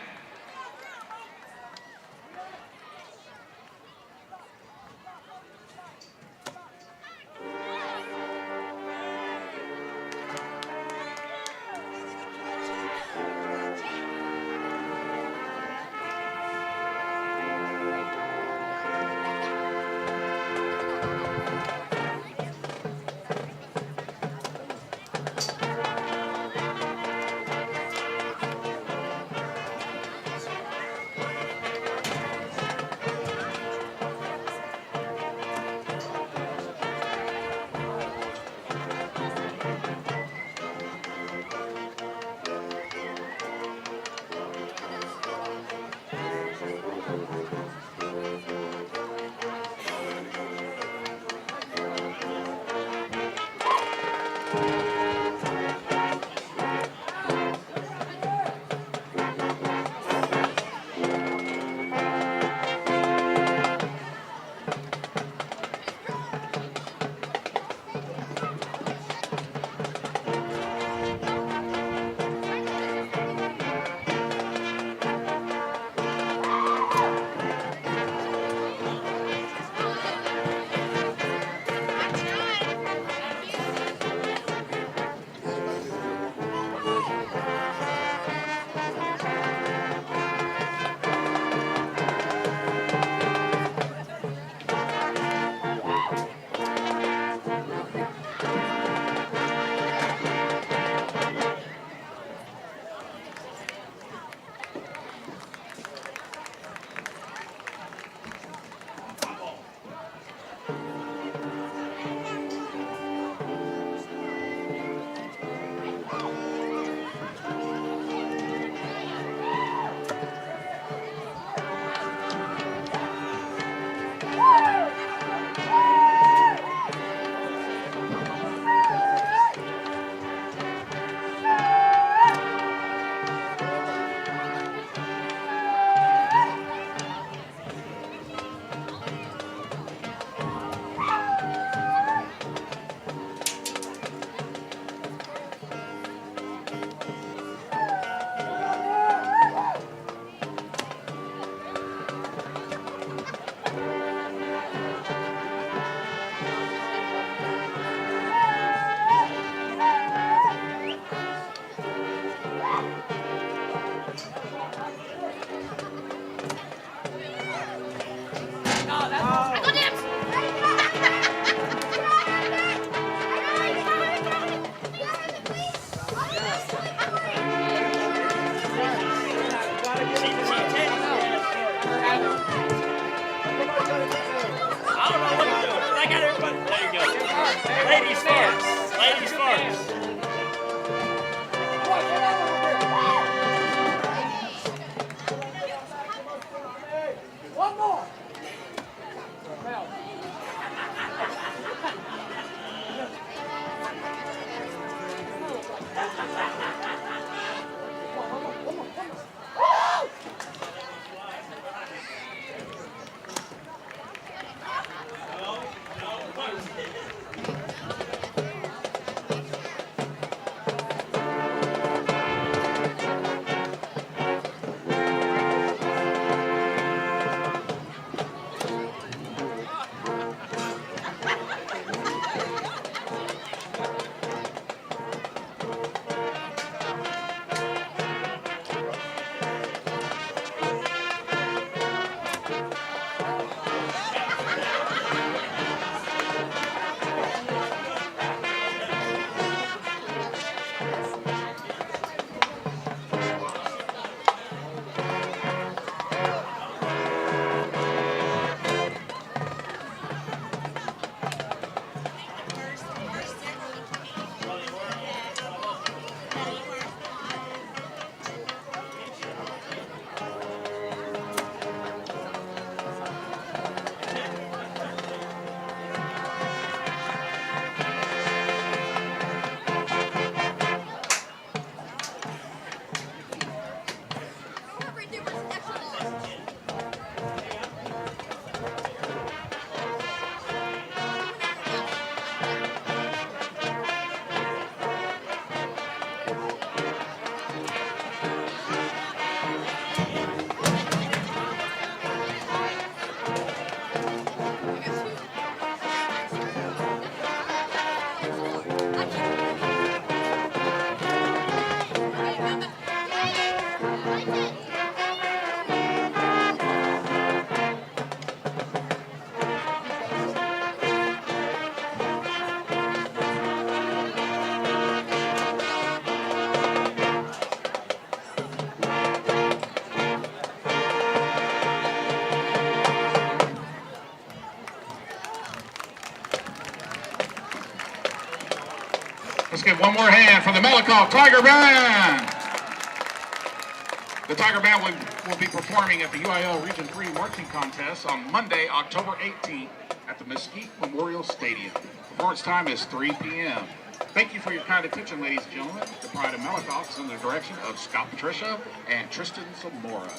Let's get one more hand for the Malakoff Tiger Band. The Tiger Band will be performing at the UIL Region 3 Marching Contest on Monday, October 18th at the Mesquite Memorial Stadium. Performance time is 3 p.m. Thank you for your kind attention, ladies and gentlemen. The Pride of Malakoff is under the direction of Scott Patricia and Tristan Zamora.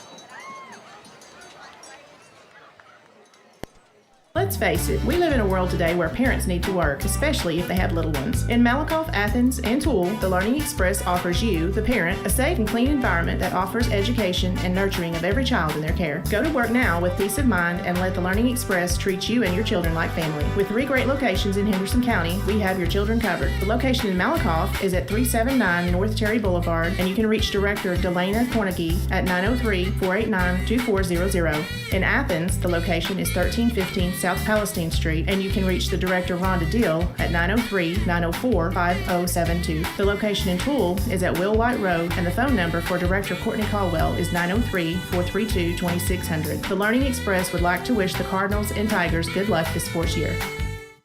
Let's face it, we live in a world today where parents need to work, especially if they have little ones. In Malakoff, Athens, and Toole, the Learning Express offers you, the parent, a safe and clean environment that offers education and nurturing of every child in their care. Go to work now with peace of mind and let the Learning Express treat you and your children like family. With 3 great locations in Henderson County, we have your children covered. The location in Malakoff is at 379 North Cherry Boulevard, and you can reach Director Delana Cornegie at 903-489-2400. In Athens, the location is 1315 South Palestine Street, and you can reach the Director Rhonda Deal at 903-904-5072. The location in Toole is at Will White Road, and the phone number for Director Courtney Caldwell is 903-432-2600. The Learning Express would like to wish the Cardinals and Tigers good luck this sports year.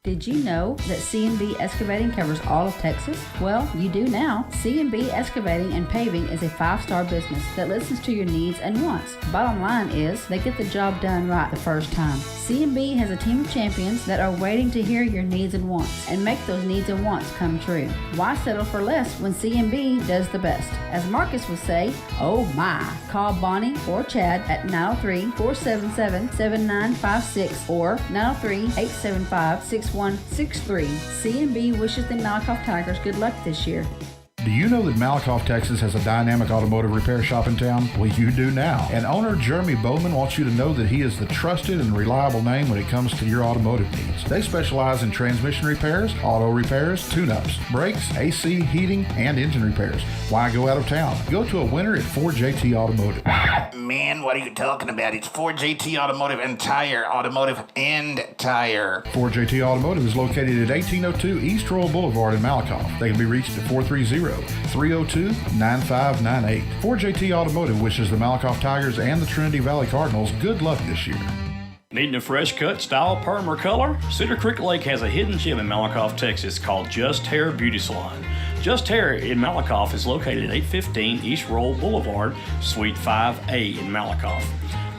Did you know that C&B Excavating covers all of Texas? Well, you do now. C&B Excavating and Paving is a 5-star business that listens to your needs and wants. Bottom line is, they get the job done right the first time. C&B has a team of champions that are waiting to hear your needs and wants and make those needs and wants come true. Why settle for less when C&B does the best? As Marcus would say, oh my. Call Bonnie or Chad at 903-477-7956 or 903-875-6163. C&B wishes the Malakoff Tigers good luck this year. Do you know that Malakoff, Texas has a dynamic automotive repair shop in town? Well, you do now. And owner Jeremy Bowman wants you to know that he is the trusted and reliable name when it comes to your automotive needs. They specialize in transmission repairs, auto repairs, tune-ups, brakes, AC, heating, and engine repairs. Why go out of town? Go to a winner at 4JT Automotive. Man, what are you talking about? It's 4JT Automotive and Tire. Automotive and Tire. 4JT Automotive is located at 1802 East Royal Boulevard in Malakoff. They can be reached at 430-302-9598. 4JT Automotive wishes the Malakoff Tigers and the Trinity Valley Cardinals good luck this year. Needing a fresh cut, style, perm, or color? Cedar Creek Lake has a hidden gem in Malakoff, Texas called Just Hair Beauty Salon. Just Hair in Malakoff is located at 815 East Roll Boulevard, Suite 5A in Malakoff.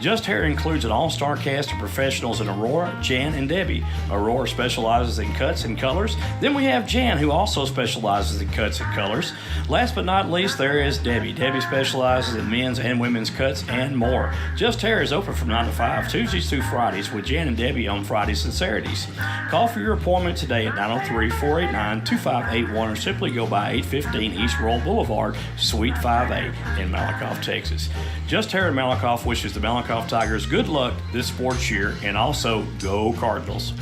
Just Hair includes an all-star cast of professionals in Aurora, Jan, and Debbie. Aurora specializes in cuts and colors. Then we have Jan, who also specializes in cuts and colors. Last but not least, there is Debbie. Debbie specializes in men's and women's cuts and more. Just Hair is open from 9 to 5, Tuesdays through Fridays, with Jan and Debbie on Fridays and Saturdays. Call for your appointment today at 903-489-2581 or simply go by 815 East Roll Boulevard, Suite 5A in Malakoff, Texas. Just Hair and Malakoff wishes the Malakoff Tigers good luck this sports year, and also go Cardinals.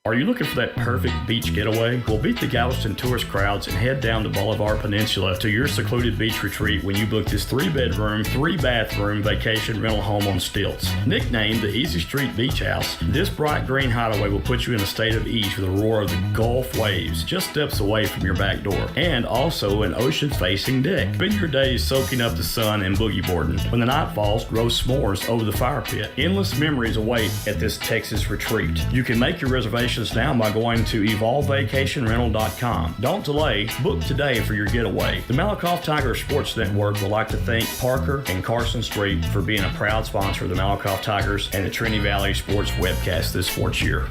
Are you looking for that perfect beach getaway? Well, beat the Galveston tourist crowds and head down to Bolivar Peninsula to your secluded beach retreat when you book this 3-bedroom, 3-bathroom vacation rental home on stilts. Nicknamed the Easy Street Beach House, this bright green hideaway will put you in a state of ease with the roar of the Gulf waves just steps away from your back door, and also an ocean-facing deck. Spend your days soaking up the sun and boogie boarding. When the night falls, roast s'mores over the fire pit. Endless memories await at this Texas retreat. You can make your reservations now by going to evolvevacationrental.com. Don't delay. Book today for your getaway. The Malakoff Tiger Sports Network would like to thank Parker and Carson Street for being a proud sponsor of the Malakoff Tigers and the Trinity Valley Sports webcast this sports year.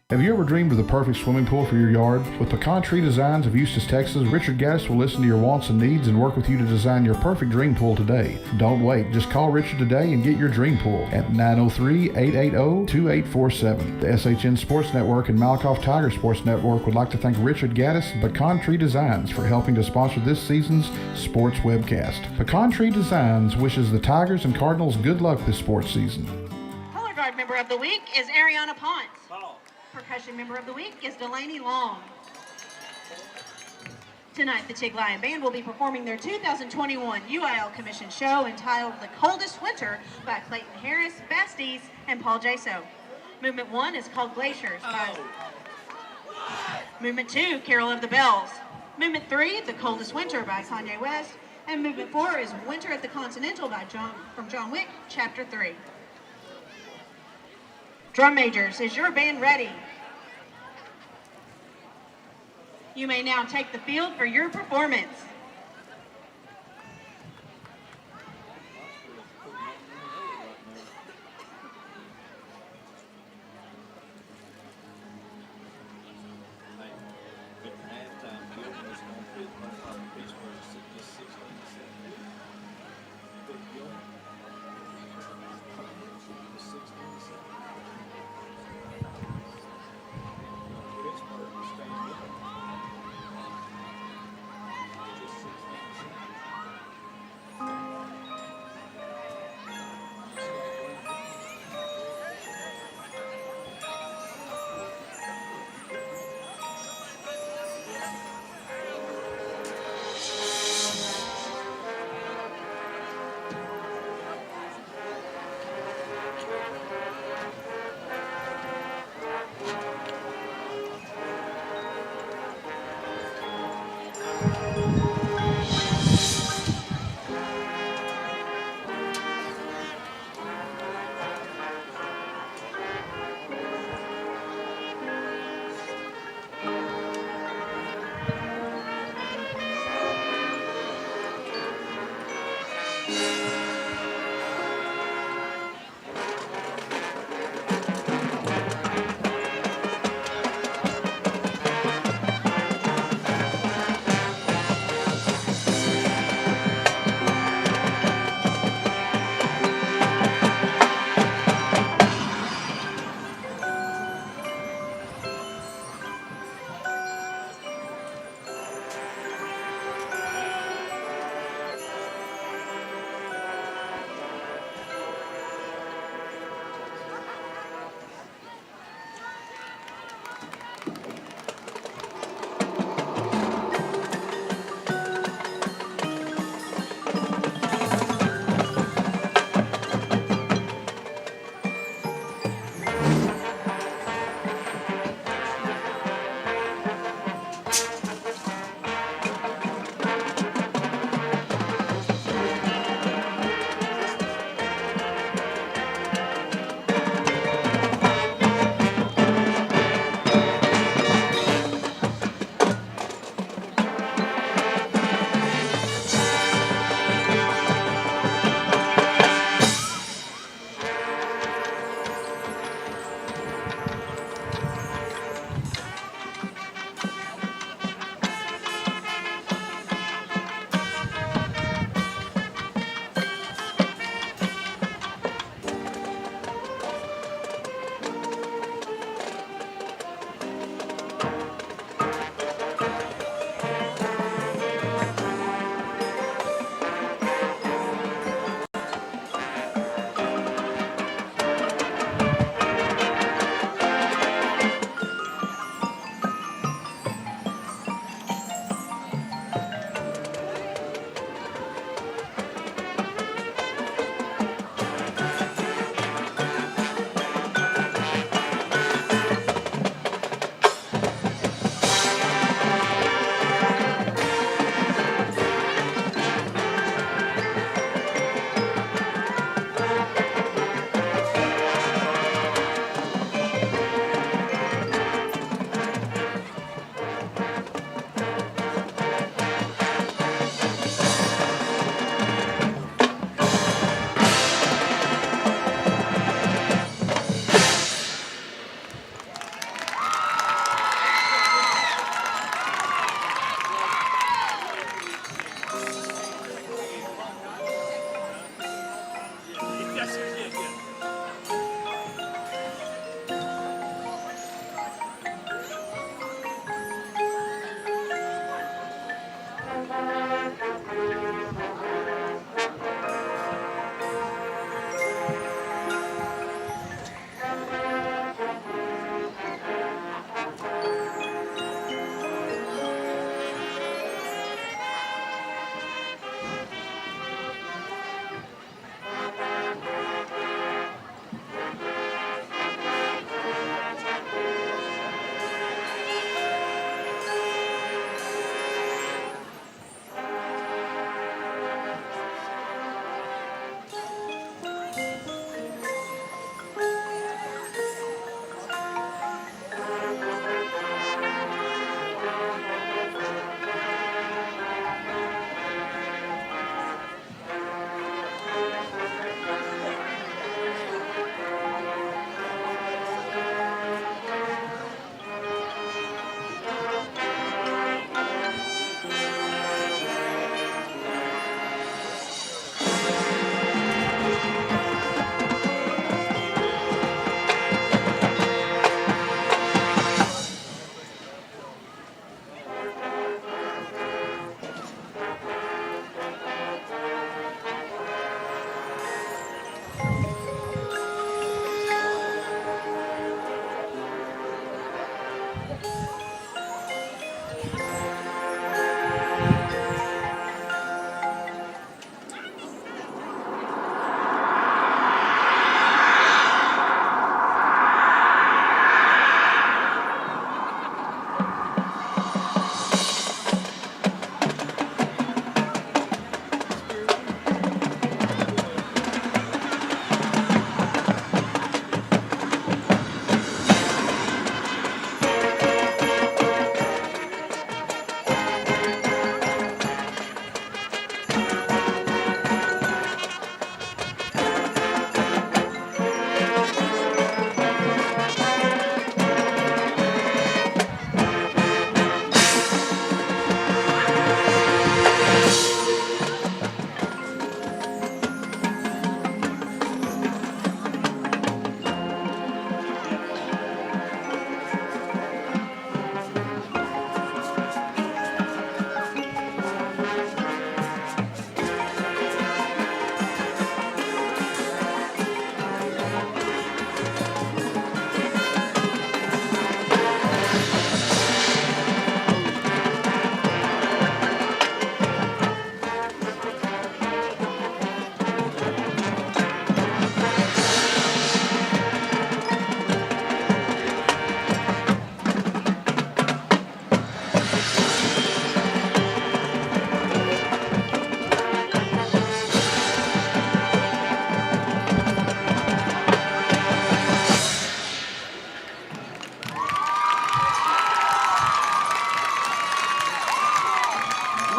Have you ever dreamed of the perfect swimming pool for your yard? With Pecan Tree Designs of Eustis, Texas, Richard Gaddis will listen to your wants and needs and work with you to design your perfect dream pool today. Don't wait. Just call Richard today and get your dream pool at 903-880-2847. The SHN Sports Network and Malakoff Tiger Sports Network would like to thank Richard Gaddis and Pecan Tree Designs for helping to sponsor this season's sports webcast. Pecan Tree Designs wishes the Tigers and Cardinals good luck this sports season. Color Guard Member of the Week is Ariana Ponce. Percussion Member of the Week is Delaney Long. Tonight, the Teague Lion Band will be performing their 2021 UIL Commission show entitled The Coldest Winter by Clayton Harris, Basties, and Paul Jaso. Movement 1 is called Glaciers. Movement 2, Carol of the Bells. Movement 3, The Coldest Winter by Kanye West. And Movement 4 is Winter at the Continental by John Wick, Chapter 3. Drum majors, is your band ready? You may now take the field for your performance.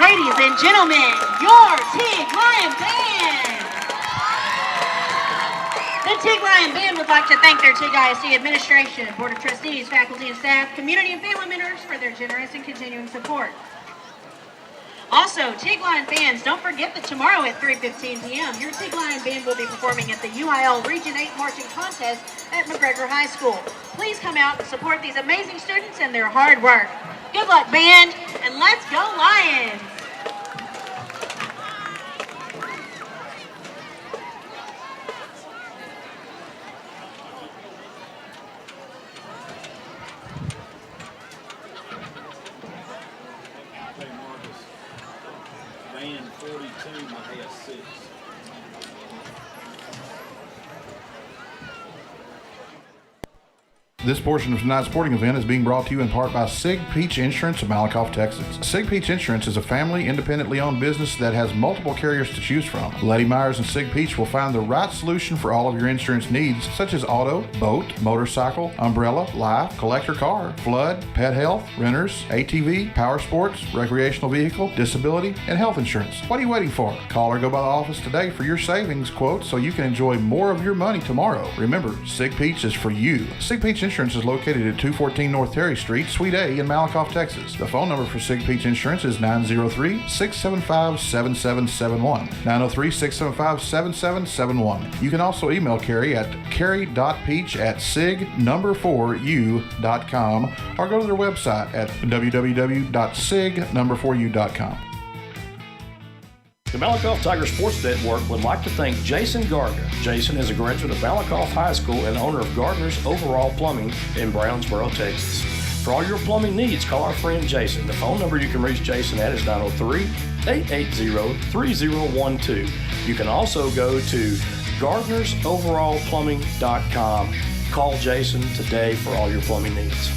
Ladies and gentlemen, your Teague Lion Band. The Teague Lion Band would like to thank their Teague ISD administration, board of trustees, faculty and staff, community and family members for their generous and continuing support. Also, Teague Lion fans, don't forget that tomorrow at 3:15 p.m., your Teague Lion Band will be performing at the UIL Region 8 Marching Contest at McGregor High School. Please come out and support these amazing students and their hard work. Good luck, band, and let's go Lions! Band 42, my S6. This portion of tonight's sporting event is being brought to you in part by Sig Peach Insurance of Malakoff, Texas. Sig Peach Insurance is a family, independently owned business that has multiple carriers to choose from. Letty Myers and Sig Peach will find the right solution for all of your insurance needs, such as auto, boat, motorcycle, umbrella, life, collector car, flood, pet health, renters, ATV, power sports, recreational vehicle, disability, and health insurance. What are you waiting for? Call or go by the office today for your savings quote so you can enjoy more of your money tomorrow. Remember, Sig Peach is for you. Sig Peach Insurance is located at 214 North Terry Street, Suite A in Malakoff, Texas. The phone number for Sig Peach Insurance is 903-675-7771. 903-675-7771. You can also email Carrie at carrie.peach@sig4u.com or go to their website at www.sig4u.com. The Malakoff Tiger Sports Network would like to thank Jason Gardner. Jason is a graduate of Malakoff High School and owner of Gardner's Overall Plumbing in Brownsboro, Texas. For all your plumbing needs, call our friend Jason. The phone number you can reach Jason at is 903-880-3012. You can also go to gardnersoverallplumbing.com. Call Jason today for all your plumbing needs.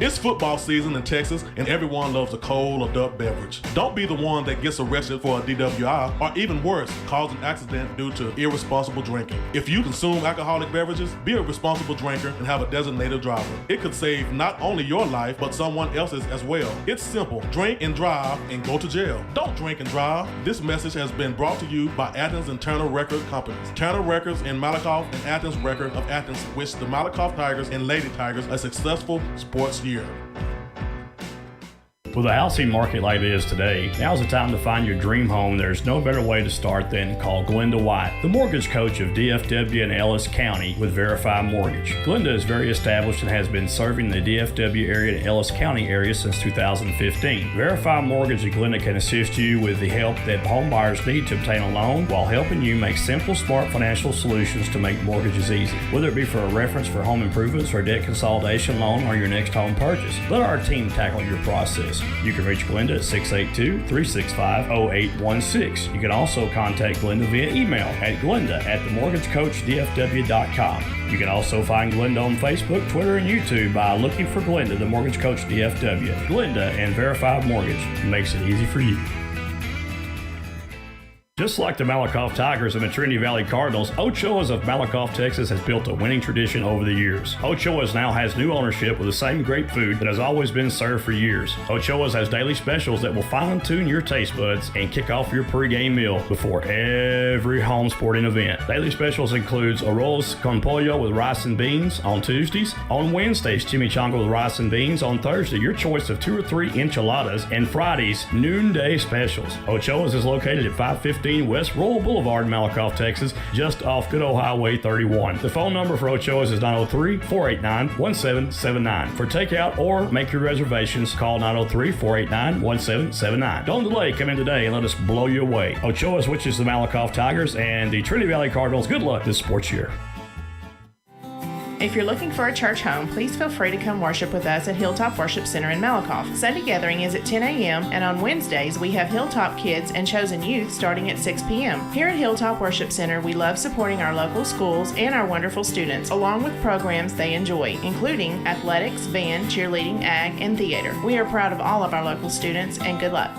It's football season in Texas, and everyone loves a cold adult beverage. Don't be the one that gets arrested for a DWI, or even worse, cause an accident due to irresponsible drinking. If you consume alcoholic beverages, be a responsible drinker and have a designated driver. It could save not only your life, but someone else's as well. It's simple. Drink and drive and go to jail. Don't drink and drive. This message has been brought to you by Athens and Turner Record Companies. Turner Records in Malakoff and Athens Record of Athens wish the Malakoff Tigers and Lady Tigers a successful sports year. With a housing market like it is today, now's the time to find your dream home. There's no better way to start than call Glenda White, the mortgage coach of DFW and Ellis County with Verify Mortgage. Glenda is very established and has been serving the DFW area and Ellis County area since 2015. Verify Mortgage and Glenda can assist you with the help that home buyers need to obtain a loan while helping you make simple, smart financial solutions to make mortgages easy. Whether it be for a reference for home improvements or debt consolidation loan or your next home purchase, let our team tackle your process. You can reach Glenda at 682-365-0816. You can also contact Glenda via email at glenda@themortgagecoachdfw.com. You can also find Glenda on Facebook, Twitter, and YouTube by looking for Glenda, the Mortgage Coach DFW. Glenda and Verified Mortgage makes it easy for you. Just like the Malakoff Tigers and the Trinity Valley Cardinals, Ochoa's of Malakoff, Texas has built a winning tradition over the years. Ochoa's now has new ownership with the same great food that has always been served for years. Ochoa's has daily specials that will fine-tune your taste buds and kick off your pregame meal before every home sporting event. Daily specials includes arroz con pollo with rice and beans on Tuesdays. On Wednesdays, chimichanga with rice and beans. On Thursday, your choice of 2 or 3 enchiladas. And Fridays, noonday specials. Ochoa's is located at 515 West Royal Boulevard, Malakoff, Texas, just off Good Old Highway 31. The phone number for Ochoa's is 903-489-1779. For takeout or make your reservations, call 903-489-1779. Don't delay, come in today and let us blow you away. Ochoa's wishes the Malakoff Tigers and the Trinity Valley Cardinals good luck this sports year. If you're looking for a church home, please feel free to come worship with us at Hilltop Worship Center in Malakoff. Sunday gathering is at 10 a.m. and on Wednesdays we have Hilltop Kids and Chosen Youth starting at 6 p.m. Here at Hilltop Worship Center, we love supporting our local schools and our wonderful students, along with programs they enjoy, including athletics, band, cheerleading, ag, and theater. We are proud of all of our local students, and good luck.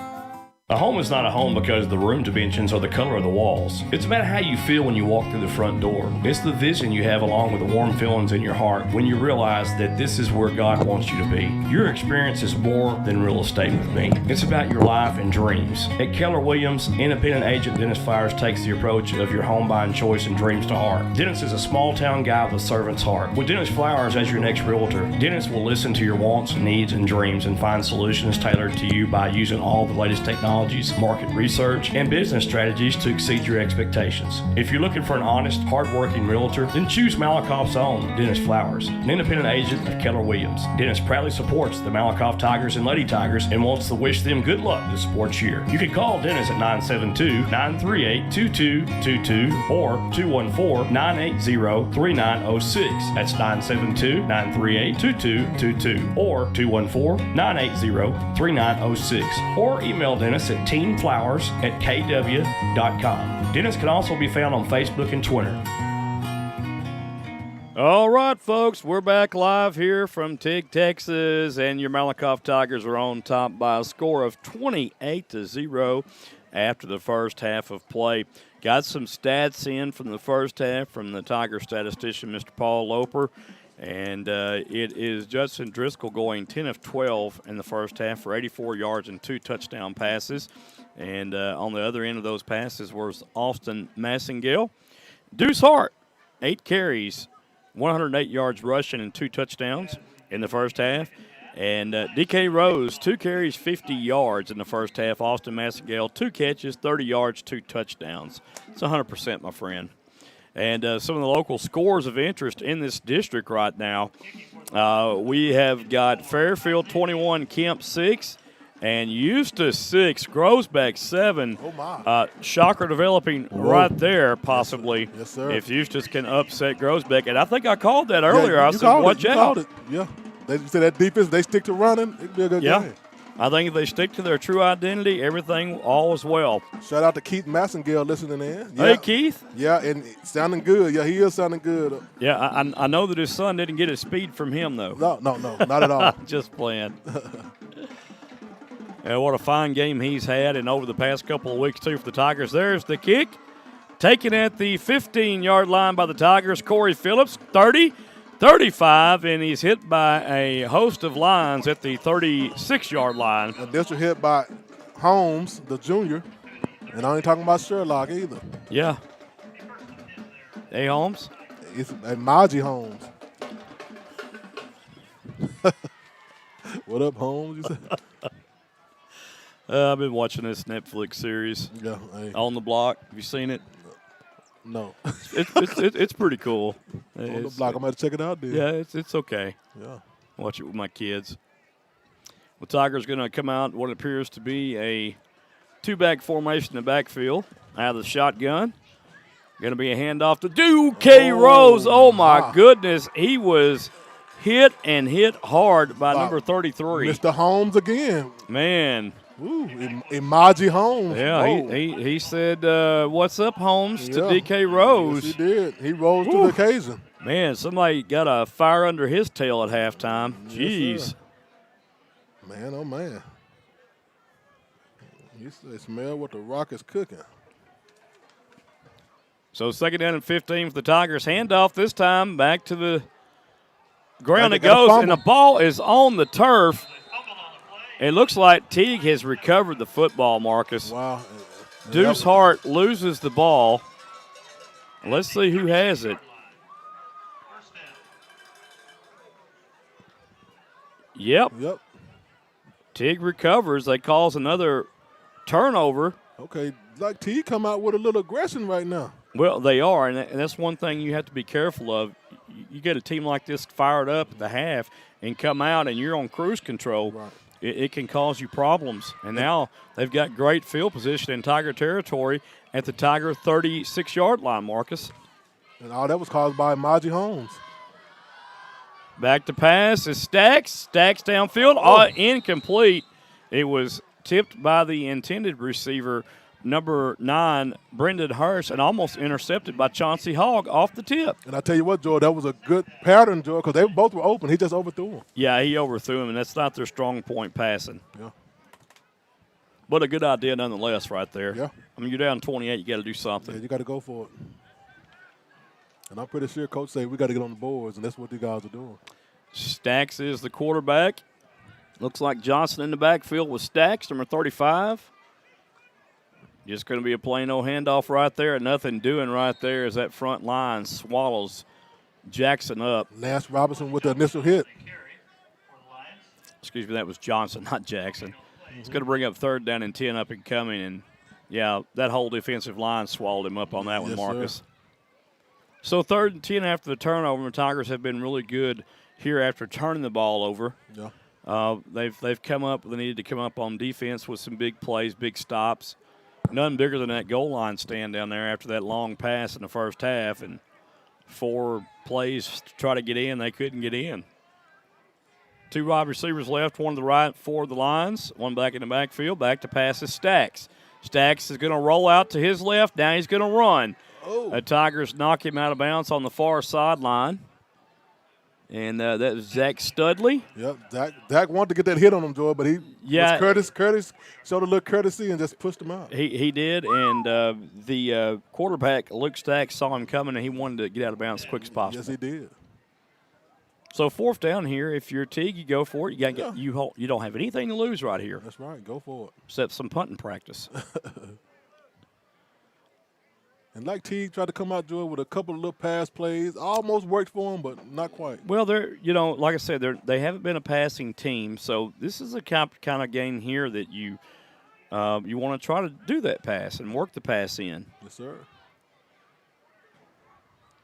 A home is not a home because the room dimensions or the color of the walls. It's about how you feel when you walk through the front door. It's the vision you have along with the warm feelings in your heart when you realize that this is where God wants you to be. Your experience is more than real estate with me. It's about your life and dreams. At Keller Williams, independent agent Dennis Flowers takes the approach of your home buying choice and dreams to heart. Dennis is a small town guy with a servant's heart. With Dennis Flowers as your next realtor, Dennis will listen to your wants, needs, and dreams and find solutions tailored to you by using all the latest technologies, market research, and business strategies to exceed your expectations. If you're looking for an honest, hard-working realtor, then choose Malakoff's own, Dennis Flowers, an independent agent of Keller Williams. Dennis proudly supports the Malakoff Tigers and Lady Tigers and wants to wish them good luck this sports year. You can call Dennis at 972-938-2222 or 214-980-3906. That's 972-938-2222 or 214-980-3906. Or email Dennis at teamflowers@kw.com. Dennis can also be found on Facebook and Twitter. All right, folks, we're back live here from Teague, Texas, and your Malakoff Tigers are on top by a score of 28-0 after the first half of play. Got some stats in from the first half from the Tiger statistician, Mr. Paul Loper. And it is Judson Driscoll going 10 of 12 in the first half for 84 yards and 2 touchdown passes. And on the other end of those passes was Austin Massengale. Deuce Hart, 8 carries, 108 yards rushing and 2 touchdowns in the first half. And D.K. Rose, 2 carries, 50 yards in the first half. Austin Massengale, 2 catches, 30 yards, 2 touchdowns. It's 100%, my friend. And some of the local scores of interest in this district right now, we have got Fairfield 21, Kemp 6, and Eustis 6, Groesbeck 7. Oh, my. Shocker developing right there, possibly. Yes, sir. If Eustis can upset Groesbeck. And I think I called that earlier. Yeah, I said, watch out. Called it. Yeah. They said that defense, they stick to running, it'd be a good game. I think if they stick to their true identity, everything all is well. Shout out to Keith Massengale listening in. Yeah. Hey, Keith. Yeah, and sounding good. Yeah, he is sounding good. Yeah, I know that his son didn't get his speed from him, though. No, not at all. Just playing. And what a fine game he's had, and over the past couple of weeks, too, for the Tigers. There's the kick. Taken at the 15-yard line by the Tigers. Corey Phillips, 30. 35, and he's hit by a host of lines at the 36-yard line. And this was hit by Holmes, the junior, and I ain't talking about Sherlock either. Yeah. Hey, Holmes? It's Maji Holmes. What up, Holmes? You said? I've been watching this Netflix series. Yeah. On the Block. Have you seen it? No. It's pretty cool. On the Block. I'm going to check it out, dude. Yeah, it's okay. Yeah. Watch it with my kids. The Tigers going to come out what appears to be a 2-back formation in the backfield out of the shotgun. Going to be a handoff to Duke Rose. Oh, my goodness. He was hit hard by number 33. Mr. Holmes again. Man. Ooh, Imaji Holmes. Yeah, he said, what's up, Holmes, to D.K. Rose. Yes, he did. He rose to the occasion. Man, somebody got a fire under his tail at halftime. Jeez. Yes, man, oh, man. You say smell what the Rock is cooking. So 2nd down and 15 for the Tigers. Handoff this time. Back to the ground it goes, and the ball is on the turf. It looks like Teague has recovered the football, Marcus. Wow. Deuce Hart loses the ball. Let's see who has it. Yep. Teague recovers. They cause another turnover. Okay, like Teague come out with a little aggression right now. Well, they are, and that's one thing you have to be careful of. You get a team like this fired up at the half and come out and you're on cruise control. Right. It can cause you problems. And now they've got great field position in Tiger territory at the Tiger 36-yard line, Marcus. And all that was caused by Maji Holmes. Back to pass is Stacks. Stacks downfield. Incomplete. It was tipped by the intended receiver, number 9, Brendan Hurst, and almost intercepted by Chauncey Hogg off the tip. And I tell you what, Joe, that was a good pattern, Joe, because they both were open. He just overthrew them. Yeah, he overthrew him, and that's not their strong point passing. Yeah. But a good idea nonetheless right there. Yeah. I mean, you're down 28. You got to do something. Yeah, you got to go for it. And I'm pretty sure Coach said we got to get on the boards, and that's what the guys are doing. Stacks is the quarterback. Looks like Johnson in the backfield with Stacks, number 35. Just going to be a plain old handoff right there. Nothing doing right there as that front line swallows Jackson up. Lance Robinson with the initial hit. Excuse me, that was Johnson, not Jackson. It's going to bring up 3rd down and 10 up and coming. And, yeah, that whole defensive line swallowed him up on that one, Yes, Marcus. sir. So 3rd and 10 after the turnover. The Tigers have been really good here after turning the ball over. Yeah. They've come up. They needed to come up on defense with some big plays, big stops. None bigger than that goal line stand down there after that long pass in the first half. And 4 plays to try to get in. They couldn't get in. 2 wide receivers left, one to the right, 4 of the lines, one back in the backfield. Back to pass is Stacks. Stacks is going to roll out to his left. Now he's going to run. The Tigers knock him out of bounds on the far sideline. And that was Zach Studley. Yep, Dak wanted to get that hit on him, Joy, but Curtis showed a little courtesy and just pushed him out. He did, and the quarterback, Luke Stacks, saw him coming, and he wanted to get out of bounds as quick as possible. Yes, he did. So 4th down here, if you're Teague, you go for it. You don't have anything to lose right here. That's right. Go for it. Except some punting practice. And like Teague tried to come out, Joy, with a couple of little pass plays. Almost worked for him, but not quite. Well, like I said, they haven't been a passing team, so this is a kind of game here that you want to try to do that pass and work the pass in. Yes, sir.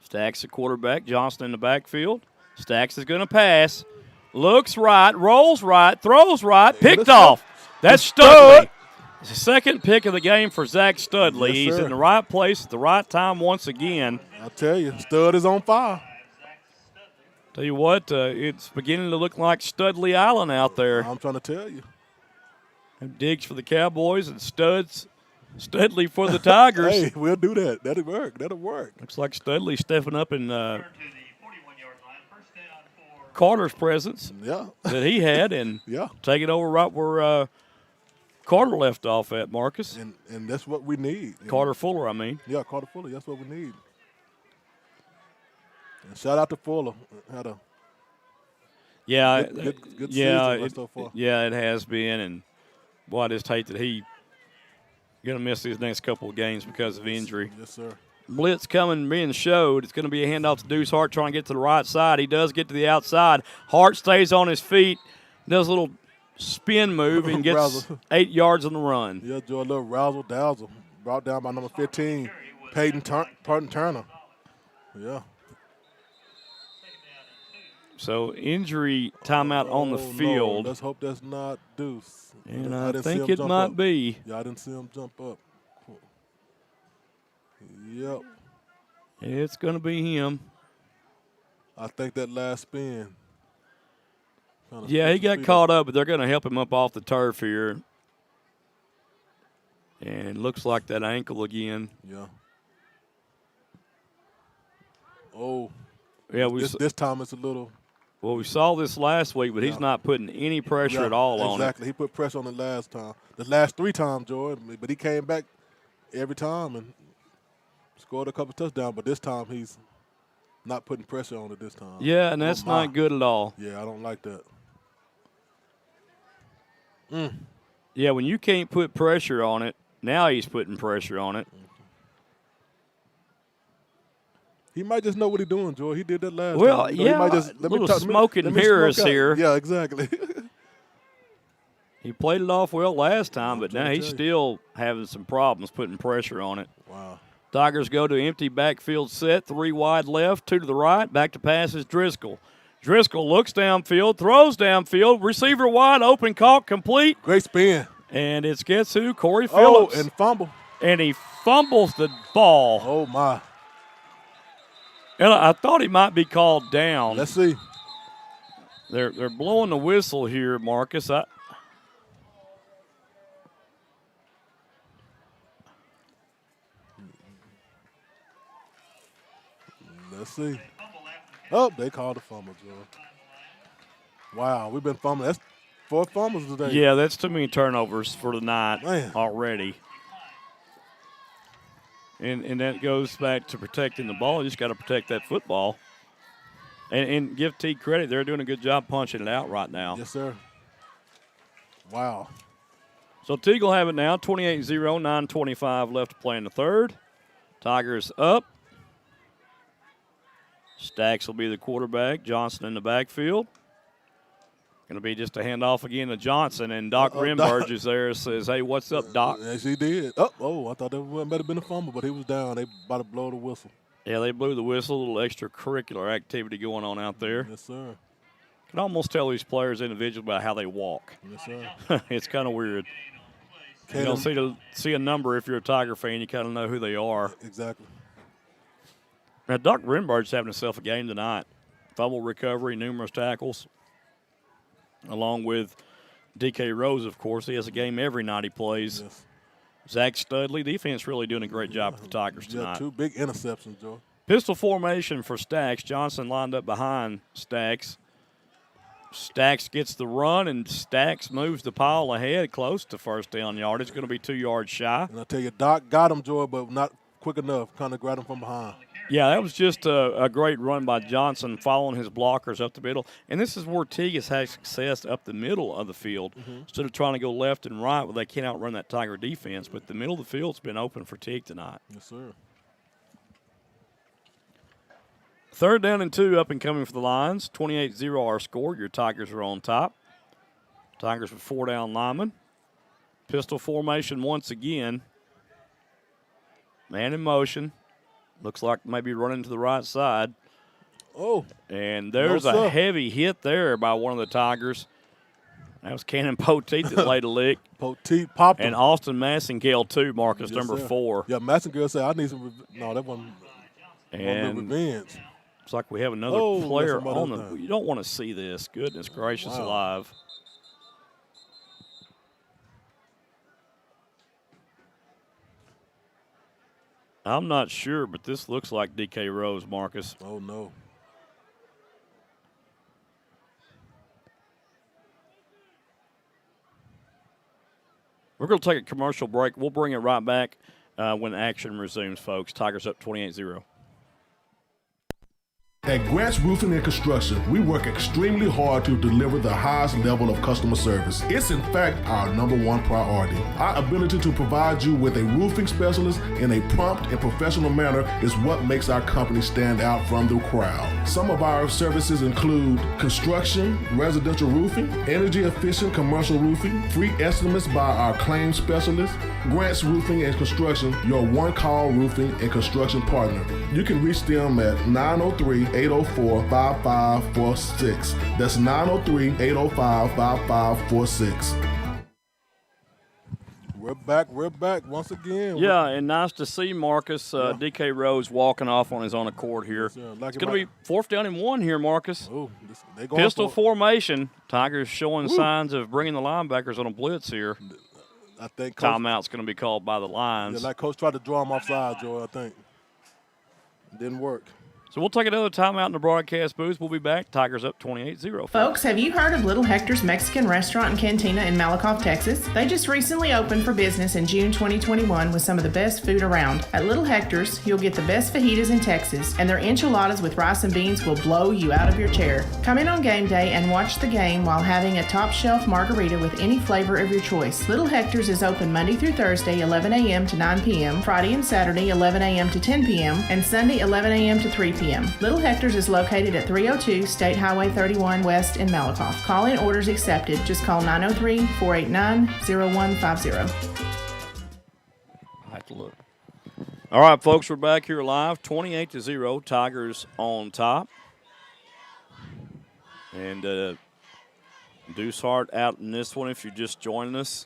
Stacks the quarterback. Johnson in the backfield. Stacks is going to pass. Looks right, rolls right, throws right, picked off. That's Studley. It's the 2nd pick of the game for Zach Studley. Yes, He's in the right place at the right time once again. I'll tell you, Stud is on fire. Tell you what, it's beginning to look like Studley Island out there. I'm trying to tell you. Diggs for the Cowboys and Studley for the Tigers. Hey, we'll do that. That'll work. Looks like Studley stepping up in Carter's presence that he had and taking over right where Carter left off at, Marcus. And that's what we need. Carter Fuller, I mean. Yeah, Carter Fuller. That's what we need. And shout out to Fuller. Had a good season so far. Yeah, it has been. And, boy, I just hate that he's going to miss these next couple of games because of injury. Yes, sir. Blitz coming, being showed. It's going to be a handoff to Deuce Hart trying to get to the right side. He does get to the outside. Hart stays on his feet, does a little spin move, and gets 8 yards on the run. Yeah, Joe, a little razzle-dazzle. Brought down by number 15, Peyton Turner. Yeah. So injury timeout on the field. No, let's hope that's not Deuce. And I think it might be. Yeah, I didn't see him jump up. Yep. It's going to be him. I think that last spin. Yeah, he got caught up, but they're going to help him up off the turf here. And looks like that ankle again. Yeah. Oh. Yeah, this time it's a little. Well, we saw this last week, but he's not putting any pressure at all on it. Exactly. He put pressure on it last time. The last 3 times, Jordan, but he came back every time and scored a couple touchdowns, but this time he's not putting pressure on it this time. Yeah, and that's not good at all. Yeah, I don't like that. Yeah, when you can't put pressure on it, now he's putting pressure on it. He might just know what he's doing, Joy. He did that last time. Well, He yeah, might just, little smoke and mirrors here. Yeah, exactly. He played it off well last time, but now he's still having some problems putting pressure on it. Wow. Tigers go to empty backfield set, 3 wide left, 2 to the right. Back to pass is Driscoll. Driscoll looks downfield, throws downfield, receiver wide open, caught, complete. Great spin. And it's guess who? Corey Phillips. Oh, and fumble. And he fumbles the ball. Oh, my. And I thought he might be called down. Let's see. They're blowing the whistle here, Marcus. Let's see. Oh, they called a fumble, Joe. Wow, we've been fumbling. 4 fumbles today. Yeah, that's too many turnovers for the night Man. already. And that goes back to protecting the ball. You just got to protect that football. And give Teague credit. They're doing a good job punching it out right now. Yes, sir. Wow. So Teague will have it now, 28-0, 9:25 left to play in the third. Tigers up. Stacks will be the quarterback. Johnson in the backfield. Going to be just a handoff again to Johnson, and Doc Rimburge is there. Says, "Hey, what's up, Doc?" Yes, he did. I thought that might have been a fumble, but he was down. They about to blow the whistle. Yeah, they blew the whistle. A little extracurricular activity going on out there. Yes, sir. Can almost tell these players individually by how they walk. Yes, sir. It's kind of weird. You don't see a number if you're a Tiger fan. You kind of know who they are. Exactly. Now, Doc Rimburge's having himself a game tonight. Fumble recovery, numerous tackles, along with DK Rose, of course. He has a game every night he plays. Yes. Zach Studley, defense really doing a great job for the Tigers tonight. 2 big interceptions, Joe. Pistol formation for Stacks. Johnson lined up behind Stacks. Stacks gets the run, and Stacks moves the pile ahead close to first down yard. It's going to be 2 yards shy. And I tell you, Doc got him, Joy, but not quick enough. Kind of grabbed him from behind. Yeah, that was just a great run by Johnson following his blockers up the middle. And this is where Teague has had success up the middle of the field. Instead of trying to go left and right, well, they can't outrun that Tiger defense. But the middle of the field's been open for Teague tonight. Yes, sir. 3rd down and 2 up and coming for the Lions. 28-0 our score. Your Tigers are on top. Tigers with 4 down linemen. Pistol formation once again. Man in motion. Looks like maybe running to the right side. Oh. And there's a heavy hit there by one of the Tigers. That was Cannon Poteet that laid a lick. Poteet popped him. And Austin Massengale, too, Marcus, Yes, number sir. 4. Yeah, Massengale said, I need some no, that wasn't And revenge. Looks like we have another Oh, player that's somebody on else the. now. You don't want to see this. Goodness gracious Wow. alive. I'm not sure, but this looks like DK Rose, Marcus. Oh, no. We're going to take a commercial break. We'll bring it right back when action resumes, folks. Tigers up 28-0. At Grant's Roofing and Construction, we work extremely hard to deliver the highest level of customer service. It's in fact our #1 priority. Our ability to provide you with a roofing specialist in a prompt and professional manner is what makes our company stand out from the crowd. Some of our services include construction, residential roofing, energy efficient commercial roofing, free estimates by our claims specialist. Grant's Roofing and Construction, your one-call roofing and construction partner. You can reach them at 903-804-5546. That's 903-805-5546. We're back once again. Yeah, and nice to see Marcus DK Rose walking off on his own accord here. Yes, it's going to be 4th down and 1 here, Marcus. Oh, they going Pistol for it. formation. Tigers showing signs of bringing the linebackers on a blitz here. I think Coach, Timeout's going to be called by the Lions. yeah, like Coach tried to draw him offside, Joy, I think. It didn't work. So we'll take another timeout in the broadcast booth. We'll be back. Tigers up 28-0. Folks, have you heard of Little Hector's Mexican Restaurant and Cantina in Malakoff, Texas? They just recently opened for business in June 2021 with some of the best food around. At Little Hector's, you'll get the best fajitas in Texas, and their enchiladas with rice and beans will blow you out of your chair. Come in on game day and watch the game while having a top shelf margarita with any flavor of your choice. Little Hector's is open Monday through Thursday, 11 a.m. to 9 p.m., Friday and Saturday, 11 a.m. to 10 p.m., and Sunday, 11 a.m. to 3 p.m. Little Hector's is located at 302 State Highway 31 West in Malakoff. Call-in orders accepted. Just call 903-489-0150. I have to look. All right, folks, we're back here live. 28-0, Tigers on top. And Deuce Hart out in this one if you're just joining us.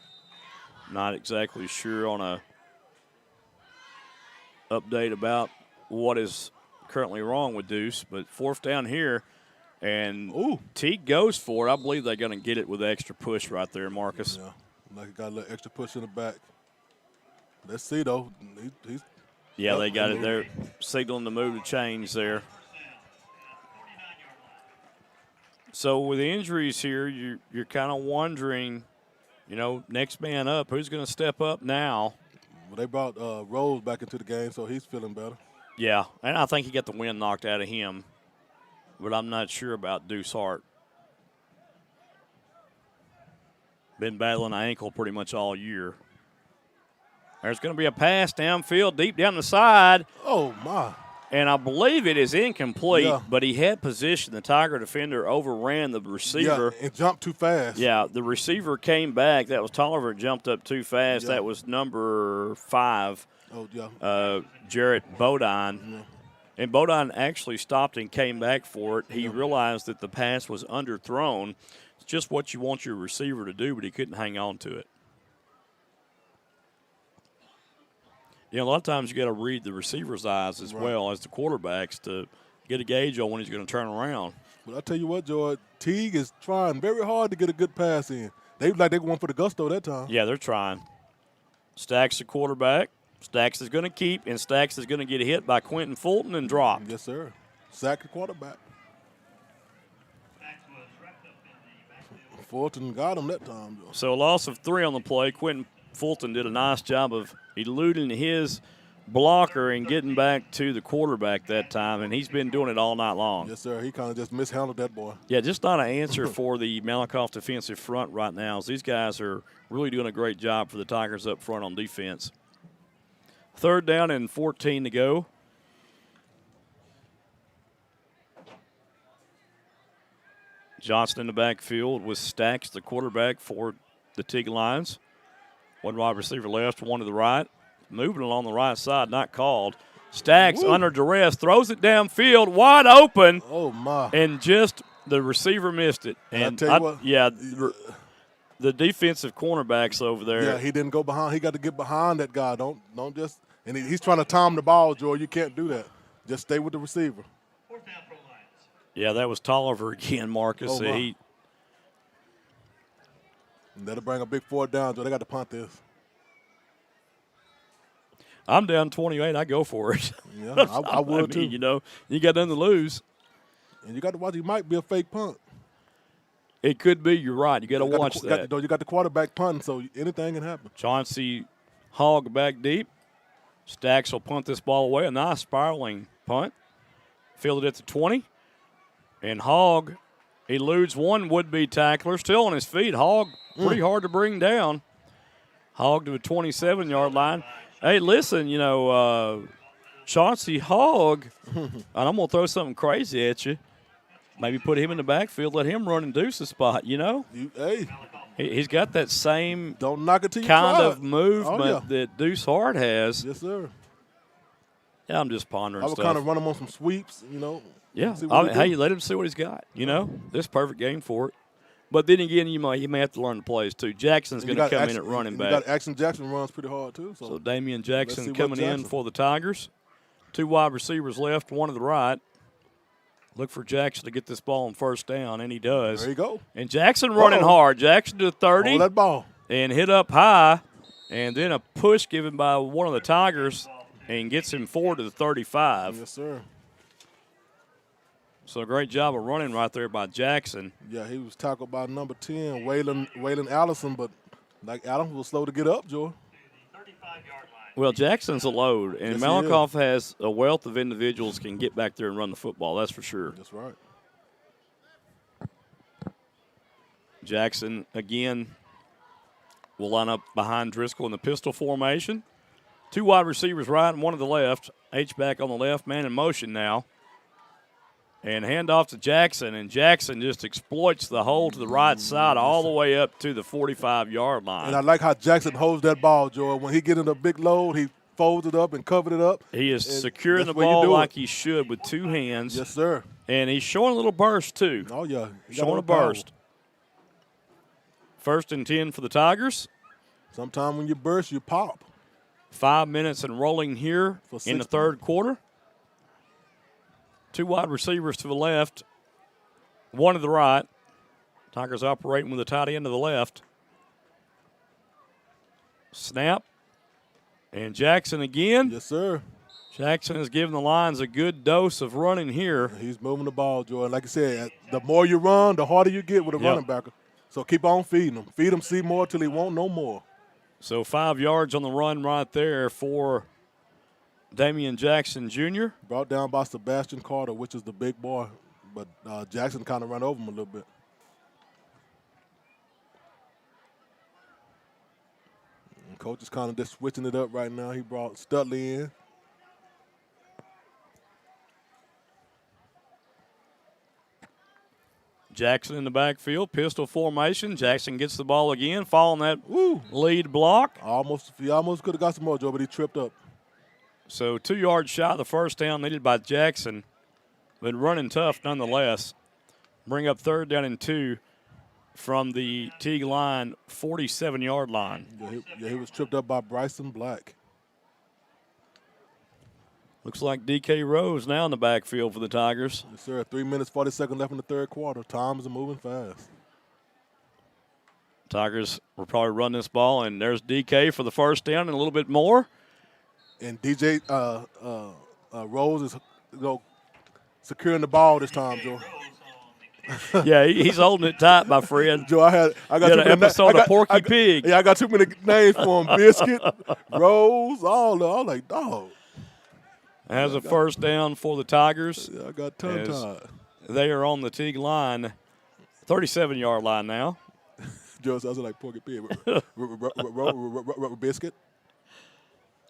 Not exactly sure on a update about what is currently wrong with Deuce, but 4th down here, and Teague goes for it. I believe they're going to get it with extra push right there, Marcus. Yeah, like he got a little extra push in the back. Let's see, though. Yeah, they got it. They're signaling the move to change there. So with the injuries here, you're kind of wondering, next man up, who's going to step up now? Well, they brought Rose back into the game, so he's feeling better. Yeah, and I think he got the wind knocked out of him, but I'm not sure about Deuce Hart. Been battling an ankle pretty much all year. There's going to be a pass downfield, deep down the side. Oh, my. And I believe it is incomplete, but he had position. The Tiger defender overran the receiver. Yeah, it jumped too fast. Yeah, the receiver came back. That was Tolliver, jumped up too fast. Yeah. That was number 5, Jarrett Bodine. Yeah. And Bodine actually stopped and came back for it. He realized that the pass was underthrown. It's just what you want your receiver to do, but he couldn't hang on to it. A lot of times you got to read the receiver's eyes as well as the quarterback's to get a gauge on when he's going to turn around. But I tell you what, George, Teague is trying very hard to get a good pass in. They going for the gusto that time. Yeah, they're trying. Stacks the quarterback. Stacks is going to keep, and Stacks is going to get hit by Quentin Fulton and drop. Yes, sir. Sack the quarterback. Fulton got him that time, George. So a loss of 3 on the play. Quentin Fulton did a nice job of eluding his blocker and getting back to the quarterback that time, and he's been doing it all night long. Yes, sir. He kind of just mishandled that boy. Yeah, just not an answer for the Malakoff defensive front right now. These guys are really doing a great job for the Tigers up front on defense. 3rd down and 14 to go. Johnson in the backfield with Stacks, the quarterback for the Teague Lions. One wide receiver left, one to the right. Moving along the right side, not called. Stacks under duress, throws it downfield, wide open. Oh, my. And just the receiver missed it. And the defensive cornerbacks over there. Yeah, he didn't go behind. He got to get behind that guy. Don't just – and he's trying to time the ball, George. You can't do that. Just stay with the receiver. Yeah, that was Tolliver again, Marcus. Oh, that'll bring a big 4th down, Joe. They got to punt this. I'm down 28. I go for it. Yeah, I would too. You got nothing to lose. And you got to watch. It might be a fake punt. It could be. You're right. You got to watch that. You got the quarterback punting, so anything can happen. Chauncey Hogg back deep. Stacks will punt this ball away. A nice spiraling punt. Fielded at the 20. And Hogg eludes one would-be tackler. Still on his feet. Hogg pretty hard to bring down. Hogg to the 27-yard line. Hey, listen, Chauncey Hogg, and I'm going to throw something crazy at you. Maybe put him in the backfield, let him run and Deuce the spot, Hey. He's got that same Don't knock it till you kind try of movement that Deuce Hart has. Yes, sir. Yeah, I'm just pondering I would stuff. kind of run him on some sweeps, Yeah, hey, let him see what he's got. This perfect game for it. But then again, you may have to learn the plays too. Jackson's going to come in at running back. Jackson runs pretty hard too. So Damian Jackson coming in for the Tigers. 2 wide receivers left, one to the right. Look for Jackson to get this ball on 1st down, and he does. There you go. And Jackson running hard. Jackson to the 30. Hold that ball. And hit up high, and then a push given by one of the Tigers, and gets him forward to the 35. Yes, sir. So a great job of running right there by Jackson. Yeah, he was tackled by number 10, Waylon Allison, but like Adams was slow to get up, Joe. Well, Jackson's a load, and Yes, Malakoff has a wealth of individuals can get back there and run the football. That's for sure. That's right. Jackson, again, will line up behind Driscoll in the pistol formation. 2 wide receivers right and 1 to the left. H-back on the left, man in motion now. And handoff to Jackson, and Jackson just exploits the hole to the right side all the way up to the 45-yard line. And I like how Jackson holds that ball, Joe. When he gets in a big load, he folds it up and covered it up. He is securing the ball like he should with 2 hands. Yes, sir. And he's showing a little burst, too. Oh, yeah. Showing a burst. 1st and 10 for the Tigers. Sometimes when you burst, you pop. 5 minutes and rolling here in the 3rd quarter. 2 wide receivers to the left, 1 to the right. Tigers operating with a tight end to the left. Snap. And Jackson again. Yes, sir. Jackson has given the Lions a good dose of running here. He's moving the ball, Jordan. Like I said, the more you run, the harder you get with a running back. So keep on feeding him. Feed him Seymour till he won't no more. So 5 yards on the run right there for Damian Jackson Jr. Brought down by Sebastian Carter, which is the big boy. But Jackson kind of ran over him a little bit. And coach is kind of just switching it up right now. He brought Studley in. Jackson in the backfield, pistol formation. Jackson gets the ball again, following that lead block. He almost could have got some more, Joe, but he tripped up. So 2 yards shy of the first down needed by Jackson, but running tough nonetheless. Bring up 3rd down and 2 from the Teague line, 47-yard line. He was tripped up by Bryson Black. Looks like D.K. Rose now in the backfield for the Tigers. Yes, sir. 3 minutes, 40 seconds left in the third quarter. Times are moving fast. Tigers will probably run this ball, and there's D.K. for the first down and a little bit more. And DJ Rose is securing the ball this time, Joe. Yeah, he's holding it tight, my friend. Joe, I got an episode of Porky Pig. Yeah, I got too many names for him. Biscuit, Rose, all like, dog. Has a first down for the Tigers. Yeah, I got tongue-tied. They are on the Teague line, 37-yard line now. Joe sounds like Porky Pig. Biscuit.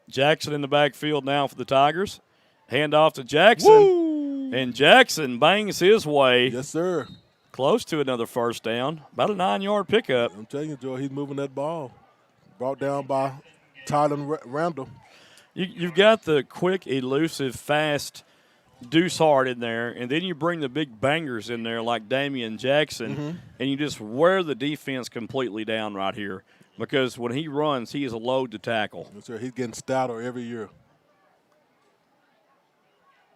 Jackson in the backfield now for the Tigers. Hand off to Jackson. Woo! And Jackson bangs his way. Yes, sir. Close to another first down. About a 9-yard pickup. I'm telling you, Joe, he's moving that ball. Brought down by Tylen Randall. You've got the quick, elusive, fast Deuce Hart in there, and then you bring the big bangers in there like Damian Jackson, and you just wear the defense completely down right here. Because when he runs, he is a load to tackle. Yes, sir. He's getting stouter every year.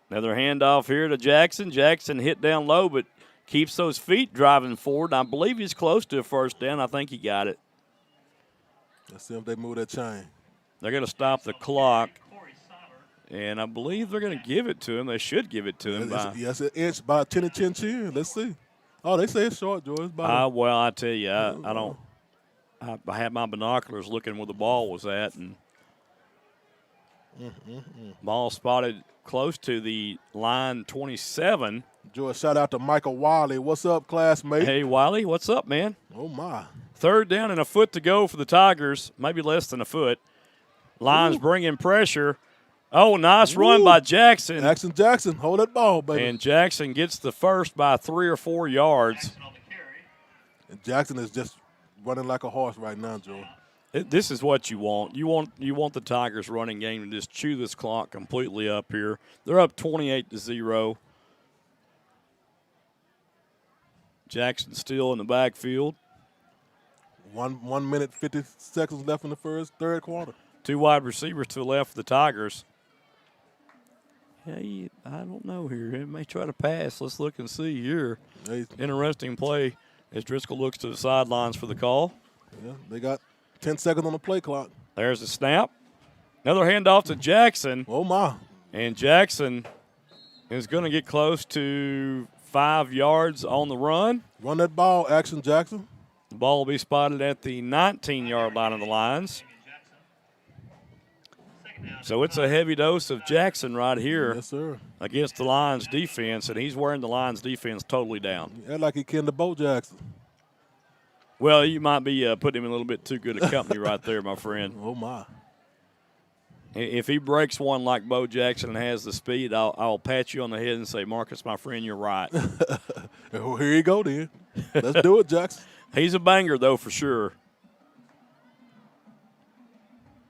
Another handoff here to Jackson. Jackson hit down low, but keeps those feet driving forward. I believe he's close to a first down. I think he got it. Let's see if they move that chain. They're going to stop the clock, and I believe they're going to give it to him. They should give it to him. Yes, an inch by 10 and 10 chin. Let's see. Oh, they say it's short, George. Well, I tell you, I don't. I had my binoculars looking where the ball was at, and ball spotted close to the line 27. George, shout out to Michael Wiley. What's up, classmate? Hey, Wiley, what's up, man? Oh, my. 3rd down and a foot to go for the Tigers, maybe less than a foot. Lions bringing pressure. Oh, nice run by Jackson. Jackson, hold that ball, baby. And Jackson gets the first by 3 or 4 yards. And Jackson is just running like a horse right now, Joe. This is what you want. You want the Tigers running game to just chew this clock completely up here. They're up 28-0. Jackson still in the backfield. 1 minute, 50 seconds left in the third quarter. 2 wide receivers to the left of the Tigers. Hey, I don't know here. It may try to pass. Let's look and see here. Interesting play as Driscoll looks to the sidelines for the call. Yeah, they got 10 seconds on the play clock. There's a snap. Another handoff to Jackson. Oh, my. And Jackson is going to get close to 5 yards on the run. Run that ball, Action Jackson. The ball will be spotted at the 19-yard line of the Lions. So it's a heavy dose of Jackson right here. Yes, sir. Against the Lions defense, and he's wearing the Lions defense totally down. Yeah, like he can to Bo Jackson. Well, you might be putting him in a little bit too good a company right there, my friend. Oh, my. If he breaks one like Bo Jackson and has the speed, I'll pat you on the head and say, Marcus, my friend, you're right. Well, here you go, then. Let's do it, Jackson. He's a banger, though, for sure.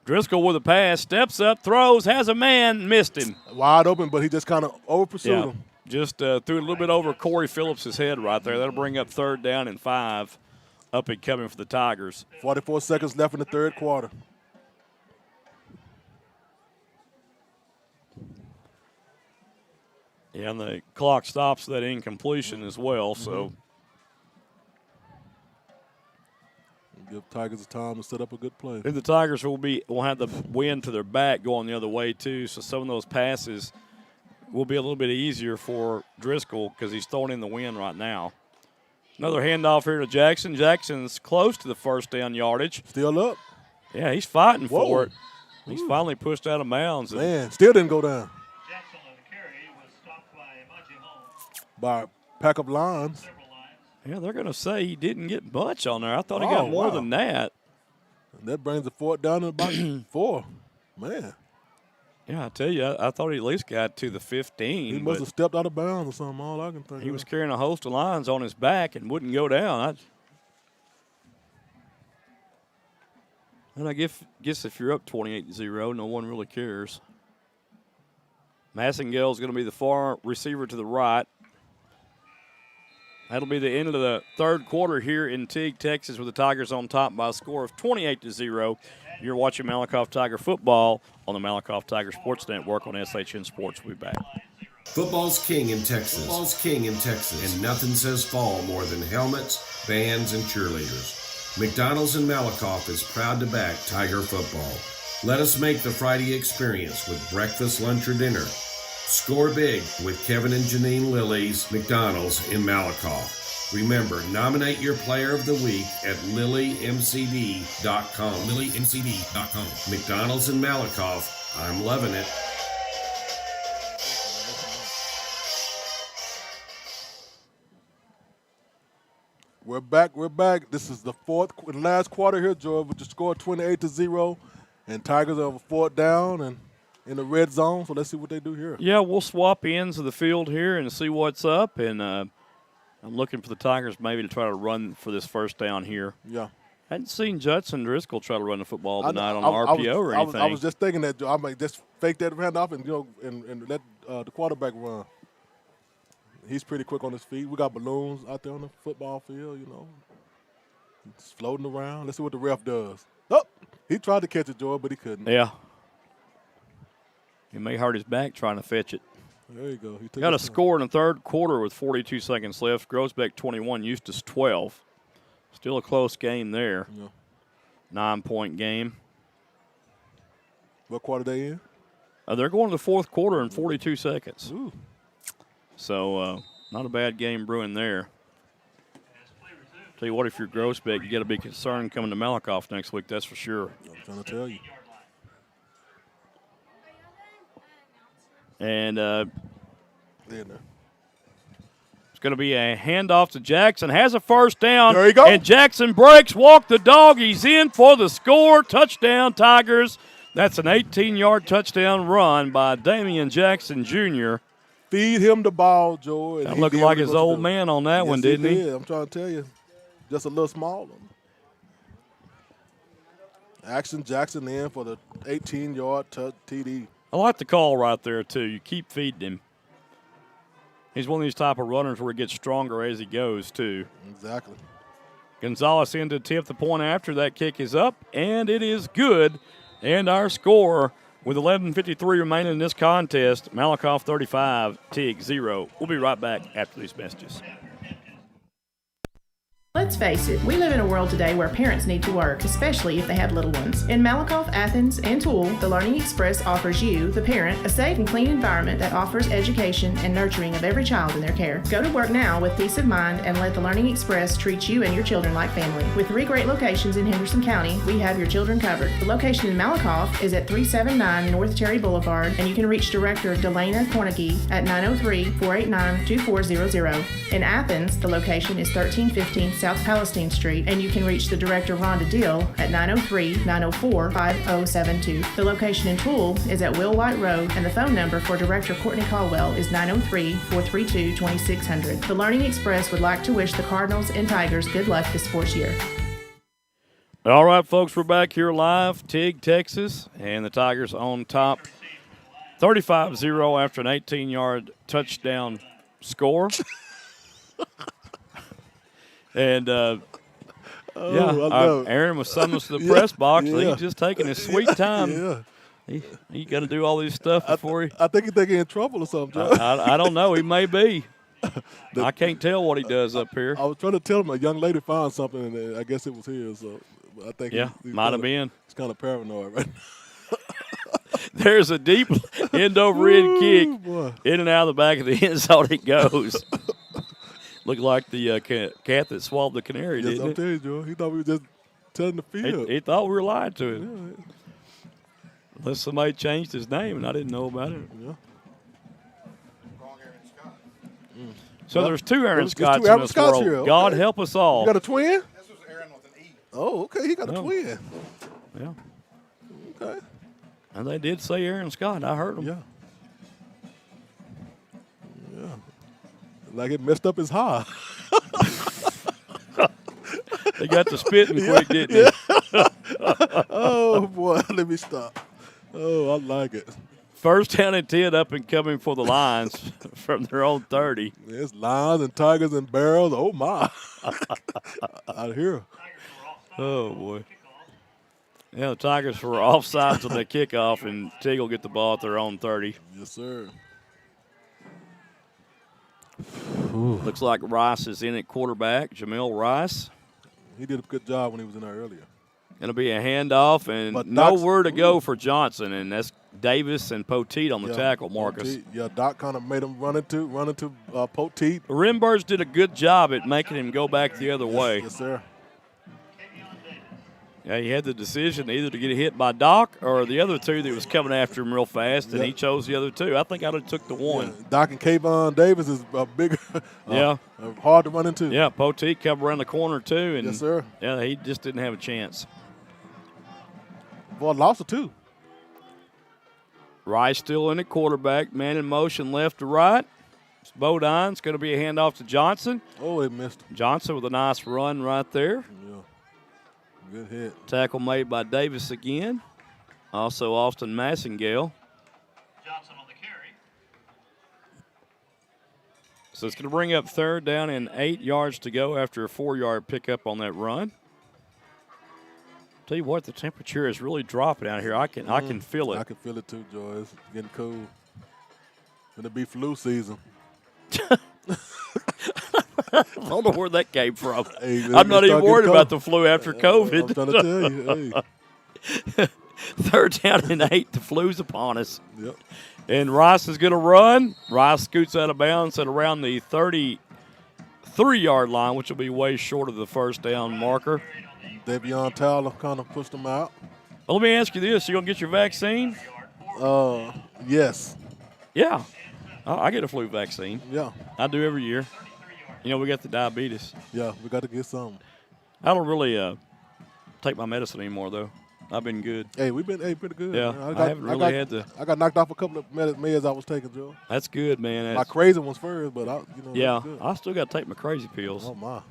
Driscoll with a pass, steps up, throws, has a man, missed him. Wide open, but he just kind of over-pursued him. Just threw it a little bit over Corey Phillips' head right there. That'll bring up 3rd down and 5 up and coming for the Tigers. 44 seconds left in the third quarter. Yeah, and the clock stops that incompletion as well, so. Give Tigers time to set up a good play. And the Tigers will have the wind to their back going the other way too. So some of those passes will be a little bit easier for Driscoll because he's throwing in the wind right now. Another handoff here to Jackson. Jackson's close to the first down yardage. Still up. Yeah, he's fighting for it. He's finally pushed out of bounds. Man, still didn't go down. Jackson on the carry was stopped by Maji Holmes. By a pack of lines. Yeah, they're going to say he didn't get much on there. I thought he got more than that. And that brings the fourth down to about 4. Man. Yeah, I tell you, I thought he at least got to the 15. He must have stepped out of bounds or something, all I can think He of. was carrying a host of lines on his back and wouldn't go down. And I guess if you're up 28-0, no one really cares. Massengale's going to be the far receiver to the right. That'll be the end of the third quarter here in Teague, Texas, with the Tigers on top by a score of 28-0. You're watching Malakoff Tiger football on the Malakoff Tiger Sports Network on SHN Sports. We'll be back. Football's king in Texas. Football's king in Texas. And nothing says fall more than helmets, bands, and cheerleaders. McDonald's in Malakoff is proud to back Tiger football. Let us make the Friday experience with breakfast, lunch, or dinner. Score big with Kevin and Janine Lilly's McDonald's in Malakoff. Remember, nominate your player of the week at lilymcd.com. lilymcd.com. McDonald's in Malakoff. I'm loving it. We're back. This is the last quarter here, George, with the score 28-0. And Tigers have a fourth down and in the red zone, so let's see what they do here. Yeah, we'll swap ends of the field here and see what's up. And I'm looking for the Tigers maybe to try to run for this first down here. Yeah. Hadn't seen Judson Driscoll try to run the football tonight on RPO or anything. I was just thinking that, I might just fake that handoff and, and let the quarterback run. He's pretty quick on his feet. We got balloons out there on the football field, He's floating around. Let's see what the ref does. Oh, he tried to catch it, George, but he couldn't. Yeah. He may hurt his back trying to fetch it. There you go. Got a score in the third quarter with 42 seconds left. Groesbeck 21, Eustis 12. Still a close game there. Yeah. 9-point game. What quarter they in? They're going to the fourth quarter in 42 seconds. Ooh. So not a bad game brewing there. Tell you what, if you're Groesbeck, you got to be concerned coming to Malakoff next week. That's for sure. I'm trying to tell you. And there. It's going to be a handoff to Jackson. Has a first down. There you go. And Jackson breaks, walk the dog. He's in for the score. Touchdown, Tigers. That's an 18-yard touchdown run by Damian Jackson Jr. Feed him the ball, Joe. That looked like his old man on that one, didn't he? I'm trying to tell you. Just a little smaller. Action Jackson in for the 18-yard TD. I like the call right there, too. You keep feeding him. He's one of these type of runners where he gets stronger as he goes, too. Exactly. Gonzalez in to attempt the point after. That kick is up, and it is good. And our score, with 11:53 remaining in this contest, Malakoff 35, Teague 0. We'll be right back after these messages. Let's face it, we live in a world today where parents need to work, especially if they have little ones. In Malakoff, Athens, and Toole, the Learning Express offers you, the parent, a safe and clean environment that offers education and nurturing of every child in their care. Go to work now with peace of mind and let the Learning Express treat you and your children like family. With 3 great locations in Henderson County, we have your children covered. The location in Malakoff is at 379 North Terry Boulevard, and you can reach Director Delana Cornegie at 903-489-2400. In Athens, the location is 1315 South Palestine Street, and you can reach the Director Rhonda Deal at 903-904-5072. The location in Toole is at Will White Road, and the phone number for Director Courtney Caldwell is 903-432-2600. The Learning Express would like to wish the Cardinals and Tigers good luck this sports year. All right, folks, we're back here live, Teague, Texas, and the Tigers on top 35-0 after an 18-yard touchdown score. And, Aaron was summoned to the press box. He's just taking his sweet time. He got to do all this stuff before he. I think he's in trouble or something. I don't know. He may be. I can't tell what he does up here. I was trying to tell him a young lady found something, and I guess it was his. So I think might have been. He's kind of paranoid right now. There's a deep end over end kick. Boy. In and out of the back of the end zone it goes. Looked like the cat that swallowed the canary, Yes, didn't I'm it? telling you, Joe. He thought we were just telling the field. He thought we were lying to him. Yeah. Unless somebody changed his name and I didn't know about it. Yeah. So there's two Aaron There's Scotts two in Aaron this Scotts world. here. Okay. God help us all. You got a twin? This was Aaron with an E. Oh, okay. He got a twin. Yeah. Okay. And they did say Aaron Scott. I heard them. Yeah. Yeah. Like it messed up his high. They got the spitting quick, didn't they? Oh, boy. Let me stop. Oh, I like it. First down and 10 up and coming for the Lions from their own 30. There's lions and tigers and barrels. Oh, my. Out here. Oh, boy. Yeah, the Tigers were offsides on the kickoff, and Teague will get the ball at their own 30. Yes, sir. Looks like Rice is in at quarterback, Jamil Rice. He did a good job when he was in there earlier. Going to be a handoff, and But nowhere to go for Johnson, and that's Davis and Poteet on the tackle, Marcus. Poteet. Yeah, Doc kind of made him run into Poteet. The Rimburgs did a good job at making him go back the other way. Yes, sir. Yeah, he had the decision either to get hit by Doc or the other two that was coming after him real fast, and he chose the other two. I think I'd have took the one. Yeah, Doc and Kayvon Davis is bigger. Hard to run into. Yeah, Poteet come around the corner too, and yes, sir. Yeah, he just didn't have a chance. Boy, lost it too. Rice still in at quarterback, man in motion left to right. It's Bodine. It's going to be a handoff to Johnson. Oh, it missed. Johnson with a nice run right there. Yeah. Good hit. Tackle made by Davis again. Also Austin Massingale. Johnson on the carry. So it's going to bring up third down and 8 yards to go after a 4-yard pickup on that run. Tell you what, the temperature is really dropping out here. I can feel it. I can feel it too, Joy. It's getting cold. Gonna be flu season. I don't know where that came from. Hey, I'm not even worried about the flu after COVID. I'm trying to tell you. Hey. Third down and 8. The flu's upon us. Yep. And Rice is going to run. Rice scoots out of bounds at around the 33-yard line, which will be way short of the first down marker. Davion Tyler kind of pushed him out. Well, let me ask you this. You going to get your vaccine? Yes. Yeah. I get a flu vaccine. Yeah. I do every year. You know, we got the diabetes. Yeah, we got to get some. I don't really take my medicine anymore, though. I've been good. Hey, we've been pretty good. Yeah, man. I haven't really had to. I got knocked off a couple of meds I was taking, Joe. That's good, man. My crazy ones first, but yeah, good. I still got to take my crazy pills. Oh my!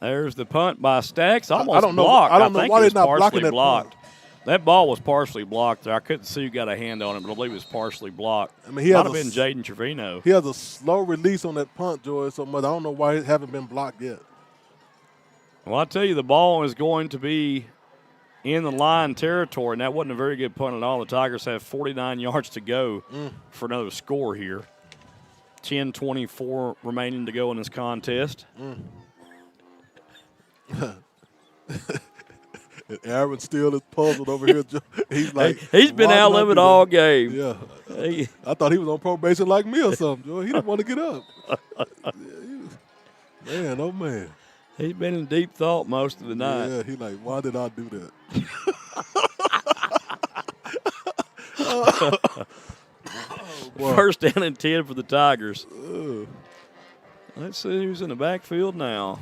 There's the punt by Stacks. Almost I don't know. blocked. I don't know why they're not blocking that blocked. punt. That ball was partially blocked there. I couldn't see who got a hand on it, but I believe it was partially blocked. I mean, he might has have been Jaden Trevino. He has a slow release on that punt, Joy, so much. I don't know why it haven't been blocked yet. Well, I tell you, the ball is going to be in the line territory, and that wasn't a very good punt at all. The Tigers have 49 yards to go for another score here. 10:24 remaining to go in this contest. And Aaron still is puzzled over here. He's like, he's been out of it all game. Yeah. I thought he was on probation like me or something, Joe. He didn't want to get up. Man, oh man. He's been in deep thought most of the night. Yeah, he's like, why did I do that? First down and 10 for the Tigers. Let's see who's in the backfield now.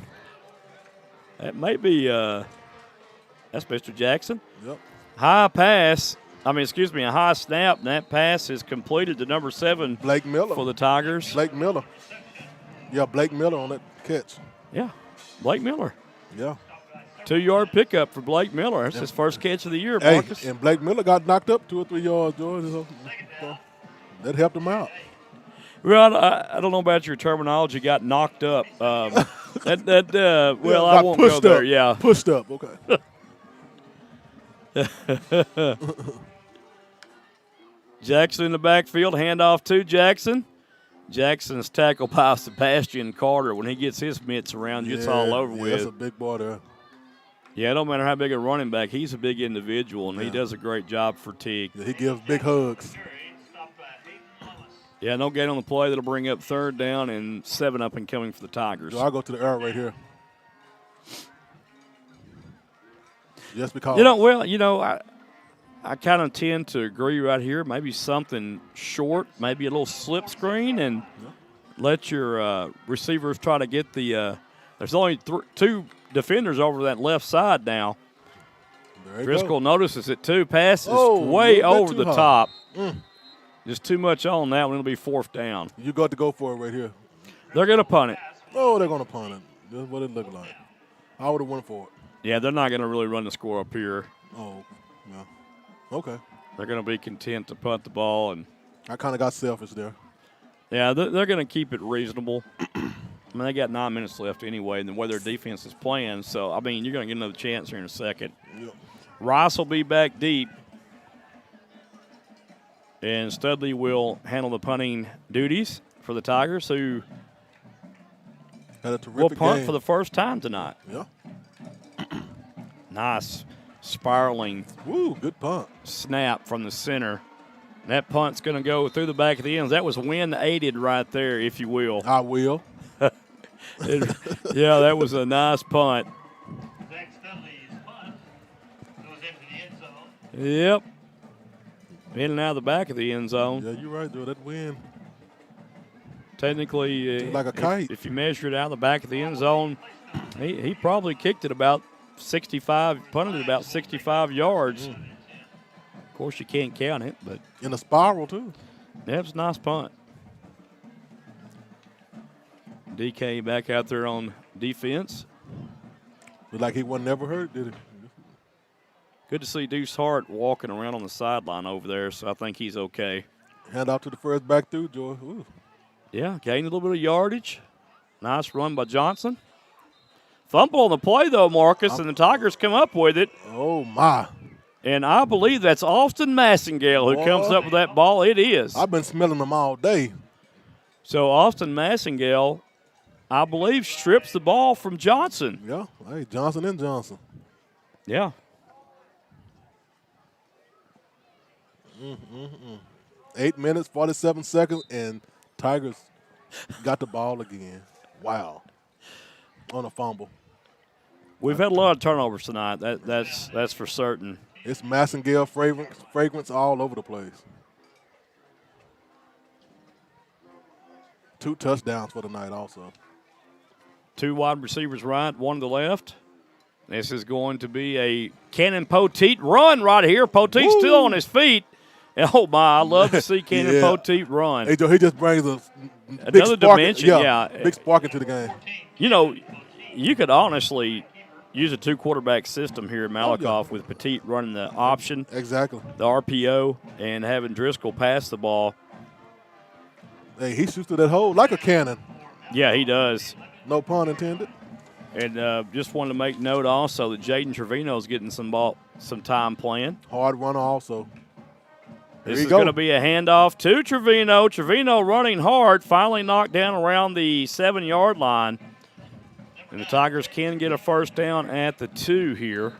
That may be that's Mr. Jackson. Yep. High pass. A high snap, and that pass is completed to number 7. Blake Miller. For the Tigers. Blake Miller. Yeah, Blake Miller on that catch. Yeah, Blake Miller. Yeah. 2-yard pickup for Blake Miller. That's his first catch of the year, Hey, Marcus. and Blake Miller got knocked up 2 or 3 yards, George. So that helped him out. Well, I don't know about your terminology. Got knocked up. I won't go there. Up. Yeah, pushed up. Okay. Jackson in the backfield. Handoff to Jackson. Jackson's tackled by Sebastian Carter. When he gets his mitts around you, it's all over with. That's a big boy there. Yeah, it don't matter how big a running back. He's a big individual, and he does a great job for Teague. Yeah, he gives big hugs. Yeah, no gain on the play. That'll bring up 3rd down and 7 up and coming for the Tigers. So I'll go to the arrow right here. Just because. I kind of tend to agree right here. Maybe something short, maybe a little slip screen, and let your receivers try to get the there's only 2 defenders over that left side now. Driscoll notices it too. Passes way over the top. Just too much on that one. It'll be 4th down. You got to go for it right here. They're going to punt it. Oh, they're going to punt it. That's what it looked like. I would have went for it. Yeah, they're not going to really run the score up here. Oh, yeah. Okay. They're going to be content to punt the ball. And I kind of got selfish there. Yeah, they're going to keep it reasonable. I mean, they got 9 minutes left anyway, and the way their defense is playing. So, I mean, you're going to get another chance here in a second. Yep. Rice will be back deep. And Studley will handle the punting duties for the Tigers, who had a terrific will punt game for the first time tonight. Yeah. Nice spiraling good punt. Snap from the center. That punt's going to go through the back of the ends. That was wind-aided right there, if you will. I will. Yeah, that was a nice punt. Yep. In and out of the back of the end zone. Yeah, you're right, though. That wind. Technically, like a kite. If you measure it out of the back of the end zone, he probably kicked it about 65, punted it about 65 yards. Of course, you can't count it, but in a spiral too. Yeah, it was a nice punt. DK back out there on defense. Looked like he wasn't never hurt, did he? Good to see Deuce Hart walking around on the sideline over there, so I think he's okay. Hand off to the first back through, Joy. Ooh. Yeah, gained a little bit of yardage. Nice run by Johnson. Fumble on the play, though, Marcus, and the Tigers come up with it. Oh, my. And I believe that's Austin Massengale who comes up with that ball. It is. I've been smelling them all day. So Austin Massengale, I believe, strips the ball from Johnson. Yeah, hey, Johnson and Johnson. Yeah. 8 minutes, 47 seconds, and Tigers got the ball again. Wow. On a fumble. We've had a lot of turnovers tonight. That's for certain. It's Massengale fragrance all over the place. 2 touchdowns for the night also. 2 wide receivers right, 1 to the left. This is going to be a Cannon Poteet run right here. Poteet's still on his feet. Oh, my, I love to see Cannon Poteet run. Hey, Joe, he just brings another dimension, yeah. Big spark into the game. You know, you could honestly use a 2-quarterback system here at Malakoff with Petit running the option. Exactly. The RPO and having Driscoll pass the ball. Hey, he shoots through that hole like a cannon. Yeah, he does. No pun intended. And just wanted to make note also that Jaden Trevino is getting some time playing. Hard runner also. This is going to be a handoff to Trevino. Trevino running hard, finally knocked down around the 7-yard line. And the Tigers can get a first down at the 2 here.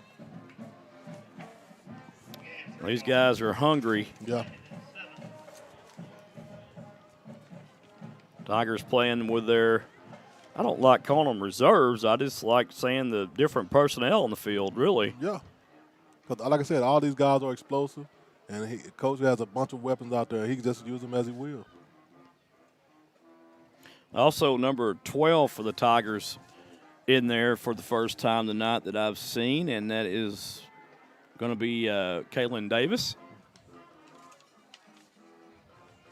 These guys are hungry. Yeah. Tigers playing with their, I don't like calling them reserves. I just like saying the different personnel on the field, really. Yeah. Because, like I said, all these guys are explosive. And Coach has a bunch of weapons out there. He can just use them as he will. Also, number 12 for the Tigers in there for the first time tonight that I've seen, and that is going to be Kaylin Davis.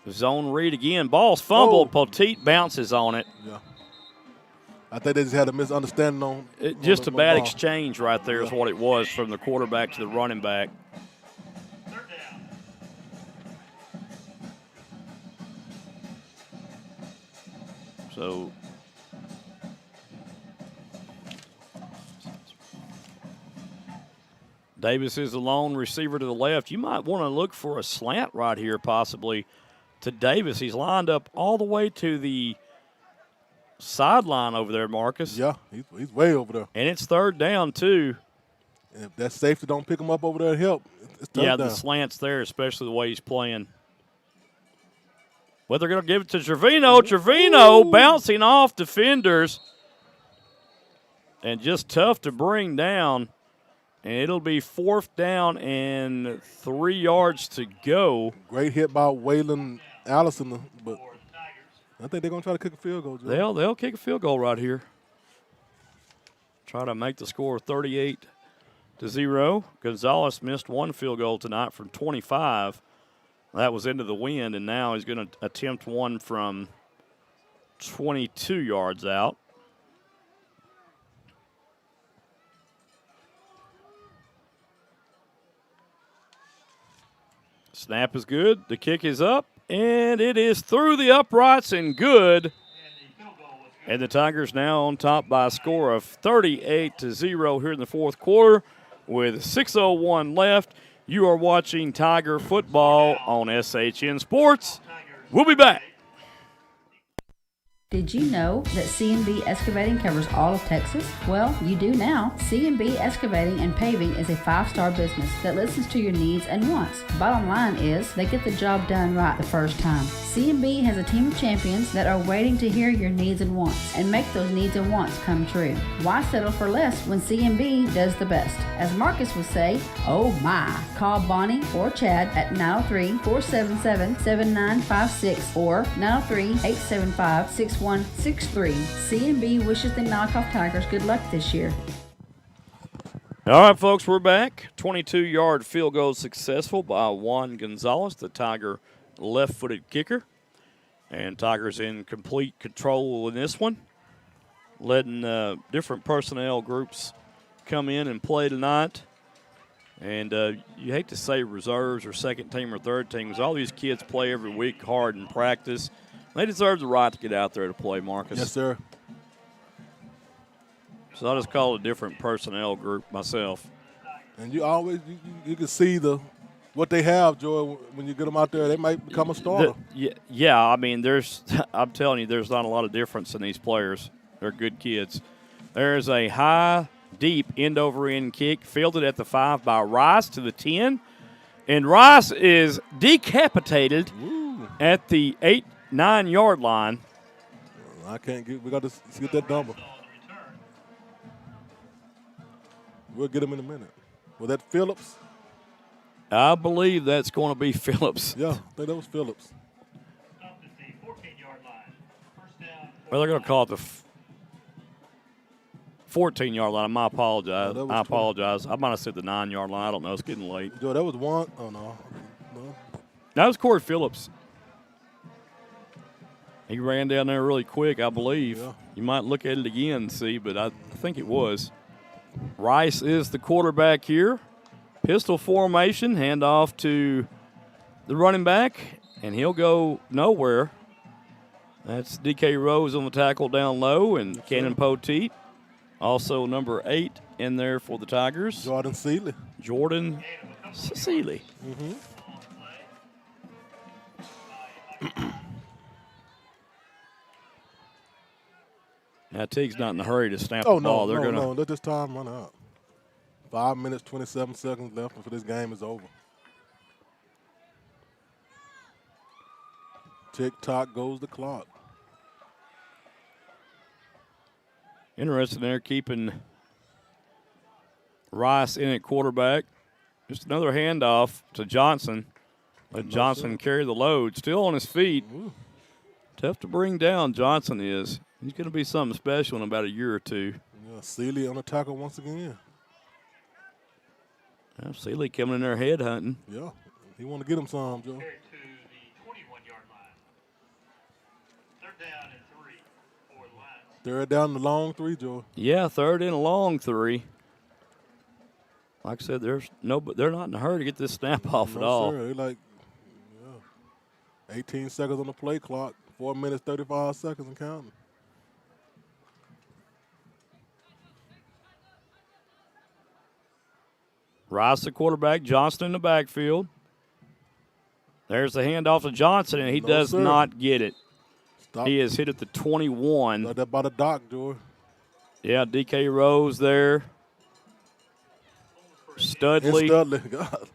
Zone read again. Ball's fumbled. Poteet bounces on it. Yeah. I think they just had a misunderstanding on just a bad exchange right there is what it was from the quarterback to the running back. So Davis is the lone receiver to the left. You might want to look for a slant right here possibly to Davis. He's lined up all the way to the sideline over there, Marcus. Yeah, he's way over there. And it's 3rd down, too. And if that safety don't pick him up over there and help, it's tough Yeah, down. the slant's there, especially the way he's playing. Well, they're going to give it to Trevino. Trevino bouncing off defenders. And just tough to bring down. And it'll be 4th down and 3 yards to go. Great hit by Waylon Allison, but I think they're going to try to kick a field goal, Joe. They'll kick a field goal right here. Try to make the score 38-0. Gonzalez missed one field goal tonight from 25. That was into the wind, and now he's going to attempt one from 22 yards out. Snap is good. The kick is up, and it is through the uprights and good. And the Tigers now on top by a score of 38-0 here in the fourth quarter with 6:01 left. You are watching Tiger football on SHN Sports. We'll be back. Did you know that C&B Excavating covers all of Texas? Well, you do now. C&B Excavating and Paving is a 5-star business that listens to your needs and wants. Bottom line is, they get the job done right the first time. C&B has a team of champions that are waiting to hear your needs and wants and make those needs and wants come true. Why settle for less when C&B does the best? As Marcus would say, oh my. Call Bonnie or Chad at 903-477-7956 or 903-875-6163. C&B wishes the Malakoff Tigers good luck this year. All right, folks, we're back. 22-yard field goal successful by Juan Gonzalez, the Tiger left-footed kicker. And Tigers in complete control in this one, letting different personnel groups come in and play tonight. And you hate to say reserves or second team or third teams. All these kids play every week hard in practice. They deserve the right to get out there to play, Marcus. Yes, sir. So I just call it a different personnel group myself. And you always you can see what they have, Joy. When you get them out there, they might become a starter. Yeah. I mean, I'm telling you, there's not a lot of difference in these players. They're good kids. There's a high, deep end-over-end kick fielded at the 5 by Rice to the 10. And Rice is decapitated at the 8-9 line. We got to get that number. We'll get him in a minute. Was that Phillips? I believe that's going to be Phillips. Yeah, I think that was Phillips. Well, they're going to call it the 14-yard line. I apologize. I apologize. I might have said the 9-yard line. I don't know. It's getting late. Joe, that was one. Oh, no. That was Corey Phillips. He ran down there really quick, I believe. Yeah. You might look at it again and see, but I think it was. Rice is the quarterback here. Pistol formation, handoff to the running back, and he'll go nowhere. That's DK Rose on the tackle down low, and Cannon Poteet. Also number 8 in there for the Tigers. Jordan Seeley. Jordan Seeley. Mm-hmm. Now, Teague's not in a hurry to snap the ball. No, let this time run out. 5 minutes, 27 seconds left before this game is over. Tick-tock goes the clock. Interesting there, keeping Rice in at quarterback. Just another handoff to Johnson. Let Johnson carry the load. Still on his feet. Ooh. Tough to bring down, Johnson is. He's going to be something special in about a year or two. Yeah, Seeley on the tackle once again. Yeah, Seeley coming in there head hunting. Yeah, he want to get him some, Joe. Third down the long 3, Joe. Yeah, third and a long 3. Like I said, they're not in a hurry to get this snap off at all. Sir. They're like 18 seconds on the play clock, 4 minutes, 35 seconds and counting. Rice the quarterback, Johnson in the backfield. There's the handoff to Johnson, and he does not get it. He is hit at the 21. Got that by the dock, Joe. Yeah, DK Rose there. Studley. God.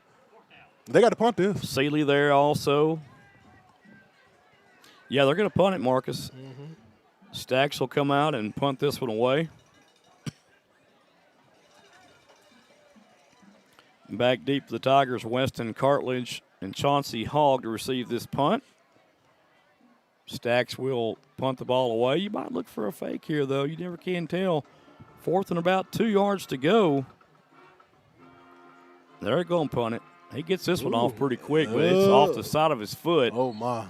They got to punt this. Seeley there also. Yeah, they're going to punt it, Marcus. Stacks will come out and punt this one away. Back deep for the Tigers, Weston Cartledge and Chauncey Hogg to receive this punt. Stacks will punt the ball away. You might look for a fake here, though. You never can tell. 4th and about 2 yards to go. They're going to punt it. He gets this one off pretty quick, but it's off the side of his foot. Oh, my.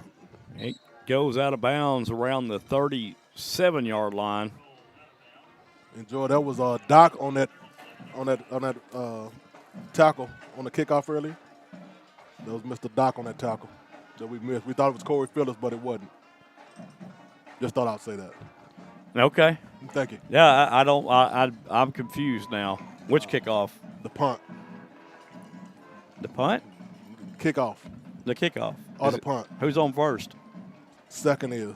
It goes out of bounds around the 37-yard line. And, Joe, that was Doc on that tackle on the kickoff earlier. That was Mr. Doc on that tackle that we missed. We thought it was Corey Phillips, but it wasn't. Just thought I'd say that. Okay. Thank you. Yeah, I'm confused now. Which kickoff? The punt. The punt? Kickoff. The kickoff. Or the punt. Who's on first? Second is.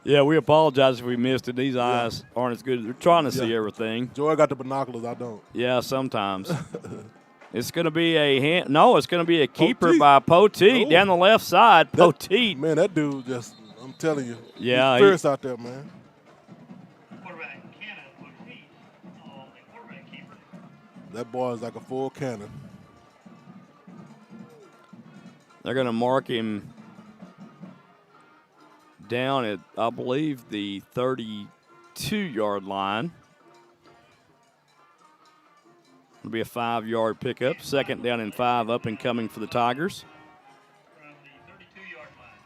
Yeah, we apologize if we missed it. These eyes aren't as good. They're trying to see everything. Joy got the binoculars. I don't. Yeah, sometimes. It's going to be it's going to be a keeper by Poteet down the left side. Poteet. Man, that dude just, I'm telling you. Yeah. He's fierce out there, man. That boy is like a full cannon. They're going to mark him down at, I believe, the 32-yard line. It'll be a 5-yard pickup. 2nd down and 5 up and coming for the Tigers. From the 32-yard line.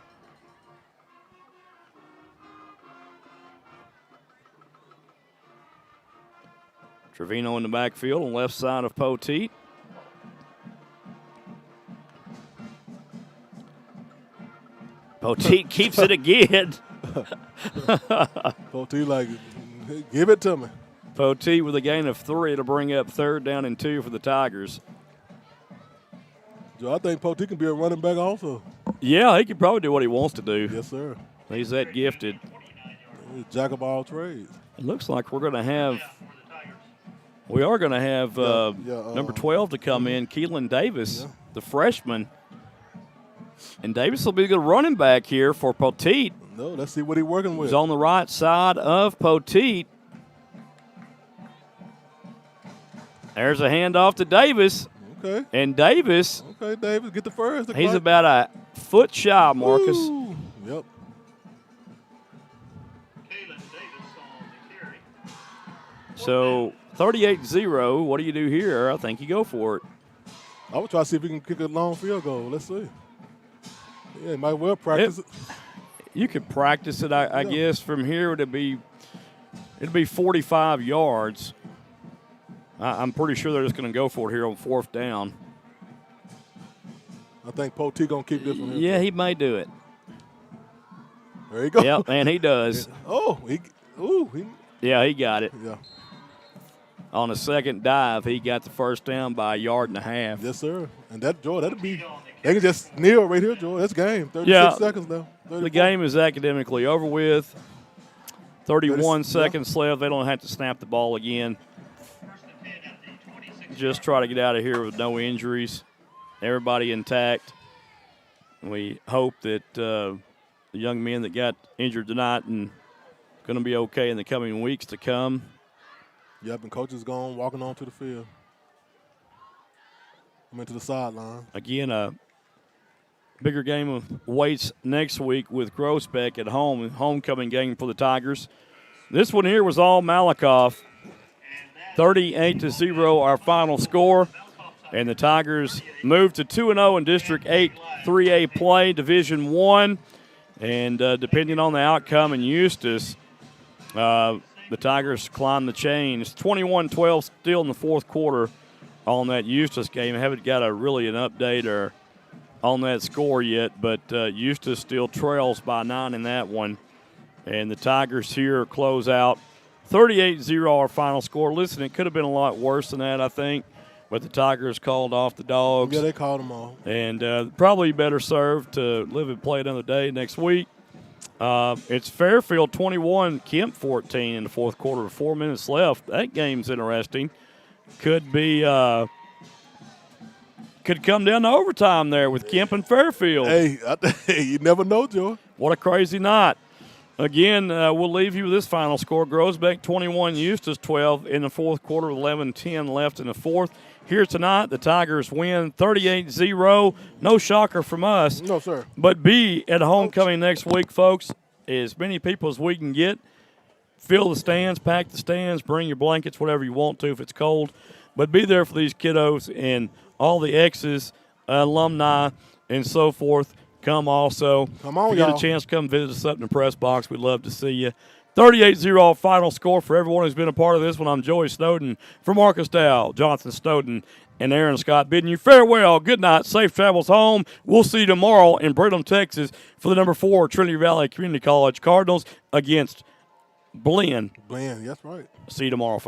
Trevino in the backfield on the left side of Poteet. Poteet keeps it again. Poteet like, give it to me. Poteet with a gain of 3 to bring up 3rd down and 2 for the Tigers. Joe, I think Poteet can be a running back also. Yeah, he can probably do what he wants to do. Yes, sir. He's that gifted. He's a jack of all trades. It looks like we're going to have number 12 to come in, Keelan Davis, the freshman. And Davis will be the running back here for Poteet. No, let's see what he's working with. He's on the right side of Poteet. There's a handoff to Davis. Okay. And Davis. Okay, Davis, get the first. He's about a foot shy, Marcus. Ooh, yep. So 38-0. What do you do here? I think you go for it. I would try to see if we can kick a long field goal. Let's see. Yeah, might well practice it. You could practice it, I guess. From here, it'd be 45 yards. I'm pretty sure they're just going to go for it here on 4th down. I think Poteet going to keep this one here. Yeah, he may do it. There you go. Yep, and he does. Yeah, he got it. Yeah. On a second dive, he got the first down by 1.5 yards. Yes, sir. And that, Joy, that'll be – they can just kneel right here, Joy. That's game. 36 seconds now. 34. The game is academically over with. 31 seconds left. They don't have to snap the ball again. Just try to get out of here with no injuries. Everybody intact. We hope that the young men that got injured tonight and going to be okay in the coming weeks to come. Yep, and coach is gone, walking onto the field. I'm into the sideline. Again, a bigger game awaits next week with Groesbeck at home, homecoming game for the Tigers. This one here was all Malakoff. 38-0 our final score. And the Tigers move to 2-0 in District 8 3A play, Division 1. And depending on the outcome in Eustis, the Tigers climb the chains. 21-12 still in the 4th quarter on that Eustis game. I haven't got an update on that score yet, but Eustis still trails by 9 in that one. And the Tigers here close out 38-0 our final score. Listen, it could have been a lot worse than that, I think. But the Tigers called off the Dogs. Yeah, they called them off. And probably better served to live and play another day next week. It's Fairfield 21, Kemp 14 in the 4th quarter with 4 minutes left. That game's interesting. could be could come down to overtime there with Kemp and Fairfield. Hey, you never know, Joe. What a crazy night. Again, we'll leave you with this final score. Groesbeck 21, Eustis 12 in the fourth quarter, 11-10 left in the fourth. Here tonight, the Tigers win 38-0. No shocker from us. No, sir. But be at homecoming next week, folks. As many people as we can get. Fill the stands, pack the stands, bring your blankets, whatever you want to if it's cold. But be there for these kiddos and all the exes, alumni, and so forth. Come also. Come on, if you y'all. get a chance to come visit us up in the press box, we'd love to see you. 38-0 final score for everyone who's been a part of this one. I'm Joey Snowden from Marcus Dow, Jonathan Snowden, and Aaron Scott bidding you farewell. Good night. Safe travels home. We'll see you tomorrow in Brenham, Texas for the number 4 Trinity Valley Community College Cardinals against Blinn. Blinn, that's right. See you tomorrow, folks.